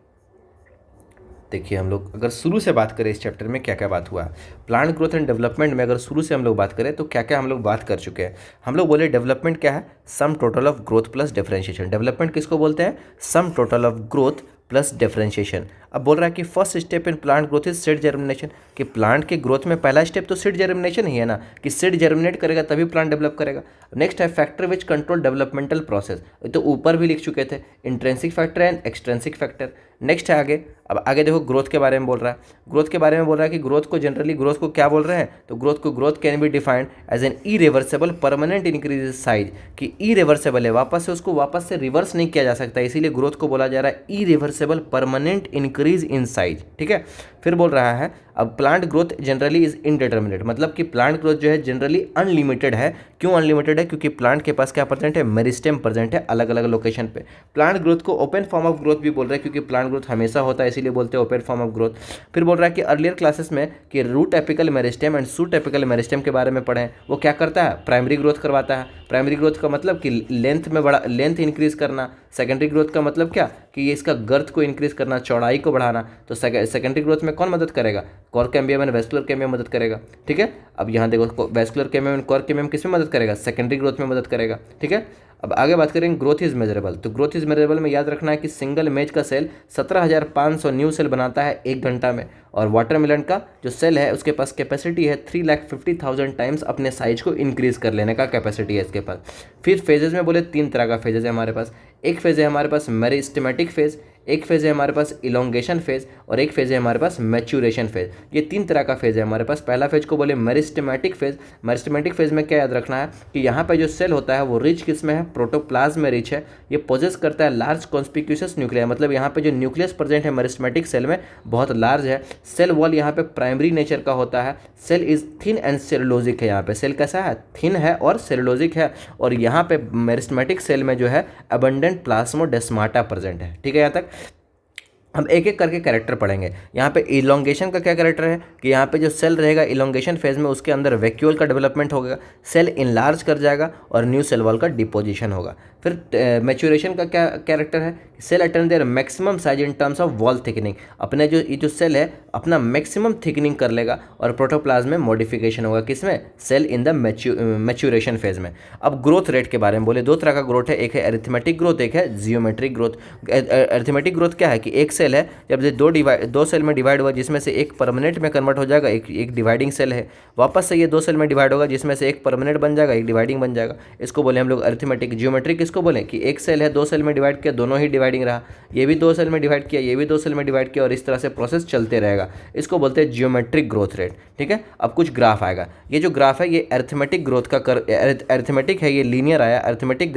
देखिए, हम लोग अगर शुरू से बात करें इस चैप्टर में क्या क्या बात हुआ है, प्लांट ग्रोथ एंड डेवलपमेंट में अगर शुरू से हम लोग बात करें तो क्या क्या हम लोग बात कर चुके हैं। हम लोग बोले डेवलपमेंट क्या है, sum total of growth plus differentiation. Development किसको बोलते हैं, sum total of growth plus differentiation. अब बोल रहा है कि first step in plant growth is seed germination, कि प्लांट के ग्रोथ में पहला स्टेप तो सीड जर्मिनेशन ही है ना, कि सीड जर्मिनेट करेगा तभी प्लांट डेवलप करेगा। नेक्स्ट है factor which control developmental process, तो ऊपर भी लिख चुके थे, intrinsic factor and extrinsic factor. Next है आगे, अब आगे देखो ग्रोथ के बारे में बोल रहा है। ग्रोथ के बारे में बोल रहा है कि ग्रोथ को जनरली ग्रोथ को क्या बोल रहे हैं, तो growth can be defined as an irreversible permanent increase size, कि इरिवर्सिबल है, वापस से उसको वापस से रिवर्स नहीं किया जा सकता, इसीलिए ग्रोथ को बोला जा रहा है irreversible permanent increase in size. ठीक है, फिर बोल रहा है अब plant growth generally is indeterminate, मतलब कि प्लांट ग्रोथ जो है जनरली अनलिमिटेड है। क्यों अनलिमिटेड है, क्योंकि प्लांट के पास क्या प्रेजेंट है, मेरिस्टेम प्रेजेंट है अलग अलग लोकेशन पे। प्लांट ग्रोथ को ओपन फॉर्म ऑफ ग्रोथ भी बोल रहे हैं, क्योंकि प्लांट ग्रोथ हमेशा होता है, इसीलिए बोलते हैं ओपन फॉर्म ऑफ ग्रोथ। फिर बोल रहा है कि अर्लियर क्लासेस में कि root apical meristem and shoot apical meristem के बारे में पढ़ें। वो क्या करता है, प्राइमरी ग्रोथ करवाता है। प्राइमरी ग्रोथ का मतलब कि लेंथ में बड़ा लेंथ इंक्रीज करना। सेकेंडरी ग्रोथ का मतलब क्या, कि ये इसका गर्थ को इंक्रीज करना, चौड़ाई को बढ़ाना। तो सेकेंडरी ग्रोथ में कौन मदद करेगा, cork cambium and vascular cambium मदद करेगा। ठीक है, अब यहाँ देखो vascular cambium and cork cambium किस में मदद करेगा, सेकेंडरी ग्रोथ में मदद करेगा। ठीक है, अब आगे बात करेंगे ग्रोथ इज मेजरेबल। तो ग्रोथ इज मेजरेबल में याद रखना है कि सिंगल मेज का सेल 17,500 न्यू सेल बनाता है 1 घंटा में, और वाटरमेलन का जो सेल है उसके पास कैपेसिटी है 3,50,000 टाइम्स अपने साइज को इंक्रीज कर लेने का कैपेसिटी है इसके पास। फिर फेजेस में बोले 3 तरह का फेजेस है हमारे पास। एक फेज है हमारे पास मेरिस्टेमेटिक फेज, एक फेज है हमारे पास इलोंगेशन फेज, और एक फेज है हमारे पास मैच्योरेशन फेज। ये 3 तरह का फेज है हमारे पास। पहला फेज को बोले मेरिस्टेमेटिक फेज। मेरिस्टेमेटिक फेज में क्या याद रखना है कि यहाँ पे जो सेल होता है वो रिच किस में है, प्रोटोप्लाज्म में रिच है। ये पोजेस करता है लार्ज कॉन्स्पिक्यूशस न्यूक्लियर, मतलब यहाँ पे जो न्यूक्लियस प्रेजेंट है मेरिस्टेमेटिक सेल में बहुत लार्ज है। सेल वॉल यहाँ पे प्राइमरी नेचर का होता है। Cell is thin and cellulosic है, यहाँ पे सेल कैसा है, थिन है और सेलुलोजिक है। और यहाँ पे मेरिस्टेमेटिक सेल में जो है अबंडेंट प्लाज्मोडेस्माटा प्रेजेंट है। ठीक है, यहाँ तक हम एक एक करके कैरेक्टर पढ़ेंगे। यहाँ पे इलोंगेशन का क्या कैरेक्टर है कि यहाँ पे जो सेल रहेगा इलोंगेशन फेज में उसके अंदर वैक्यूल का डेवलपमेंट होगा, सेल इनलार्ज कर जाएगा और न्यू सेल वॉल का डिपोजिशन होगा। फिर मैच्योरेशन का क्या कैरेक्टर है, cell attain their maximum size in terms of wall thickening, अपने जो ये जो सेल है अपना मैक्सिमम थिकनिंग कर लेगा और प्रोटोप्लाज्म में मॉडिफिकेशन होगा, किसमें, cell in the maturation phase में। अब ग्रोथ रेट के बारे में बोले 2 तरह का ग्रोथ है, एक है अरिथमेटिक ग्रोथ, एक है जियोमेट्रिक ग्रोथ। अरिथमेटिक ग्रोथ क्या है कि एक सेल है जब दो सेल में डिवाइड हुआ जिसमें से एक परमानेंट में कन्वर्ट हो जाएगा, एक डिवाइडिंग सेल है, वापस से ये 2 सेल में डिवाइड होगा जिसमें से एक परमानेंट बन जाएगा, एक डिवाइडिंग बन जाएगा। इसको बोले हम लोग अरिथमेटिक। जियोमेट्रिक किसको बोले कि एक सेल है 2 सेल में डिवाइड किया, दोनों ही डिवाइडिंग रहा, ये भी 2 सेल में डिवाइड किया, ये भी 2 सेल में डिवाइड किया, और इस तरह से प्रोसेस चलते रहेगा। इसको बोलते हैं जियोमेट्रिक ग्रोथ रेट। ठीक है, अब कुछ ग्राफ आएगा। ये जो ग्राफ है ये अरिथमेटिक ग्रोथ का अरिथमेटिक है, ये लीनियर आया। अरिथमेटिक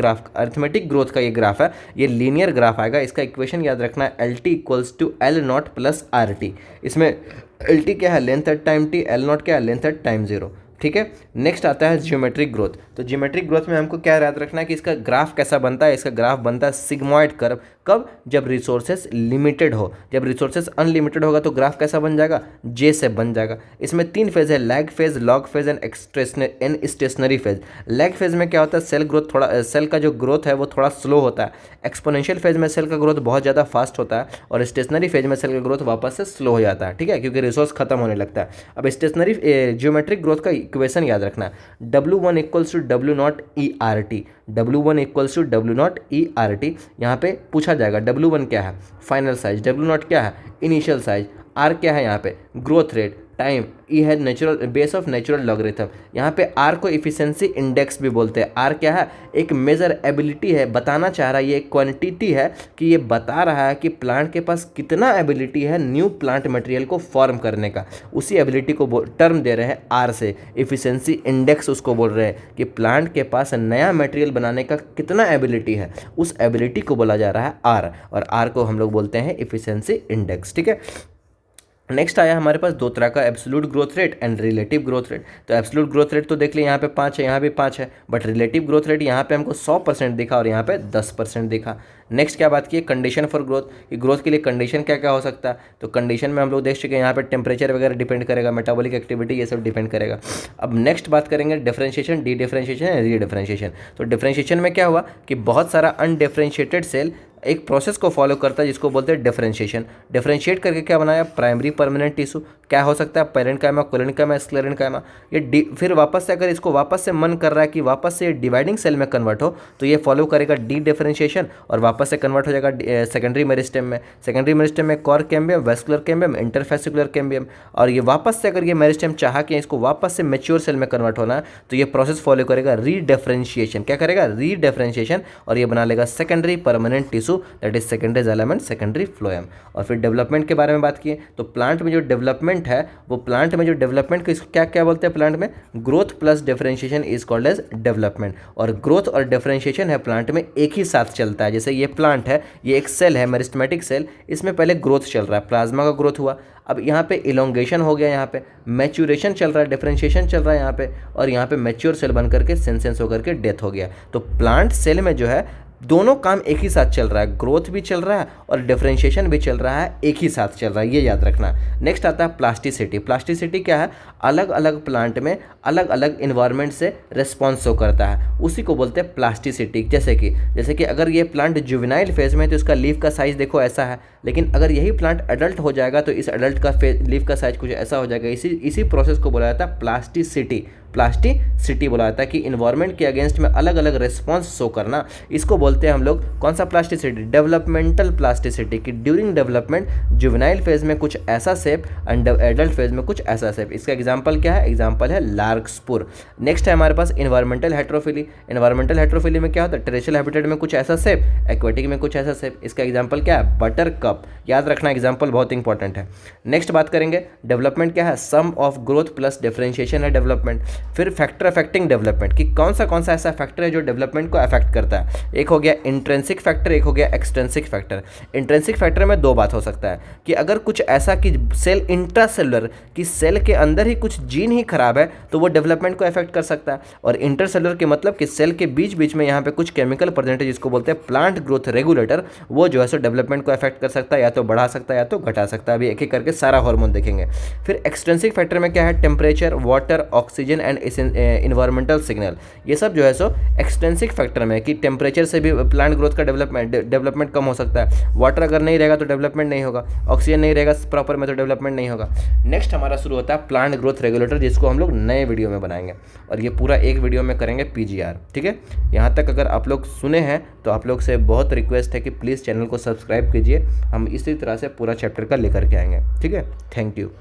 ग्रोथ का ये ग्राफ है, ये लीनियर ग्राफ आएगा। इसका इक्वेशन याद रखना है, LT equals to L0 plus RT। इसमें LT क्या है, length at time T, L0 क्या है, लेंथ एट टाइम 0। ठीक है, नेक्स्ट आता है जियोमेट्रिक ग्रोथ। तो जियोमेट्रिक ग्रोथ में हमको क्या याद रखना है कि इसका ग्राफ कैसा बनता है, इसका ग्राफ बनता है सिग्मॉइड कर्व। कब, जब रिसोर्सेस लिमिटेड हो। जब रिसोर्सेस अनलिमिटेड होगा तो ग्राफ कैसा बन जाएगा, J से बन जाएगा। इसमें 3 फेज है, lag phase, log phase and stationary phase. Lag phase में क्या होता है, सेल का जो ग्रोथ है वो थोड़ा स्लो होता है। एक्सपोनेंशियल फेज में सेल का ग्रोथ बहुत ज़्यादा फास्ट होता है, और स्टेशनरी फेज में सेल का ग्रोथ वापस से स्लो हो जाता है। ठीक है, क्योंकि रिसोर्स खत्म होने लगता है। अब स्टेशनरी जियोमेट्रिक ग्रोथ का इक्वेशन याद रखना है, W1 equals to W0 ERT। W1 equals to W0 ERT। यहाँ पे पूछा जाएगा W1 क्या है, फाइनल साइज, W0 क्या है, इनिशियल साइज, R क्या है यहाँ पे, ग्रोथ रेट, टाइम, ई है natural base of natural logarithm. यहाँ पे आर को इफिशिएंसी इंडेक्स भी बोलते हैं। आर क्या है, एक मेजर एबिलिटी है, बताना चाह रहा है, ये एक क्वांटिटी है कि ये बता रहा है कि प्लांट के पास कितना एबिलिटी है न्यू प्लांट मटेरियल को फॉर्म करने का। उसी एबिलिटी को टर्म दे रहे हैं आर से, इफिशिएंसी इंडेक्स उसको बोल रहे हैं कि प्लांट के पास नया मटेरियल बनाने का कितना एबिलिटी है, उस एबिलिटी को बोला जा रहा है आर, और आर को हम लोग बोलते हैं इफिशिएंसी इंडेक्स। ठीक है, नेक्स्ट आया हमारे पास दो तरह का absolute growth rate and relative growth rate. तो एब्सोल्यूट ग्रोथ रेट तो देख लिया यहाँ पे 5 है, यहाँ भी 5 है, बट रिलेटिव ग्रोथ रेट यहाँ पे हमको 100% दिखा और यहाँ पे 10% दिखा। नेक्स्ट क्या बात की है, कंडीशन फॉर ग्रोथ, कि ग्रोथ के लिए कंडीशन क्या क्या हो सकता है। तो कंडीशन में हम लोग देख चुके हैं यहाँ पे टेम्परेचर वगैरह डिपेंड करेगा, मेटाबॉलिक एक्टिविटी ये सब डिपेंड करेगा। अब नेक्स्ट बात करेंगे differentiation, dedifferentiation and re differentiation. तो डिफरेंशिएशन में क्या हुआ कि बहुत सारा अनडिफरेंशिएटेड सेल एक प्रोसेस को फॉलो करता है जिसको बोलते हैं डिफरेंशिएशन। डिफरेंशिएट करके क्या बनाया, प्राइमरी परमानेंट टिश्यू, क्या हो सकता है, पेरेन्काइमा, कोलेनकाइमा, स्क्लेरेन्काइमा। ये फिर वापस से अगर इसको वापस से मन कर रहा है कि वापस से डिवाइडिंग सेल में कन्वर्ट हो, तो ये फॉलो करेगा डी डिफरेंशिएशन और वापस से कन्वर्ट हो जाएगा सेकेंडरी मेरिस्टेम में। सेकेंडरी मेरिस्टेम में cork cambium, vascular cambium, interfascicular cambium. और ये वापस से अगर ये मेरिस्टेम चाह कि इसको वापस से मैच्योर सेल में कन्वर्ट होना है, तो ये प्रोसेस फॉलो करेगा री डिफरेंशिएशन। क्या करेगा, री डिफरेंशिएशन, और ये बना लेगा secondary permanent tissue, that is secondary xylem, secondary phloem. और फिर डेवलपमेंट के बारे में बात किए तो प्लांट में जो डेवलपमेंट है, वो प्लांट में जो डेवलपमेंट को क्या क्या बोलते हैं प्लांट में, growth plus differentiation is called as development. और ग्रोथ और डिफरेंशिएशन है प्लांट में एक ही साथ चलता है। जैसे ये प्लांट है, ये एक सेल है मेरिस्टेमेटिक सेल, इसमें पहले ग्रोथ चल रहा है, प्लाज्मा का ग्रोथ हुआ, अब यहाँ पे इलोंगेशन हो गया, यहाँ पे मैच्यूरेशन चल रहा है, डिफरेंशिएशन चल रहा है यहाँ पे, और यहाँ पे मैच्योर सेल बन करके सेंसेंस होकर के डेथ हो गया। तो प्लांट सेल में जो है दोनों काम एक ही साथ चल रहा है, ग्रोथ भी चल रहा है और डिफरेंशिएशन भी चल रहा है, एक ही साथ चल रहा है, ये याद रखना। नेक्स्ट आता है प्लास्टिसिटी। प्लास्टिसिटी क्या है, अलग अलग प्लांट में अलग अलग इन्वायरमेंट से रिस्पॉन्स शो करता है, उसी को बोलते हैं प्लास्टिसिटी। जैसे कि अगर ये प्लांट जुवेनाइल फेज में है तो इसका लीफ का साइज देखो ऐसा है, लेकिन अगर यही प्लांट अडल्ट हो जाएगा तो इस अडल्ट का लीफ का साइज कुछ ऐसा हो जाएगा। इसी प्रोसेस को बोला जाता है प्लास्टिसिटी। प्लास्टिसिटी बोला जाता है कि इन्वायरमेंट के अगेंस्ट में अलग अलग रिस्पॉन्स शो करना, इसको बोलते हैं हम लोग कौन सा प्लास्टिसिटी, डेवलपमेंटल प्लास्टिसिटी। कि ड्यूरिंग डेवलपमेंट जुवेनाइल फेज में कुछ ऐसा शेप एंड एडल्ट फेज में कुछ ऐसा शेप। इसका एग्जांपल क्या है, एग्जांपल है लार्कस्पुर। नेक्स्ट है हमारे पास इन्वायरमेंटल हेट्रोफिली। इन्वायरमेंटल हेट्रोफिली में क्या होता है, टेरेस्ट्रियल हैबिटेट में कुछ ऐसा शेप, एक्वेटिक में कुछ ऐसा शेप। इसका एग्जांपल क्या है, बटर कप। याद रखना, एग्जांपल बहुत इंपॉर्टेंट है। नेक्स्ट बात करेंगे डेवलपमेंट क्या है, सम ऑफ ग्रोथ प्लस डिफरेंशिएशन है डेवलपमेंट। फिर फैक्टर अफेक्टिंग डेवलपमेंट, कि कौन सा ऐसा फैक्टर है जो डेवलपमेंट को अफेक्ट करता है। एक हो गया इंट्रिंसिक फैक्टर, एक हो गया एक्सट्रिंसिक फैक्टर। इंट्रिंसिक फैक्टर में दो बात हो सकता है कि अगर कुछ ऐसा कि सेल इंट्रासेलुलर, कि सेल के अंदर ही कुछ जीन ही खराब है, तो वो डेवलपमेंट को अफेक्ट कर सकता है। और इंटरसेलुलर के मतलब कि सेल के बीच बीच में यहाँ पे कुछ केमिकल प्रेजेंट है जिसको बोलते हैं प्लांट ग्रोथ रेगुलेटर, वो जो है सो डेवलपमेंट को अफेक्ट कर सकता है, या तो बढ़ा सकता है या तो घटा सकता है। अभी एक एक करके सारा हार्मोन देखेंगे। फिर एक्सट्रिंसिक फैक्टर में क्या है, temperature, water, oxygen and environmental signal. ये सब जो है सो एक्सट्रिंसिक फैक्टर में, कि टेम्परेचर से भी प्लांट ग्रोथ का डेवलपमेंट कम हो सकता है, वाटर अगर नहीं रहेगा तो डेवलपमेंट नहीं होगा, ऑक्सीजन नहीं रहेगा प्रॉपर में तो डेवलपमेंट नहीं होगा। नेक्स्ट हमारा शुरू होता है प्लांट ग्रोथ रेगुलेटर, जिसको हम लोग नए वीडियो में बनाएंगे, और ये पूरा एक वीडियो में करेंगे पीजीआर। ठीक है, यहाँ तक अगर आप लोग सुने हैं तो आप लोग से बहुत रिक्वेस्ट है कि प्लीज़ चैनल को सब्सक्राइब कीजिए, हम इसी तरह से पूरा चैप्टर का लेकर के आएंगे। ठीक है, थैंक यू।